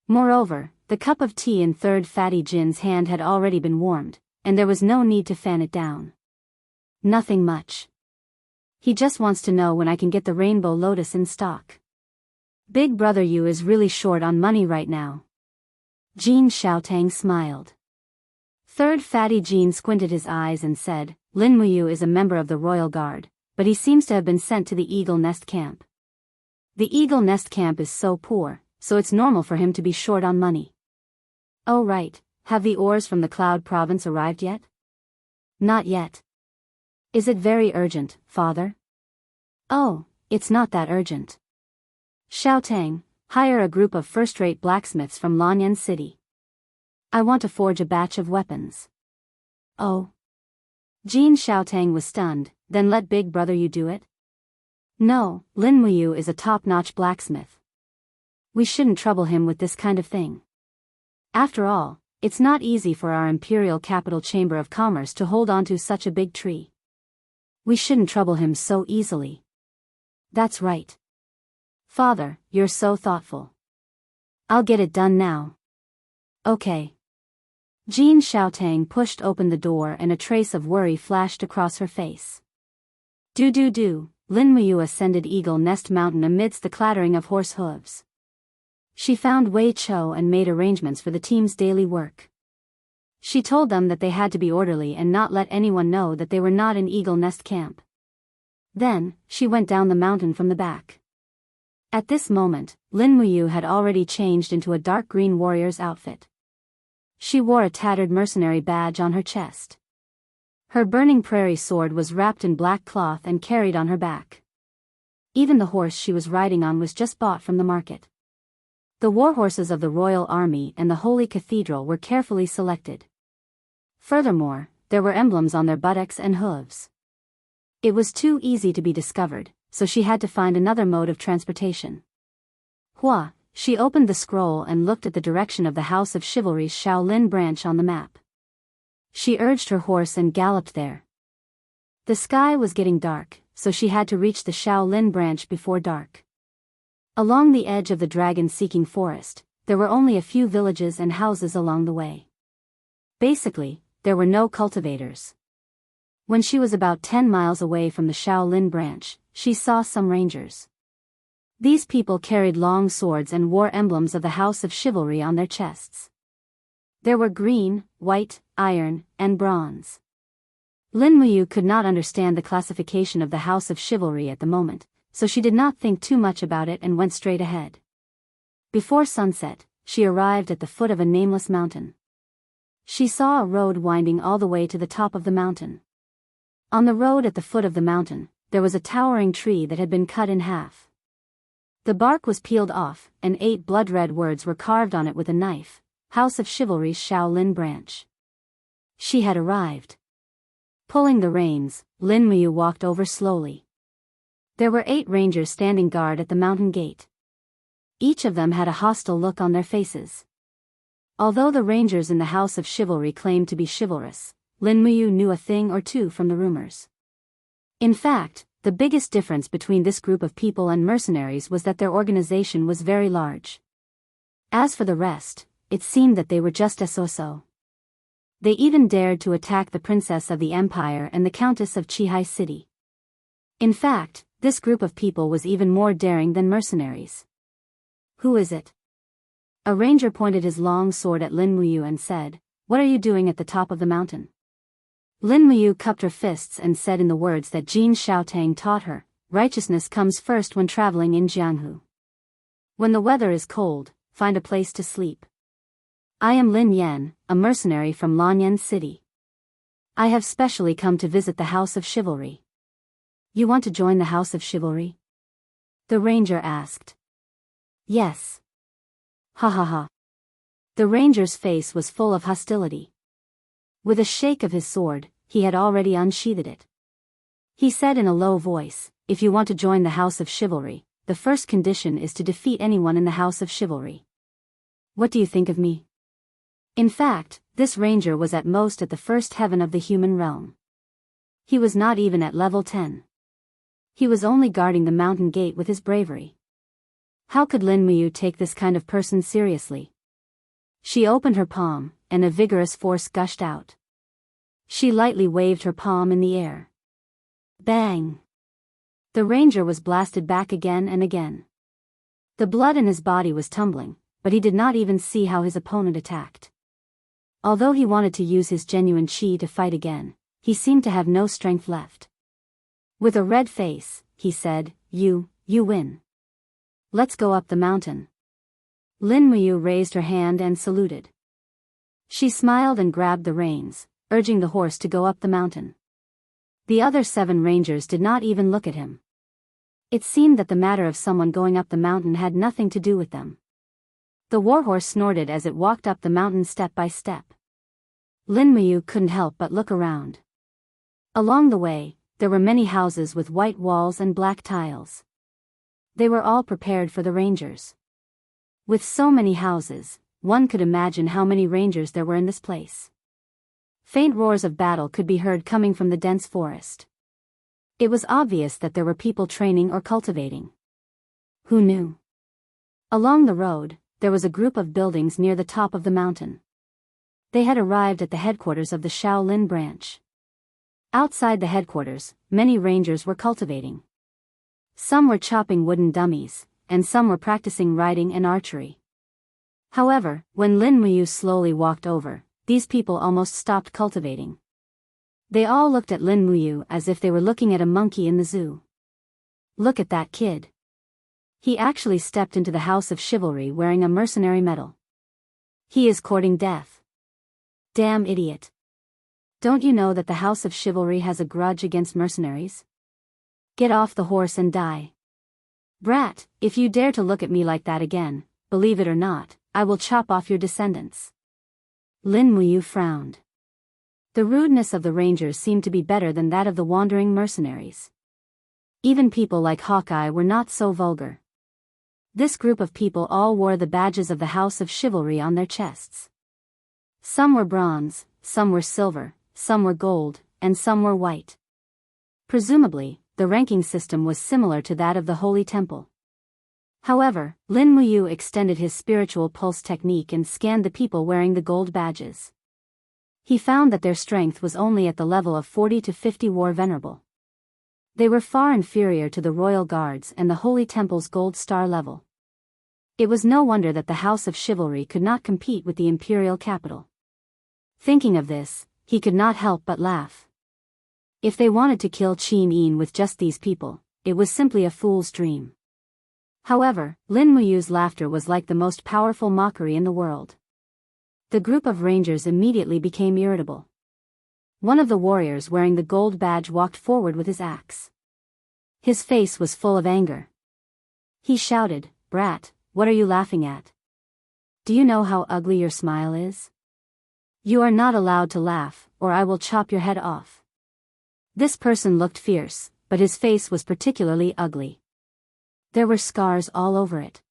Moreover, the cup of tea in third fatty Jin's hand had already been warmed, and there was no need to fan it down. Nothing much. He just wants to know when I can get the rainbow lotus in stock. Big brother Yu is really short on money right now. Jean Xiaotang smiled. Third fatty Jean squinted his eyes and said, Lin Muyu is a member of the Royal Guard, but he seems to have been sent to the Eagle Nest Camp. The Eagle Nest Camp is so poor, so it's normal for him to be short on money. Oh right, have the ores from the Cloud Province arrived yet? Not yet. Is it very urgent, father? Oh, it's not that urgent. Xiaotang, hire a group of first-rate blacksmiths from Lanyan City. I want to forge a batch of weapons. Oh. Jean Xiaotang was stunned, then let Big Brother you do it? No, Lin Muyu is a top-notch blacksmith. We shouldn't trouble him with this kind of thing. After all, it's not easy for our Imperial Capital Chamber of Commerce to hold onto such a big tree. We shouldn't trouble him so easily. That's right. Father, you're so thoughtful. I'll get it done now. Okay. Jean Xiaotang pushed open the door and a trace of worry flashed across her face. Do. Lin Muyu ascended Eagle Nest Mountain amidst the clattering of horse hooves. She found Wei Chou and made arrangements for the team's daily work. She told them that they had to be orderly and not let anyone know that they were not in Eagle Nest Camp. Then, she went down the mountain from the back. At this moment, Lin Muyu had already changed into a dark green warrior's outfit. She wore a tattered mercenary badge on her chest. Her burning prairie sword was wrapped in black cloth and carried on her back. Even the horse she was riding on was just bought from the market. The war horses of the royal army and the holy cathedral were carefully selected. Furthermore, there were emblems on their buttocks and hooves. It was too easy to be discovered, so she had to find another mode of transportation. Hua, she opened the scroll and looked at the direction of the House of Chivalry's Shaolin branch on the map. She urged her horse and galloped there. The sky was getting dark, so she had to reach the Shaolin branch before dark. Along the edge of the dragon-seeking forest, there were only a few villages and houses along the way. Basically, there were no cultivators. When she was about 10 miles away from the Shaolin branch, she saw some rangers. These people carried long swords and wore emblems of the House of Chivalry on their chests. There were green, white, iron, and bronze. Lin Muyu could not understand the classification of the House of Chivalry at the moment, so she did not think too much about it and went straight ahead. Before sunset, she arrived at the foot of a nameless mountain. She saw a road winding all the way to the top of the mountain. On the road at the foot of the mountain, there was a towering tree that had been cut in half. The bark was peeled off, and 8 blood-red words were carved on it with a knife: House of Chivalry's Shaolin branch. She had arrived. Pulling the reins, Lin Muyu walked over slowly. There were 8 rangers standing guard at the mountain gate. Each of them had a hostile look on their faces. Although the rangers in the House of Chivalry claimed to be chivalrous, Lin Muyu knew a thing or two from the rumors. In fact, the biggest difference between this group of people and mercenaries was that their organization was very large. As for the rest, it seemed that they were just so-so. They even dared to attack the princess of the empire and the countess of Qihai City. In fact, this group of people was even more daring than mercenaries. Who is it? A ranger pointed his long sword at Lin Muyu and said, "What are you doing at the top of the mountain?" Lin Muyu cupped her fists and said in the words that Jin Xiaotang taught her, "Righteousness comes first when traveling in Jianghu. When the weather is cold, find a place to sleep. I am Lin Yan, a mercenary from Lanyan City. I have specially come to visit the House of Chivalry." "You want to join the House of Chivalry?" the ranger asked. "Yes." Ha ha ha. The ranger's face was full of hostility. With a shake of his sword, he had already unsheathed it. He said in a low voice, "If you want to join the House of Chivalry, the first condition is to defeat anyone in the House of Chivalry. What do you think of me?" In fact, this ranger was at most at the first heaven of the human realm. He was not even at level 10. He was only guarding the mountain gate with his bravery. How could Lin Muyu take this kind of person seriously? She opened her palm, and a vigorous force gushed out. She lightly waved her palm in the air. Bang! The ranger was blasted back again and again. The blood in his body was tumbling, but he did not even see how his opponent attacked. Although he wanted to use his genuine chi to fight again, he seemed to have no strength left. With a red face, he said, You win. Let's go up the mountain." Lin Muyu raised her hand and saluted. She smiled and grabbed the reins, urging the horse to go up the mountain. The other 7 rangers did not even look at him. It seemed that the matter of someone going up the mountain had nothing to do with them. The warhorse snorted as it walked up the mountain step by step. Lin Muyu couldn't help but look around. Along the way, there were many houses with white walls and black tiles. They were all prepared for the rangers. With so many houses, one could imagine how many rangers there were in this place. Faint roars of battle could be heard coming from the dense forest. It was obvious that there were people training or cultivating. Who knew? Along the road, there was a group of buildings near the top of the mountain. They had arrived at the headquarters of the Shaolin branch. Outside the headquarters, many rangers were cultivating. Some were chopping wooden dummies, and some were practicing riding and archery. However, when Lin Muyu slowly walked over, these people almost stopped cultivating. They all looked at Lin Muyu as if they were looking at a monkey in the zoo. Look at that kid. He actually stepped into the House of Chivalry wearing a mercenary medal. He is courting death. Damn idiot. Don't you know that the House of Chivalry has a grudge against mercenaries? Get off the horse and die. Brat, if you dare to look at me like that again, believe it or not, I will chop off your descendants. Lin Muyu frowned. The rudeness of the rangers seemed to be better than that of the wandering mercenaries. Even people like Hawkeye were not so vulgar. This group of people all wore the badges of the House of Chivalry on their chests. Some were bronze, some were silver, some were gold, and some were white. Presumably, the ranking system was similar to that of the Holy Temple. However, Lin Muyu extended his spiritual pulse technique and scanned the people wearing the gold badges. He found that their strength was only at the level of 40 to 50 war venerable. They were far inferior to the royal guards and the Holy Temple's gold star level. It was no wonder that the House of Chivalry could not compete with the imperial capital. Thinking of this, he could not help but laugh. If they wanted to kill Qin Yin with just these people, it was simply a fool's dream. However, Lin Muyu's laughter was like the most powerful mockery in the world. The group of rangers immediately became irritable. One of the warriors wearing the gold badge walked forward with his axe. His face was full of anger. He shouted, "Brat, what are you laughing at? Do you know how ugly your smile is? You are not allowed to laugh, or I will chop your head off." This person looked fierce, but his face was particularly ugly. There were scars all over it.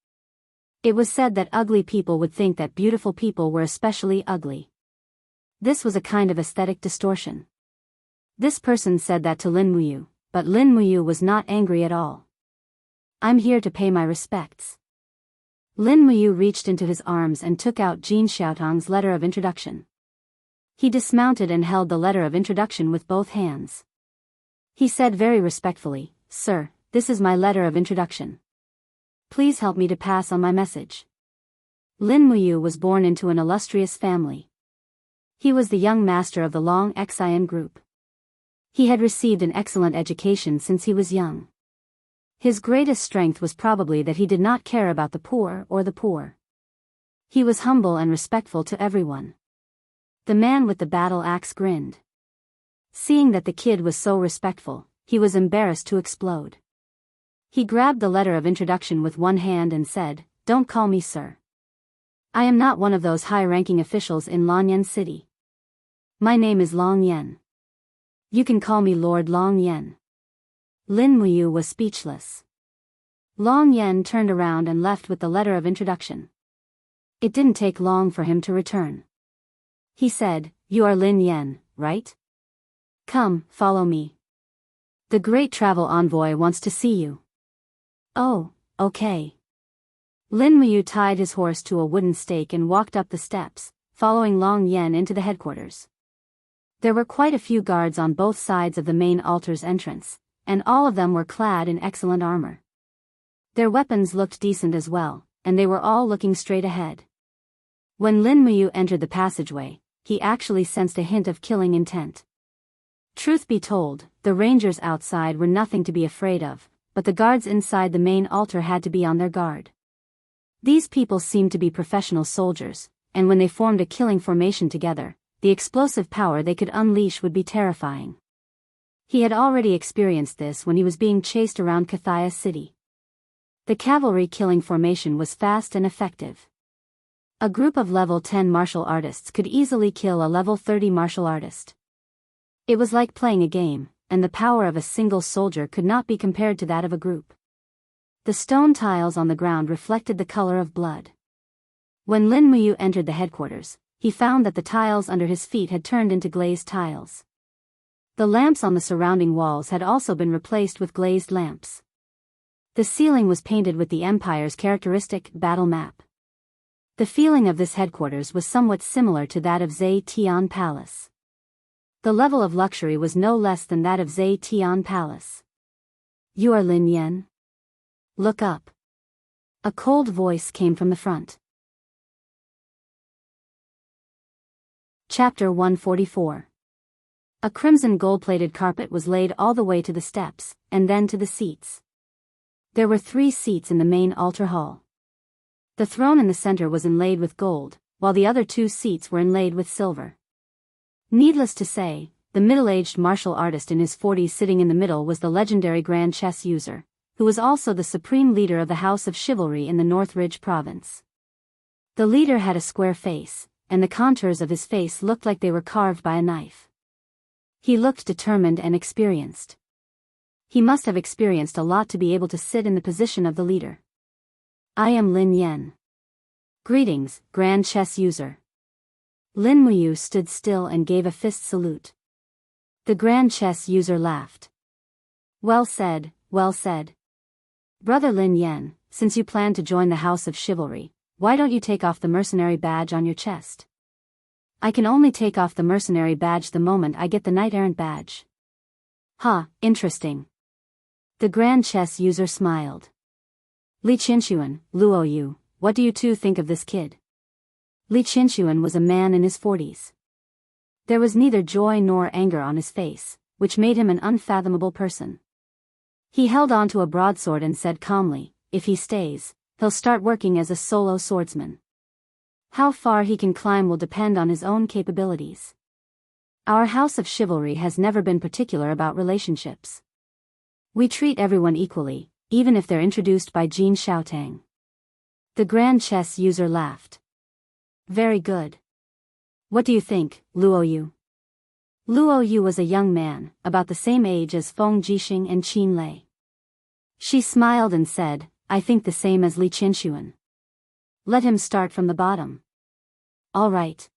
It was said that ugly people would think that beautiful people were especially ugly. This was a kind of aesthetic distortion. This person said that to Lin Muyu, but Lin Muyu was not angry at all. "I'm here to pay my respects." Lin Muyu reached into his arms and took out Jin Xiaotong's letter of introduction. He dismounted and held the letter of introduction with both hands. He said very respectfully, "Sir, this is my letter of introduction. Please help me to pass on my message." Lin Muyu was born into an illustrious family. He was the young master of the Long Xian group. He had received an excellent education since he was young. His greatest strength was probably that he did not care about the poor or the poor. He was humble and respectful to everyone. The man with the battle axe grinned. Seeing that the kid was so respectful, he was embarrassed to explode. He grabbed the letter of introduction with one hand and said, "Don't call me sir. I am not one of those high-ranking officials in Longyan City. My name is Long Yen. You can call me Lord Long Yen." Lin Muyu was speechless. Long Yen turned around and left with the letter of introduction. It didn't take long for him to return. He said, "You are Lin Yen, right? Come, follow me. The great travel envoy wants to see you." "Oh, okay." Lin Muyu tied his horse to a wooden stake and walked up the steps, following Long Yen into the headquarters. There were quite a few guards on both sides of the main altar's entrance, and all of them were clad in excellent armor. Their weapons looked decent as well, and they were all looking straight ahead. When Lin Muyu entered the passageway, he actually sensed a hint of killing intent. Truth be told, the rangers outside were nothing to be afraid of, but the guards inside the main altar had to be on their guard. These people seemed to be professional soldiers, and when they formed a killing formation together, the explosive power they could unleash would be terrifying. He had already experienced this when he was being chased around Kathaya City. The cavalry killing formation was fast and effective. A group of level 10 martial artists could easily kill a level 30 martial artist. It was like playing a game, and the power of a single soldier could not be compared to that of a group. The stone tiles on the ground reflected the color of blood. When Lin Muyu entered the headquarters, he found that the tiles under his feet had turned into glazed tiles. The lamps on the surrounding walls had also been replaced with glazed lamps. The ceiling was painted with the Empire's characteristic battle map. The feeling of this headquarters was somewhat similar to that of Zhe Tian Palace. The level of luxury was no less than that of Zhe Tian Palace. "You are Lin Yen? Look up." A cold voice came from the front. Chapter 144. A crimson gold-plated carpet was laid all the way to the steps, and then to the seats. There were 3 seats in the main altar hall. The throne in the center was inlaid with gold, while the other 2 seats were inlaid with silver. Needless to say, the middle-aged martial artist in his 40s sitting in the middle was the legendary Grand Chess user, who was also the supreme leader of the House of Chivalry in the Northridge province. The leader had a square face, and the contours of his face looked like they were carved by a knife. He looked determined and experienced. He must have experienced a lot to be able to sit in the position of the leader. I am Lin Yen. Greetings, Grand Chess user. Lin Muyu stood still and gave a fist salute. The Grand Chess user laughed. Well said, well said. Brother Lin Yen, since you plan to join the House of Chivalry, why don't you take off the mercenary badge on your chest? I can only take off the mercenary badge the moment I get the knight-errant badge. Interesting. The Grand Chess user smiled. Li Qinshuan, Luo Yu, what do you two think of this kid? Li Qinshuan was a man in his 40s. There was neither joy nor anger on his face, which made him an unfathomable person. He held on to a broadsword and said calmly, if he stays, he'll start working as a solo swordsman. How far he can climb will depend on his own capabilities. Our House of Chivalry has never been particular about relationships. We treat everyone equally, even if they're introduced by Jin Xiaotang. The Grand Chess user laughed. Very good. What do you think, Luo Yu? Luo Yu was a young man, about the same age as Feng Jixing and Qin Lei. She smiled and said, I think the same as Li Qinshuan. Let him start from the bottom. All right.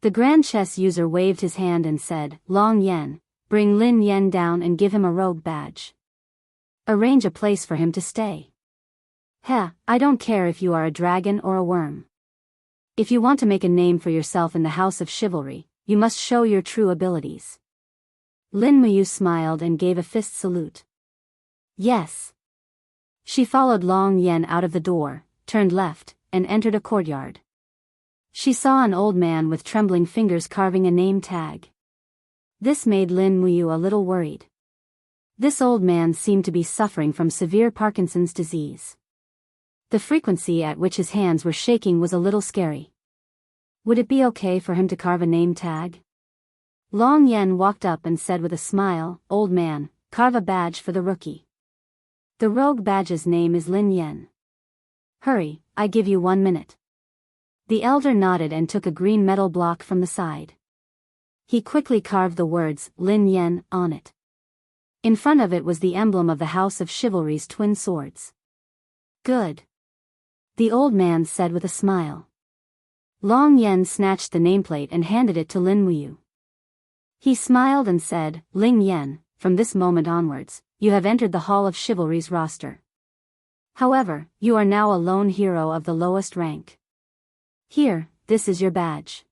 The Grand Chess user waved his hand and said, Long Yen, bring Lin Yen down and give him a rogue badge. Arrange a place for him to stay. I don't care if you are a dragon or a worm. If you want to make a name for yourself in the House of Chivalry, you must show your true abilities. Lin Muyu smiled and gave a fist salute. Yes. She followed Long Yen out of the door, turned left, and entered a courtyard. She saw an old man with trembling fingers carving a name tag. This made Lin Muyu a little worried. This old man seemed to be suffering from severe Parkinson's disease. The frequency at which his hands were shaking was a little scary. Would it be okay for him to carve a name tag? Long Yen walked up and said with a smile, Old man, carve a badge for the rookie. The rogue badge's name is Lin Yen. Hurry, I give you 1 minute. The elder nodded and took a green metal block from the side. He quickly carved the words, Lin Yen, on it. In front of it was the emblem of the House of Chivalry's twin swords. Good. The old man said with a smile. Long Yen snatched the nameplate and handed it to Lin Muyu. He smiled and said, Lin Yen, from this moment onwards, you have entered the Hall of Chivalry's roster. However, you are now a lone hero of the lowest rank. Here, this is your badge.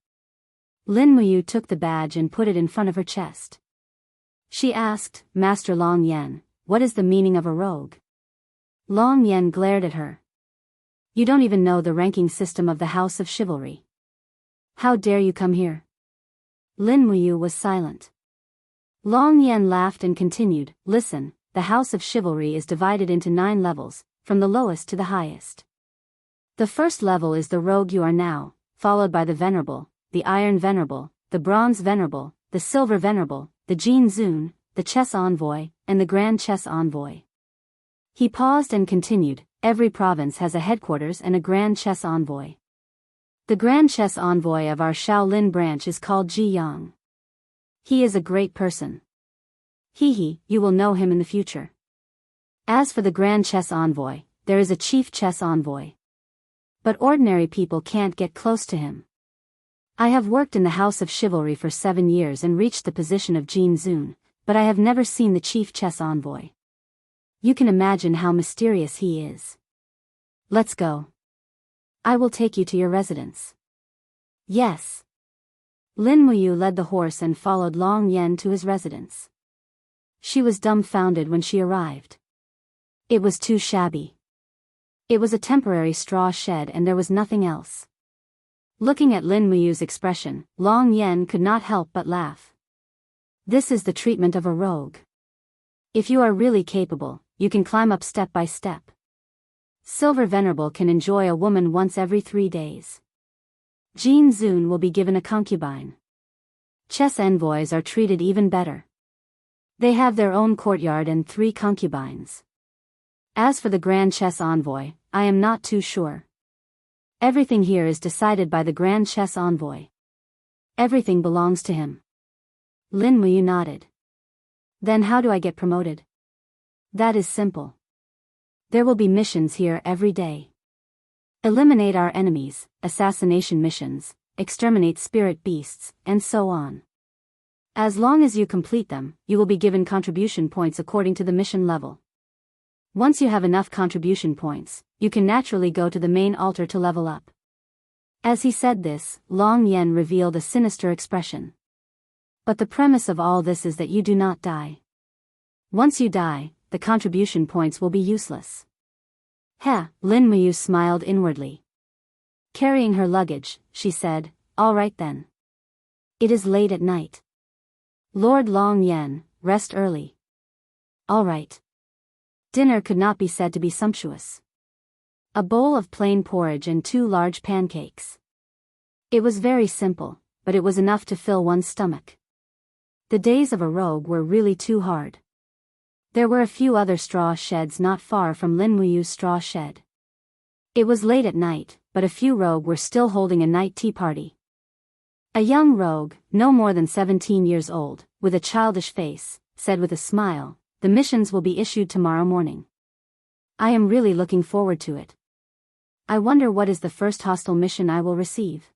Lin Muyu took the badge and put it in front of her chest. She asked, Master Long Yen, what is the meaning of a rogue? Long Yen glared at her. You don't even know the ranking system of the House of Chivalry. How dare you come here? Lin Muyu was silent. Long Yen laughed and continued, Listen, the House of Chivalry is divided into 9 levels, from the lowest to the highest. The first level is the rogue you are now, followed by the Venerable, the Iron Venerable, the Bronze Venerable, the Silver Venerable, the Jin Zun, the Chess Envoy, and the Grand Chess Envoy. He paused and continued, Every province has a headquarters and a Grand Chess Envoy. The Grand Chess Envoy of our Shaolin branch is called Ji Yang. He is a great person. You will know him in the future. As for the Grand Chess Envoy, there is a Chief Chess Envoy. But ordinary people can't get close to him. I have worked in the House of Chivalry for 7 years and reached the position of Jin Zun, but I have never seen the Chief Chess Envoy. You can imagine how mysterious he is. Let's go. I will take you to your residence. Yes. Lin Muyu led the horse and followed Long Yen to his residence. She was dumbfounded when she arrived. It was too shabby. It was a temporary straw shed and there was nothing else. Looking at Lin Muyu's expression, Long Yen could not help but laugh. This is the treatment of a rogue. If you are really capable, you can climb up step by step. Silver Venerable can enjoy a woman once every 3 days. Jin Zun will be given a concubine. Chess envoys are treated even better. They have their own courtyard and 3 concubines. As for the Grand Chess Envoy, I am not too sure. Everything here is decided by the Grand Chess Envoy. Everything belongs to him. Lin Muyu nodded. Then how do I get promoted? That is simple. There will be missions here every day. Eliminate our enemies, assassination missions, exterminate spirit beasts, and so on. As long as you complete them, you will be given contribution points according to the mission level. Once you have enough contribution points, you can naturally go to the main altar to level up. As he said this, Long Yen revealed a sinister expression. But the premise of all this is that you do not die. Once you die, the contribution points will be useless. Lin Muyu smiled inwardly. Carrying her luggage, she said, "All right then. It is late at night. Lord Long Yen, rest early." All right. Dinner could not be said to be sumptuous. A bowl of plain porridge and 2 large pancakes. It was very simple, but it was enough to fill one's stomach. The days of a rogue were really too hard. There were a few other straw sheds not far from Lin Muyu's straw shed. It was late at night, but a few rogue were still holding a night tea party. A young rogue, no more than 17 years old, with a childish face, said with a smile, "The missions will be issued tomorrow morning. I am really looking forward to it. I wonder what is the first hostile mission I will receive."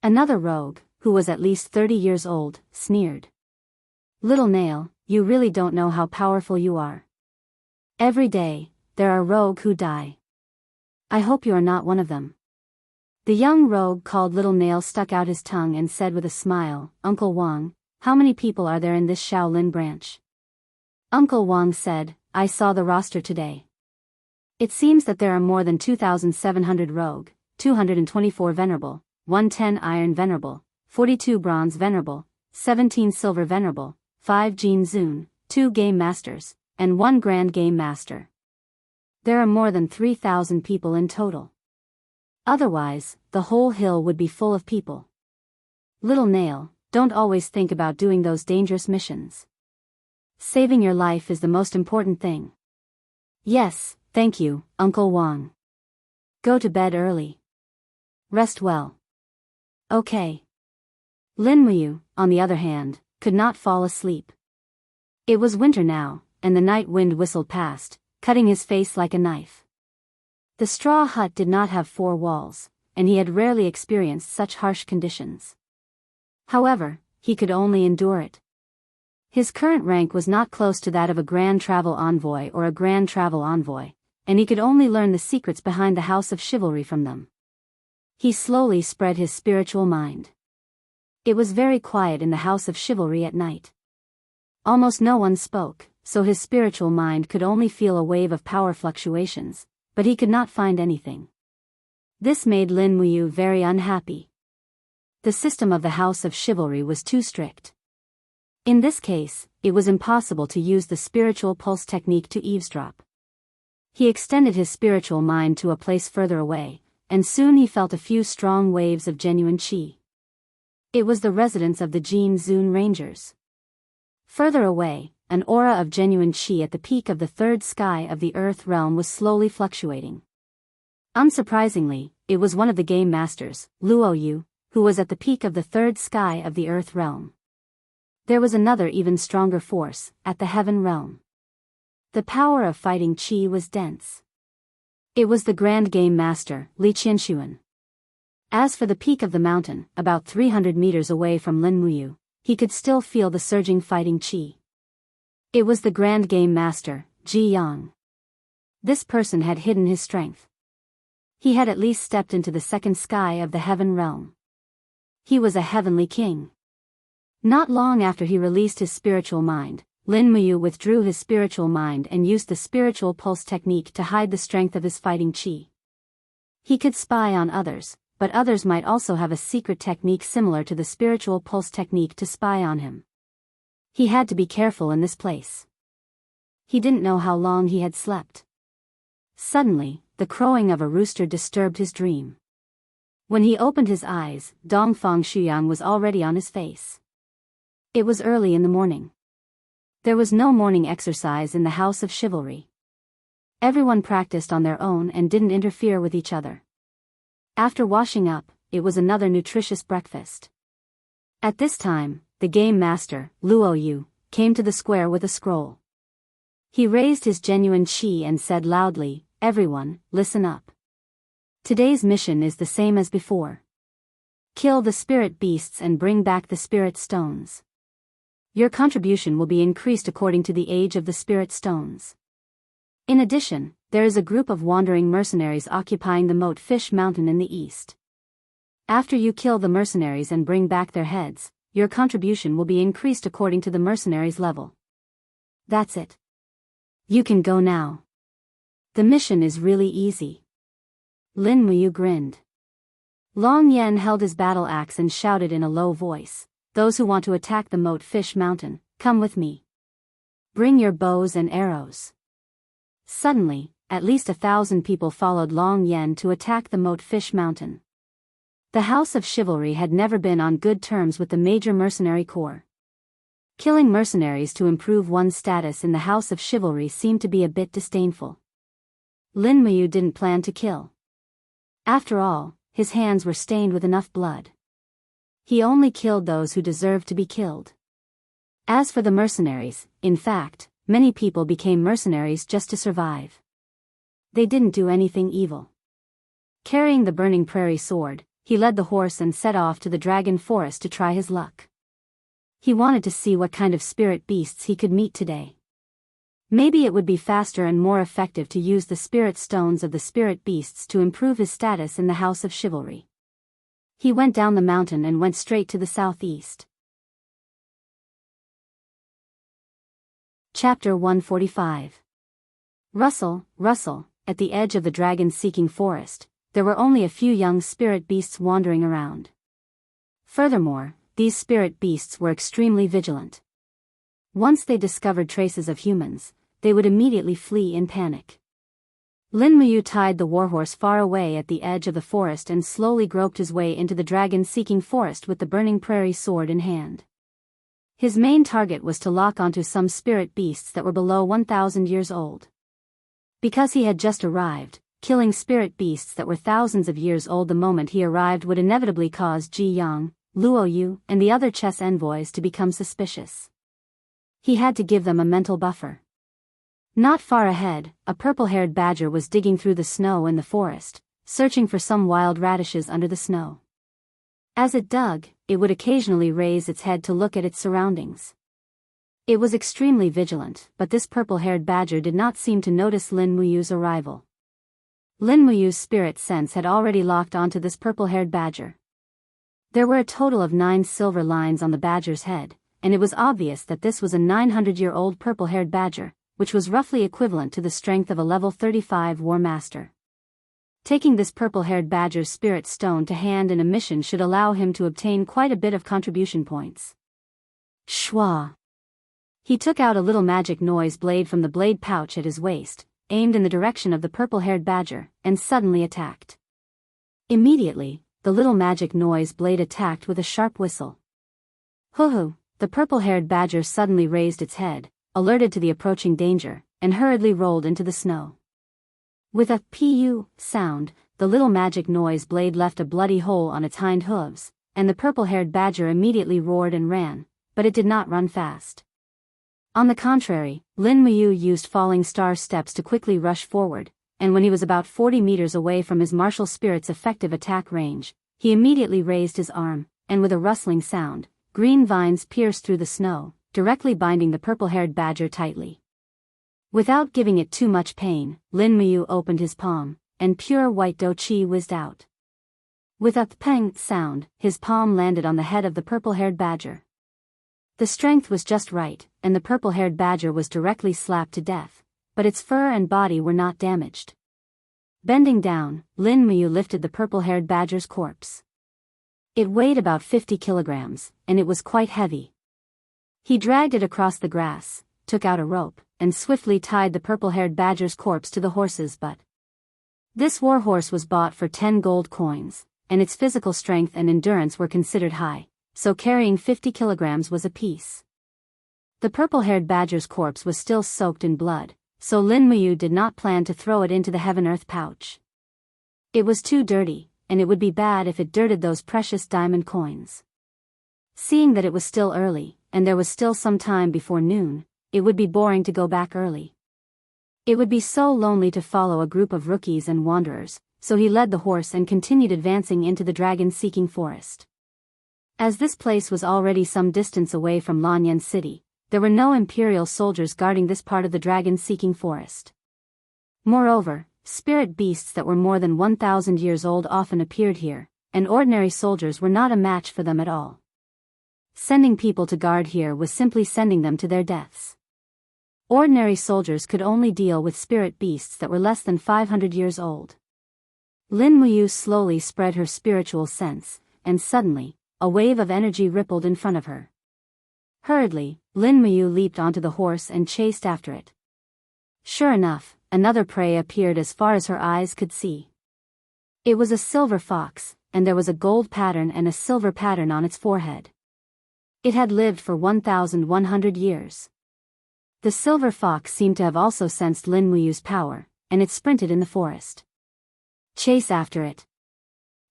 Another rogue, who was at least 30 years old, sneered. "Little Nail, you really don't know how powerful you are. Every day, there are rogue who die. I hope you are not one of them." The young rogue called Little Nail stuck out his tongue and said with a smile, "Uncle Wang, how many people are there in this Shaolin branch?" Uncle Wang said, "I saw the roster today. It seems that there are more than 2,700 rogue, 224 venerable, 110 iron venerable, 42 bronze venerable, 17 silver venerable, 5 Jin Zun, 2 game masters, and 1 grand game master. There are more than 3,000 people in total. Otherwise, the whole hill would be full of people. Little Nail, don't always think about doing those dangerous missions. Saving your life is the most important thing." "Yes, thank you, Uncle Wang. Go to bed early. Rest well." "Okay." Lin Muyu, on the other hand, could not fall asleep. It was winter now, and the night wind whistled past, cutting his face like a knife. The straw hut did not have 4 walls, and he had rarely experienced such harsh conditions. However, he could only endure it. His current rank was not close to that of a Grand Travel Envoy or a Grand Travel Envoy, and he could only learn the secrets behind the House of Chivalry from them. He slowly spread his spiritual mind. It was very quiet in the House of Chivalry at night. Almost no one spoke, so his spiritual mind could only feel a wave of power fluctuations, but he could not find anything. This made Lin Muyu very unhappy. The system of the House of Chivalry was too strict. In this case, it was impossible to use the spiritual pulse technique to eavesdrop. He extended his spiritual mind to a place further away, and soon he felt a few strong waves of genuine qi. It was the residence of the Jin Zun Rangers. Further away, an aura of genuine qi at the peak of the 3rd sky of the Earth realm was slowly fluctuating. Unsurprisingly, it was one of the game masters, Luo Yu, who was at the peak of the 3rd sky of the Earth realm. There was another even stronger force, at the Heaven realm. The power of fighting qi was dense. It was the Grand Game Master, Li Qianxuan. As for the peak of the mountain, about 300 meters away from Lin Muyu, he could still feel the surging fighting qi. It was the Grand Game Master, Ji Yang. This person had hidden his strength. He had at least stepped into the 2nd sky of the Heaven realm. He was a heavenly king. Not long after he released his spiritual mind, Lin Muyu withdrew his spiritual mind and used the spiritual pulse technique to hide the strength of his fighting qi. He could spy on others, but others might also have a secret technique similar to the spiritual pulse technique to spy on him. He had to be careful in this place. He didn't know how long he had slept. Suddenly, the crowing of a rooster disturbed his dream. When he opened his eyes, Dongfang Shuyang was already on his face. It was early in the morning. There was no morning exercise in the House of Chivalry. Everyone practiced on their own and didn't interfere with each other. After washing up, it was another nutritious breakfast. At this time, the game master, Luo Yu, came to the square with a scroll. He raised his genuine qi and said loudly, "Everyone, listen up. Today's mission is the same as before. Kill the spirit beasts and bring back the spirit stones. Your contribution will be increased according to the age of the spirit stones. In addition, there is a group of wandering mercenaries occupying the Moat Fish Mountain in the east. After you kill the mercenaries and bring back their heads, your contribution will be increased according to the mercenaries' level. That's it. You can go now. The mission is really easy." Lin Muyu grinned. Long Yen held his battle axe and shouted in a low voice, "Those who want to attack the Moat Fish Mountain, come with me. Bring your bows and arrows." Suddenly, at least 1,000 people followed Long Yen to attack the Moat Fish Mountain. The House of Chivalry had never been on good terms with the major mercenary corps. Killing mercenaries to improve one's status in the House of Chivalry seemed to be a bit disdainful. Lin Muyu didn't plan to kill. After all, his hands were stained with enough blood. He only killed those who deserved to be killed. As for the mercenaries, in fact, many people became mercenaries just to survive. They didn't do anything evil. Carrying the burning prairie sword, he led the horse and set off to the dragon forest to try his luck. He wanted to see what kind of spirit beasts he could meet today. Maybe it would be faster and more effective to use the spirit stones of the spirit beasts to improve his status in the House of Chivalry. He went down the mountain and went straight to the southeast. Chapter 145. Rustle, rustle, at the edge of the dragon-seeking forest, there were only a few young spirit beasts wandering around. Furthermore, these spirit beasts were extremely vigilant. Once they discovered traces of humans, they would immediately flee in panic. Lin Muyu tied the warhorse far away at the edge of the forest and slowly groped his way into the dragon-seeking forest with the burning prairie sword in hand. His main target was to lock onto some spirit beasts that were below 1,000 years old. Because he had just arrived, killing spirit beasts that were thousands of years old the moment he arrived would inevitably cause Ji Yang, Luo Yu, and the other chess envoys to become suspicious. He had to give them a mental buffer. Not far ahead, a purple-haired badger was digging through the snow in the forest, searching for some wild radishes under the snow. As it dug, it would occasionally raise its head to look at its surroundings. It was extremely vigilant, but this purple-haired badger did not seem to notice Lin Muyu's arrival. Lin Muyu's spirit sense had already locked onto this purple-haired badger. There were a total of 9 silver lines on the badger's head, and it was obvious that this was a 900-year-old purple-haired badger, which was roughly equivalent to the strength of a level 35 war master. Taking this purple-haired badger's spirit stone to hand in a mission should allow him to obtain quite a bit of contribution points. Shwa! He took out a little magic noise blade from the blade pouch at his waist, aimed in the direction of the purple-haired badger, and suddenly attacked. Immediately, the little magic noise blade attacked with a sharp whistle. Hoo-hoo! The purple-haired badger suddenly raised its head, alerted to the approaching danger, and hurriedly rolled into the snow. With a pu sound, the little magic noise blade left a bloody hole on its hind hooves, and the purple-haired badger immediately roared and ran, but it did not run fast. On the contrary, Lin Muyu used falling star steps to quickly rush forward, and when he was about 40 meters away from his martial spirit's effective attack range, he immediately raised his arm, and with a rustling sound, green vines pierced through the snow, directly binding the purple-haired badger tightly. Without giving it too much pain, Lin Muyu opened his palm, and pure white do qi whizzed out. With a peng sound, his palm landed on the head of the purple-haired badger. The strength was just right, and the purple-haired badger was directly slapped to death, but its fur and body were not damaged. Bending down, Lin Muyu lifted the purple-haired badger's corpse. It weighed about 50 kilograms, and it was quite heavy. He dragged it across the grass, took out a rope, and swiftly tied the purple-haired badger's corpse to the horse's butt. This war horse was bought for 10 gold coins, and its physical strength and endurance were considered high, so carrying 50 kilograms was a piece. The purple-haired badger's corpse was still soaked in blood, so Lin Muyu did not plan to throw it into the heaven-earth pouch. It was too dirty, and it would be bad if it dirted those precious diamond coins. Seeing that it was still early, and there was still some time before noon, it would be boring to go back early. It would be so lonely to follow a group of rookies and wanderers, so he led the horse and continued advancing into the dragon-seeking forest. As this place was already some distance away from Lanyan City, there were no imperial soldiers guarding this part of the dragon-seeking forest. Moreover, spirit beasts that were more than 1,000 years old often appeared here, and ordinary soldiers were not a match for them at all. Sending people to guard here was simply sending them to their deaths. Ordinary soldiers could only deal with spirit beasts that were less than 500 years old. Lin Muyu slowly spread her spiritual sense, and suddenly, a wave of energy rippled in front of her. Hurriedly, Lin Muyu leaped onto the horse and chased after it. Sure enough, another prey appeared as far as her eyes could see. It was a silver fox, and there was a gold pattern and a silver pattern on its forehead. It had lived for 1,100 years. The silver fox seemed to have also sensed Lin Muyu's power, and it sprinted in the forest. Chase after it.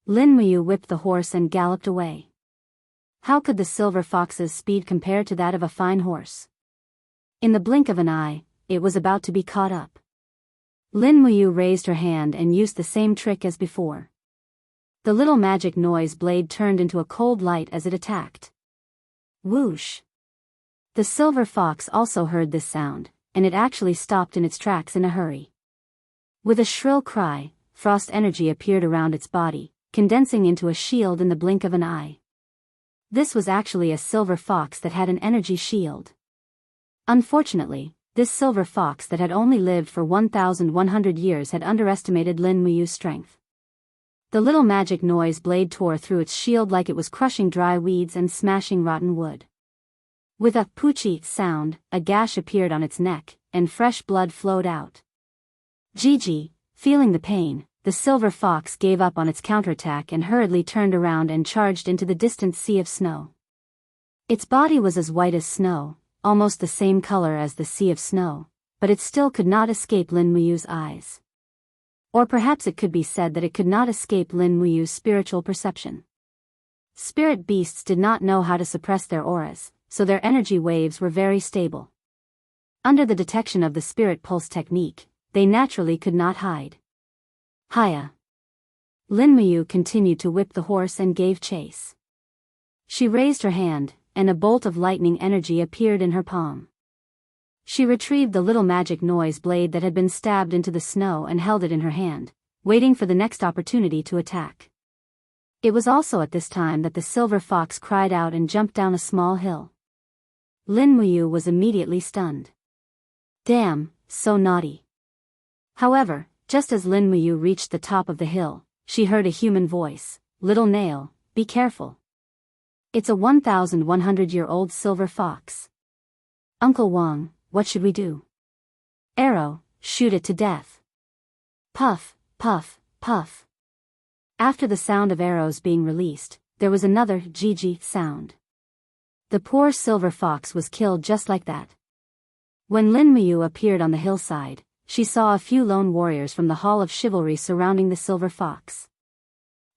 Lin Muyu whipped the horse and galloped away. How could the silver fox's speed compare to that of a fine horse? In the blink of an eye, it was about to be caught up. Lin Muyu raised her hand and used the same trick as before. The little magic noise blade turned into a cold light as it attacked. Whoosh! The silver fox also heard this sound, and it actually stopped in its tracks in a hurry. With a shrill cry, frost energy appeared around its body, condensing into a shield in the blink of an eye. This was actually a silver fox that had an energy shield. Unfortunately, this silver fox that had only lived for 1,100 years had underestimated Lin Muyu's strength. The little magic noise blade tore through its shield like it was crushing dry weeds and smashing rotten wood. With a poochie sound, a gash appeared on its neck, and fresh blood flowed out. Gigi, feeling the pain, the silver fox gave up on its counterattack and hurriedly turned around and charged into the distant sea of snow. Its body was as white as snow, almost the same color as the sea of snow, but it still could not escape Lin Muyu's eyes. Or perhaps it could be said that it could not escape Lin Muyu's spiritual perception. Spirit beasts did not know how to suppress their auras, so their energy waves were very stable. Under the detection of the spirit pulse technique, they naturally could not hide. Hiya! Lin Muyu continued to whip the horse and gave chase. She raised her hand, and a bolt of lightning energy appeared in her palm. She retrieved the little magic noise blade that had been stabbed into the snow and held it in her hand, waiting for the next opportunity to attack. It was also at this time that the silver fox cried out and jumped down a small hill. Lin Muyu was immediately stunned. Damn, so naughty. However, just as Lin Muyu reached the top of the hill, she heard a human voice. Little Nail, be careful. It's a 1,100-year-old silver fox. Uncle Wang, what should we do? Arrow, shoot it to death. Puff, puff, puff. After the sound of arrows being released, there was another Gigi sound. The poor silver fox was killed just like that. When Lin Muyu appeared on the hillside, she saw a few lone warriors from the Hall of Chivalry surrounding the silver fox.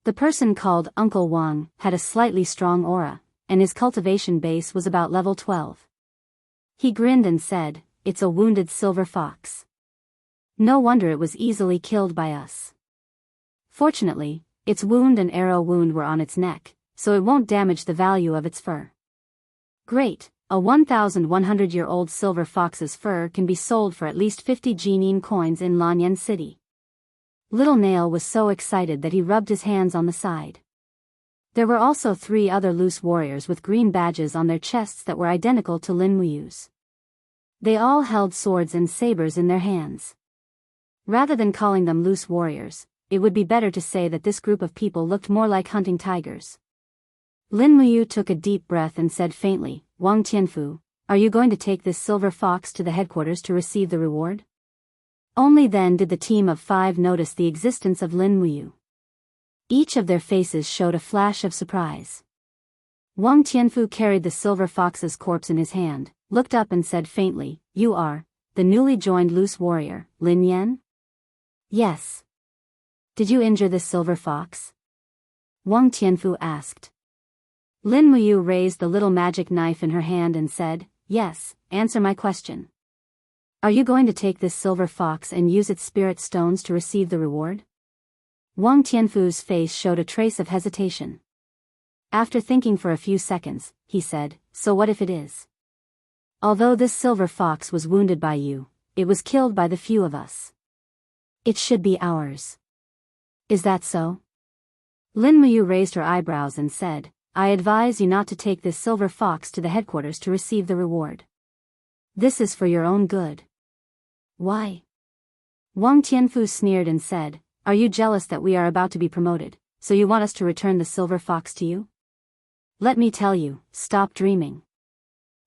The person called Uncle Wang had a slightly strong aura, and his cultivation base was about level 12. He grinned and said, "It's a wounded silver fox. No wonder it was easily killed by us. Fortunately, its wound and arrow wound were on its neck, so it won't damage the value of its fur." Great, a 1,100-year-old silver fox's fur can be sold for at least 50 Jianghu coins in Lanyan City. Little Nail was so excited that he rubbed his hands on the side. There were also 3 other loose warriors with green badges on their chests that were identical to Lin Muyu's. They all held swords and sabers in their hands. Rather than calling them loose warriors, it would be better to say that this group of people looked more like hunting tigers. Lin Muyu took a deep breath and said faintly, Wang Tianfu, are you going to take this silver fox to the headquarters to receive the reward? Only then did the team of 5 notice the existence of Lin Muyu. Each of their faces showed a flash of surprise. Wang Tianfu carried the silver fox's corpse in his hand, looked up and said faintly, You are the newly joined loose warrior, Lin Yan? Yes. Did you injure this silver fox? Wang Tianfu asked. Lin Muyu raised the little magic knife in her hand and said, Yes, answer my question. Are you going to take this silver fox and use its spirit stones to receive the reward? Wang Tianfu's face showed a trace of hesitation. After thinking for a few seconds, he said, So what if it is? Although this silver fox was wounded by you, it was killed by the few of us. It should be ours. Is that so? Lin Muyu raised her eyebrows and said, I advise you not to take this silver fox to the headquarters to receive the reward. This is for your own good. Why? Wang Tianfu sneered and said, Are you jealous that we are about to be promoted, so you want us to return the silver fox to you? Let me tell you, stop dreaming.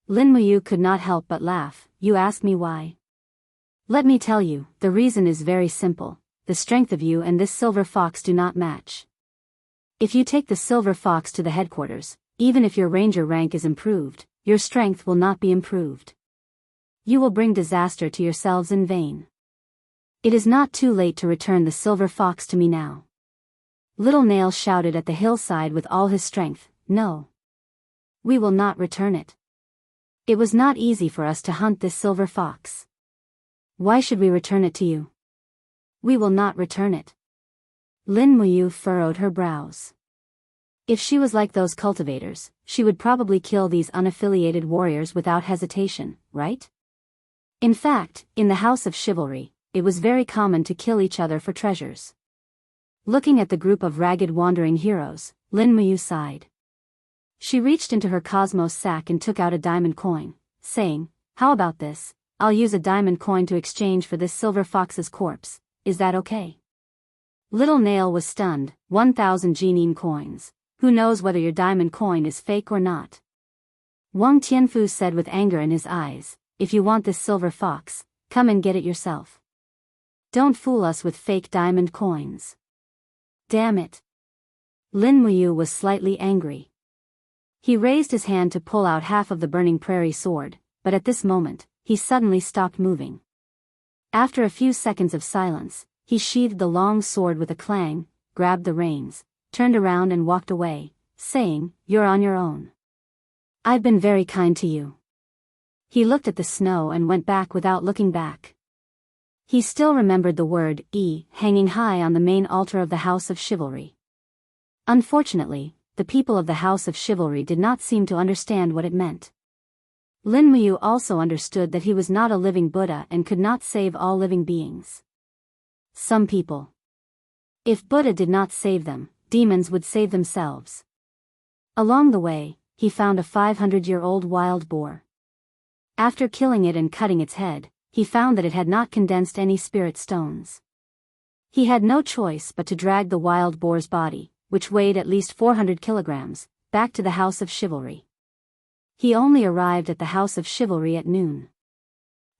Lin Muyu could not help but laugh. You ask me why? Let me tell you, the reason is very simple. The strength of you and this silver fox do not match. If you take the silver fox to the headquarters, even if your ranger rank is improved, your strength will not be improved. You will bring disaster to yourselves in vain. It is not too late to return the silver fox to me now. Little Nail shouted at the hillside with all his strength, No. We will not return it. It was not easy for us to hunt this silver fox. Why should we return it to you? We will not return it. Lin Muyu furrowed her brows. If she was like those cultivators, she would probably kill these unaffiliated warriors without hesitation, right? In fact, in the House of Chivalry, it was very common to kill each other for treasures. Looking at the group of ragged wandering heroes, Lin Muyu sighed. She reached into her cosmos sack and took out a diamond coin, saying, How about this? I'll use a diamond coin to exchange for this silver fox's corpse. Is that okay? Little Nail was stunned. 1,000 Jinin coins. Who knows whether your diamond coin is fake or not? Wang Tianfu said with anger in his eyes, If you want this silver fox, come and get it yourself. Don't fool us with fake diamond coins. Damn it. Lin Muyu was slightly angry. He raised his hand to pull out half of the burning prairie sword, but at this moment, he suddenly stopped moving. After a few seconds of silence, he sheathed the long sword with a clang, grabbed the reins, turned around and walked away, saying, You're on your own. I've been very kind to you. He looked at the snow and went back without looking back. He still remembered the word E hanging high on the main altar of the House of Chivalry. Unfortunately, the people of the House of Chivalry did not seem to understand what it meant. Lin Muyu also understood that he was not a living Buddha and could not save all living beings. Some people. If Buddha did not save them, demons would save themselves. Along the way, he found a 500-year-old wild boar. After killing it and cutting its head, he found that it had not condensed any spirit stones. He had no choice but to drag the wild boar's body, which weighed at least 400 kilograms, back to the House of Chivalry. He only arrived at the House of Chivalry at noon.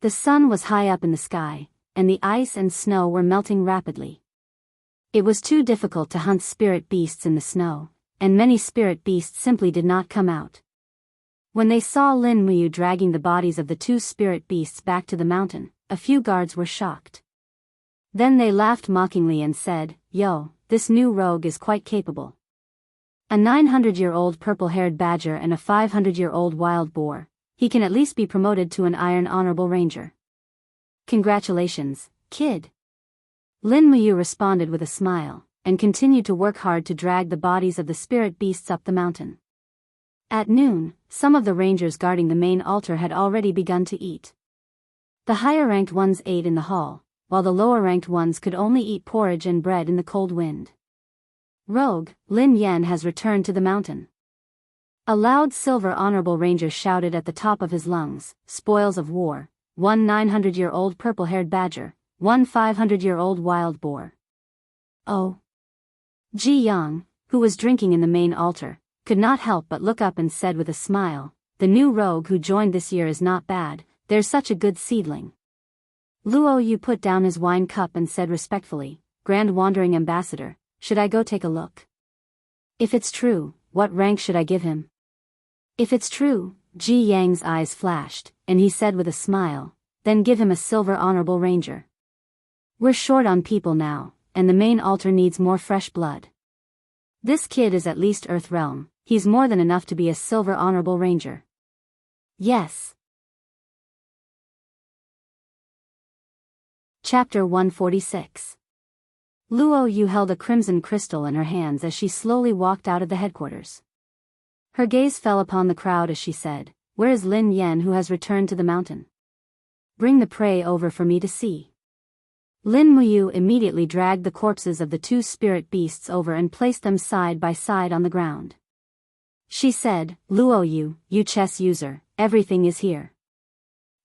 The sun was high up in the sky, and the ice and snow were melting rapidly. It was too difficult to hunt spirit beasts in the snow, and many spirit beasts simply did not come out. When they saw Lin Muyu dragging the bodies of the 2 spirit beasts back to the mountain, a few guards were shocked. Then they laughed mockingly and said, Yo, this new rogue is quite capable. A 900-year-old purple-haired badger and a 500-year-old wild boar, he can at least be promoted to an Iron Honorable Ranger. Congratulations, kid. Lin Muyu responded with a smile, and continued to work hard to drag the bodies of the spirit beasts up the mountain. At noon, some of the rangers guarding the main altar had already begun to eat. The higher-ranked ones ate in the hall, while the lower-ranked ones could only eat porridge and bread in the cold wind. Rogue, Lin Yan has returned to the mountain. A loud silver honorable ranger shouted at the top of his lungs, Spoils of war, one 900-year-old purple-haired badger, one 500-year-old wild boar. Oh. Jianghu, who was drinking in the main altar, could not help but look up and said with a smile, "The new rogue who joined this year is not bad, there's such a good seedling." Luo Yu put down his wine cup and said respectfully, "Grand Wandering Ambassador, should I go take a look? If it's true, what rank should I give him?" "If it's true," Ji Yang's eyes flashed, and he said with a smile, "then give him a silver honorable ranger. We're short on people now, and the main altar needs more fresh blood. This kid is at least Earth Realm, he's more than enough to be a silver honorable ranger." "Yes." Chapter 146. Luo Yu held a crimson crystal in her hands as she slowly walked out of the headquarters. Her gaze fell upon the crowd as she said, "Where is Lin Yan who has returned to the mountain? Bring the prey over for me to see." Lin Muyu immediately dragged the corpses of the two spirit beasts over and placed them side by side on the ground. She said, "Luo Yu chess user, everything is here.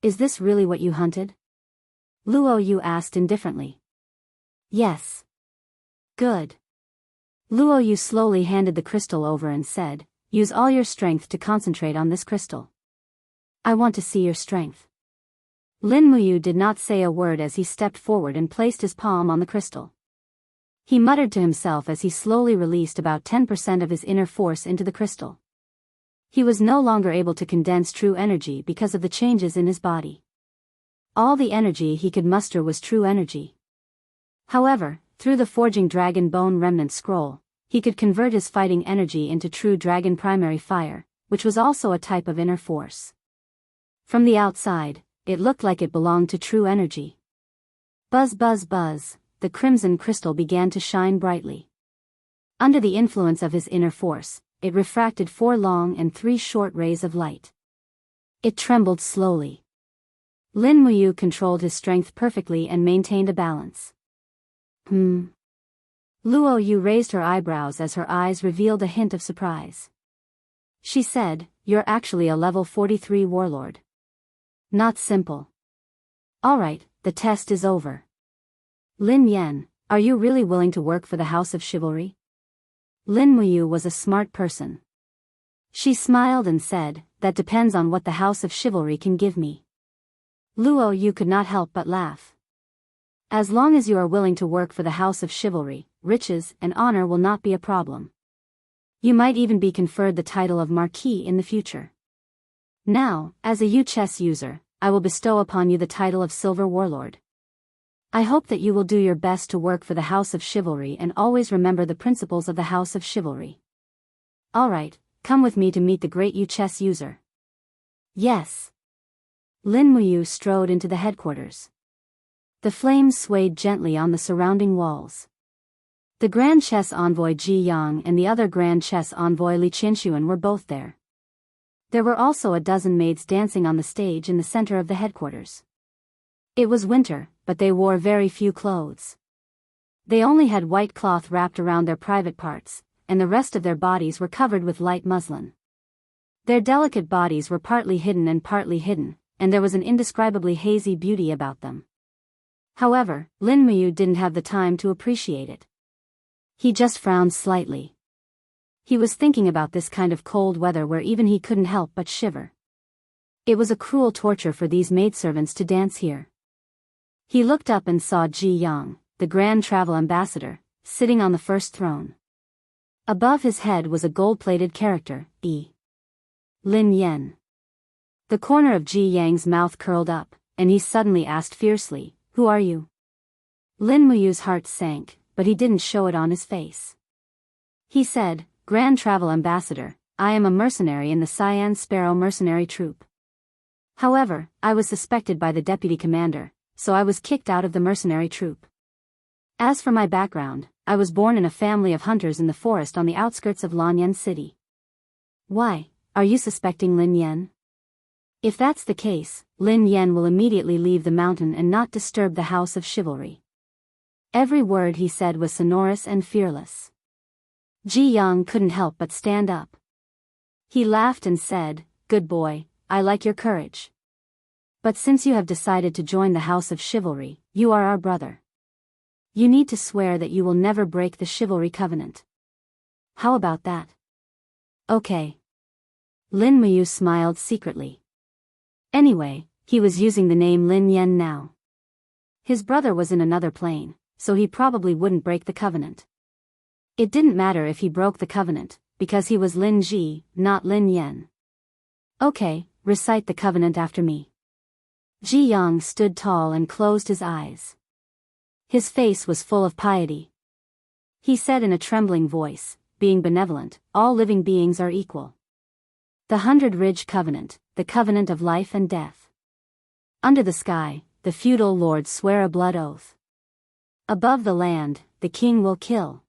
Is this really what you hunted?" Luo Yu asked indifferently. "Yes." "Good." Luo Yu slowly handed the crystal over and said, "Use all your strength to concentrate on this crystal. I want to see your strength." Lin Muyu did not say a word as he stepped forward and placed his palm on the crystal. He muttered to himself as he slowly released about 10% of his inner force into the crystal. He was no longer able to condense true energy because of the changes in his body. All the energy he could muster was true energy. However, through the Forging Dragon Bone Remnant Scroll, he could convert his fighting energy into true dragon primary fire, which was also a type of inner force. From the outside, it looked like it belonged to true energy. Buzz buzz buzz, the crimson crystal began to shine brightly. Under the influence of his inner force, it refracted 4 long and 3 short rays of light. It trembled slowly. Lin Muyu controlled his strength perfectly and maintained a balance. Luo Yu raised her eyebrows as her eyes revealed a hint of surprise. She said, "You're actually a level 43 warlord. Not simple. Alright, the test is over. Lin Yan, are you really willing to work for the House of Chivalry?" Lin Muyu was a smart person. She smiled and said, "That depends on what the House of Chivalry can give me." Luo Yu could not help but laugh. "As long as you are willing to work for the House of Chivalry, riches and honor will not be a problem. You might even be conferred the title of Marquis in the future. Now, as a Yu chess user, I will bestow upon you the title of Silver Warlord. I hope that you will do your best to work for the House of Chivalry and always remember the principles of the House of Chivalry. Alright, come with me to meet the great Yu chess user." "Yes." Lin Muyu strode into the headquarters. The flames swayed gently on the surrounding walls. The Grand Chess Envoy Ji Yang and the other Grand Chess Envoy Li Qianxuan were both there. There were also a dozen maids dancing on the stage in the center of the headquarters. It was winter, but they wore very few clothes. They only had white cloth wrapped around their private parts, and the rest of their bodies were covered with light muslin. Their delicate bodies were partly hidden, and there was an indescribably hazy beauty about them. However, Lin Muyu didn't have the time to appreciate it. He just frowned slightly. He was thinking about this kind of cold weather where even he couldn't help but shiver. It was a cruel torture for these maidservants to dance here. He looked up and saw Ji Yang, the Grand Travel Ambassador, sitting on the first throne. Above his head was a gold-plated character, Lin Yan. The corner of Ji Yang's mouth curled up, and he suddenly asked fiercely, "Who are you?" Lin Muyu's heart sank, but he didn't show it on his face. He said, "Grand Travel Ambassador, I am a mercenary in the Cyan Sparrow mercenary troop. However, I was suspected by the deputy commander, so I was kicked out of the mercenary troop. As for my background, I was born in a family of hunters in the forest on the outskirts of Lanyan City." "Why, are you suspecting Lin Yan?" "If that's the case, Lin Yan will immediately leave the mountain and not disturb the House of Chivalry." Every word he said was sonorous and fearless. Ji Yang couldn't help but stand up. He laughed and said, "Good boy, I like your courage. But since you have decided to join the House of Chivalry, you are our brother. You need to swear that you will never break the Chivalry Covenant. How about that? Okay. Lin Muyu smiled secretly. Anyway, he was using the name Lin Yen now. His brother was in another plane, so he probably wouldn't break the covenant. It didn't matter if he broke the covenant, because he was Lin Ji, not Lin Yen. Okay, recite the covenant after me. Ji Yang stood tall and closed his eyes. His face was full of piety. He said in a trembling voice, being benevolent, all living beings are equal. The 100 Ridge Covenant, the covenant of life and death. Under the sky, the feudal lords swear a blood oath. Above the land, the king will kill.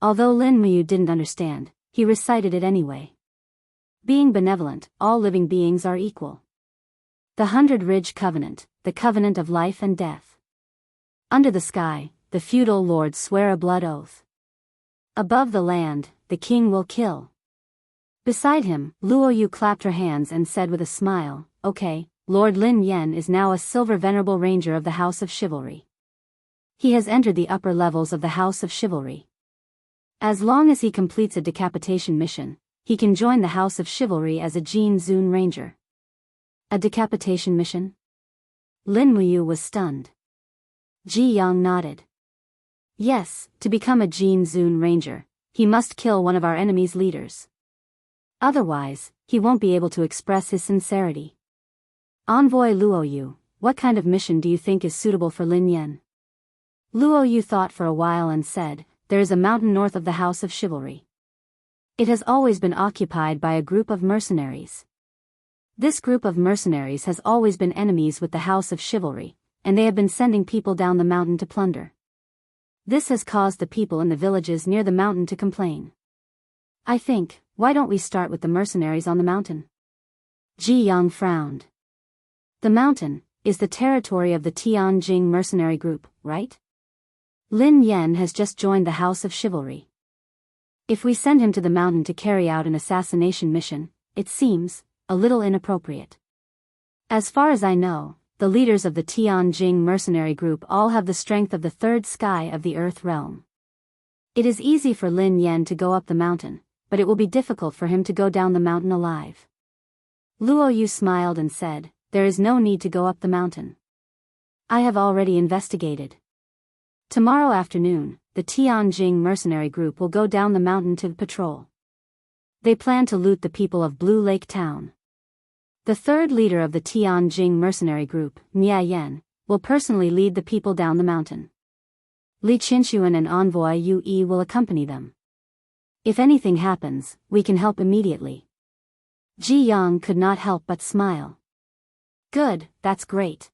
Although Lin Muyu didn't understand, he recited it anyway. Being benevolent, all living beings are equal. The 100 Ridge Covenant, the covenant of life and death. Under the sky, the feudal lords swear a blood oath. Above the land, the king will kill. Beside him, Luo Yu clapped her hands and said with a smile, okay, Lord Lin Yen is now a silver venerable ranger of the House of Chivalry. He has entered the upper levels of the House of Chivalry. As long as he completes a decapitation mission, he can join the House of Chivalry as a Jin Zun Ranger. A decapitation mission? Lin Muyu was stunned. Ji Yang nodded. Yes, to become a Jin Zun Ranger, he must kill one of our enemy's leaders. Otherwise, he won't be able to express his sincerity. Envoy Luo Yu, what kind of mission do you think is suitable for Lin Yen? Luo Yu thought for a while and said, there is a mountain north of the House of Chivalry. It has always been occupied by a group of mercenaries. This group of mercenaries has always been enemies with the House of Chivalry, and they have been sending people down the mountain to plunder. This has caused the people in the villages near the mountain to complain. I think, why don't we start with the mercenaries on the mountain? Ji Yang frowned. The mountain is the territory of the Tianjing mercenary group, right? Lin Yen has just joined the House of Chivalry. If we send him to the mountain to carry out an assassination mission, it seems a little inappropriate. As far as I know, the leaders of the Tianjing mercenary group all have the strength of the third sky of the Earth realm. It is easy for Lin Yen to go up the mountain, but it will be difficult for him to go down the mountain alive. Luo Yu smiled and said, there is no need to go up the mountain. I have already investigated. Tomorrow afternoon, the Tianjing mercenary group will go down the mountain to patrol. They plan to loot the people of Blue Lake Town. The third leader of the Tianjing mercenary group, Nia Yen, will personally lead the people down the mountain. Li Qinshuan and envoy Yu Yi will accompany them. If anything happens, we can help immediately. Ji Yang could not help but smile. Good, that's great.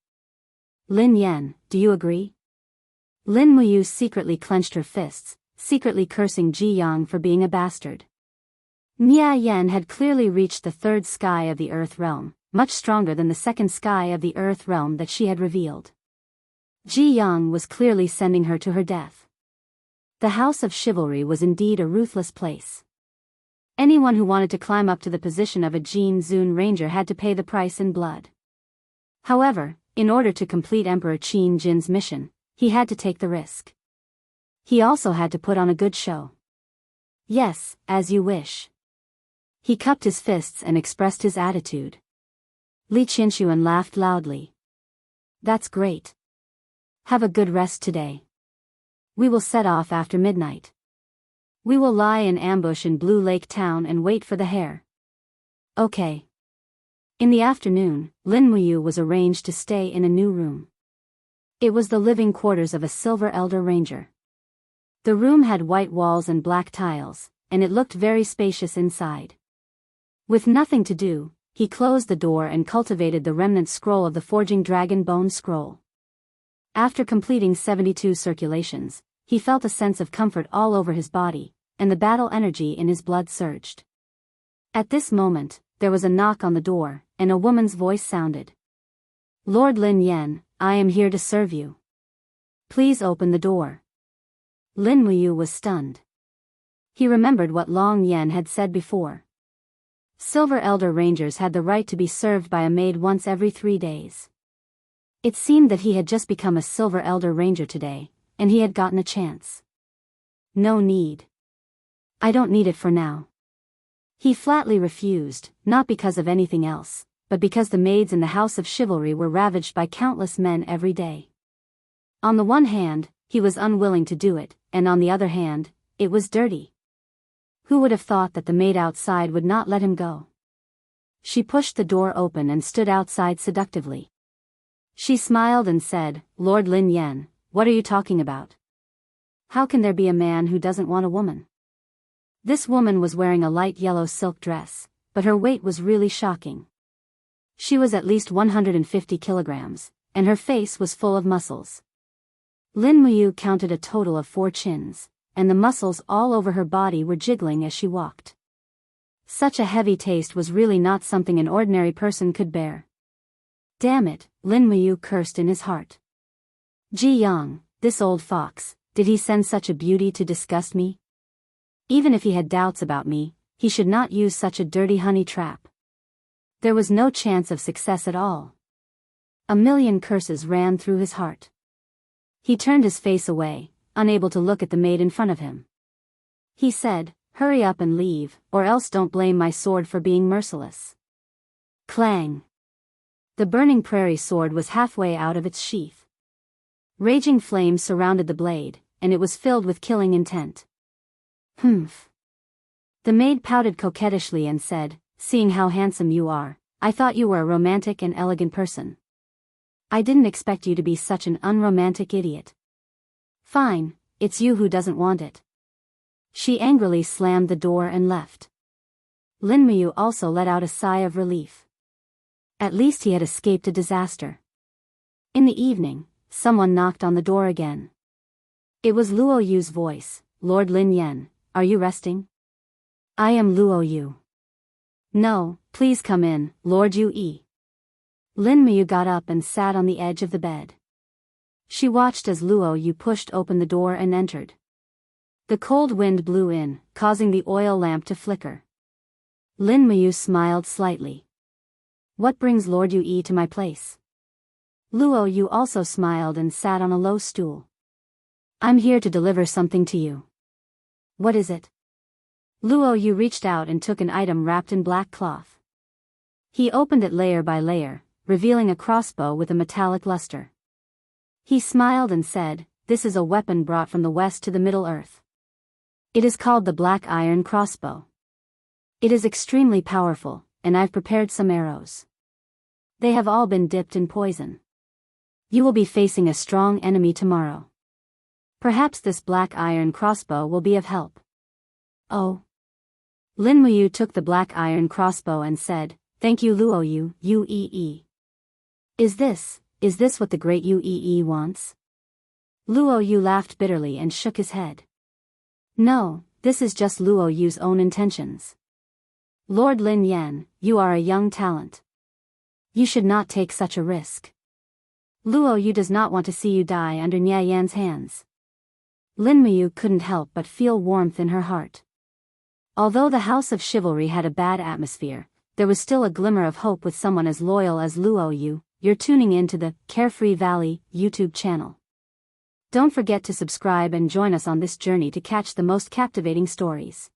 Lin Yen, do you agree? Lin Muyu secretly clenched her fists, secretly cursing Ji Yang for being a bastard. Nia Yen had clearly reached the third sky of the Earth realm, much stronger than the second sky of the Earth realm that she had revealed. Ji Yang was clearly sending her to her death. The House of Chivalry was indeed a ruthless place. Anyone who wanted to climb up to the position of a Jin Zun Ranger had to pay the price in blood. However, in order to complete Emperor Qin Jin's mission, he had to take the risk. He also had to put on a good show. Yes, as you wish. He cupped his fists and expressed his attitude. Li Qinshuan laughed loudly. That's great. Have a good rest today. We will set off after midnight. We will lie in ambush in Blue Lake Town and wait for the hare. Okay. In the afternoon, Lin Muyu was arranged to stay in a new room. It was the living quarters of a Silver Elder Ranger. The room had white walls and black tiles, and it looked very spacious inside. With nothing to do, he closed the door and cultivated the remnant scroll of the Forging Dragon Bone Scroll. After completing 72 circulations, he felt a sense of comfort all over his body, and the battle energy in his blood surged. At this moment, there was a knock on the door, and a woman's voice sounded. Lord Lin Yen, I am here to serve you. Please open the door. Lin Muyu was stunned. He remembered what Long Yen had said before. Silver Elder Rangers had the right to be served by a maid once every 3 days. It seemed that he had just become a Silver Elder Ranger today, and he had gotten a chance. No need. I don't need it for now. He flatly refused, not because of anything else, but because the maids in the House of Chivalry were ravaged by countless men every day. On the one hand, he was unwilling to do it, and on the other hand, it was dirty. Who would have thought that the maid outside would not let him go? She pushed the door open and stood outside seductively. She smiled and said, "Lord Lin Yan, what are you talking about? How can there be a man who doesn't want a woman?" This woman was wearing a light yellow silk dress, but her weight was really shocking. She was at least 150 kilograms, and her face was full of muscles. Lin Muyu counted a total of 4 chins, and the muscles all over her body were jiggling as she walked. Such a heavy taste was really not something an ordinary person could bear. Damn it, Lin Muyu cursed in his heart. Ji Yang, this old fox, did he send such a beauty to disgust me? Even if he had doubts about me, he should not use such a dirty honey trap. There was no chance of success at all. A million curses ran through his heart. He turned his face away, unable to look at the maid in front of him. He said, "Hurry up and leave, or else don't blame my sword for being merciless." Clang! The burning prairie sword was halfway out of its sheath. Raging flames surrounded the blade, and it was filled with killing intent. "Humph." The maid pouted coquettishly and said, "Seeing how handsome you are, I thought you were a romantic and elegant person. I didn't expect you to be such an unromantic idiot." "Fine, it's you who doesn't want it." She angrily slammed the door and left. Lin Muyu also let out a sigh of relief. At least he had escaped a disaster. In the evening, someone knocked on the door again. It was Luo Yu's voice. "Lord Lin Yan, are you resting?" "I am Luo Yu." "No, please come in, Lord Yu Yi." Lin Muyu got up and sat on the edge of the bed. She watched as Luo Yu pushed open the door and entered. The cold wind blew in, causing the oil lamp to flicker. Lin Muyu smiled slightly. "What brings Lord Yu Yi to my place?" Luo Yu also smiled and sat on a low stool. "I'm here to deliver something to you." "What is it?" Luo Yu reached out and took an item wrapped in black cloth. He opened it layer by layer, revealing a crossbow with a metallic luster. He smiled and said, "This is a weapon brought from the west to the Middle Earth. It is called the Black Iron Crossbow. It is extremely powerful, and I've prepared some arrows. They have all been dipped in poison. You will be facing a strong enemy tomorrow. Perhaps this Black Iron Crossbow will be of help." "Oh." Lin Muyu took the Black Iron Crossbow and said, "Thank you Luo Yu, Yu. Is this what the great Yu wants?" Luo Yu laughed bitterly and shook his head. "No, this is just Luo Yu's own intentions. Lord Lin Yan, you are a young talent. You should not take such a risk. Luo Yu does not want to see you die under Nya Yan's hands." Lin Muyu couldn't help but feel warmth in her heart. Although the House of Chivalry had a bad atmosphere, there was still a glimmer of hope with someone as loyal as Luo Yu. You're tuning in to the Carefree Valley YouTube channel. Don't forget to subscribe and join us on this journey to catch the most captivating stories.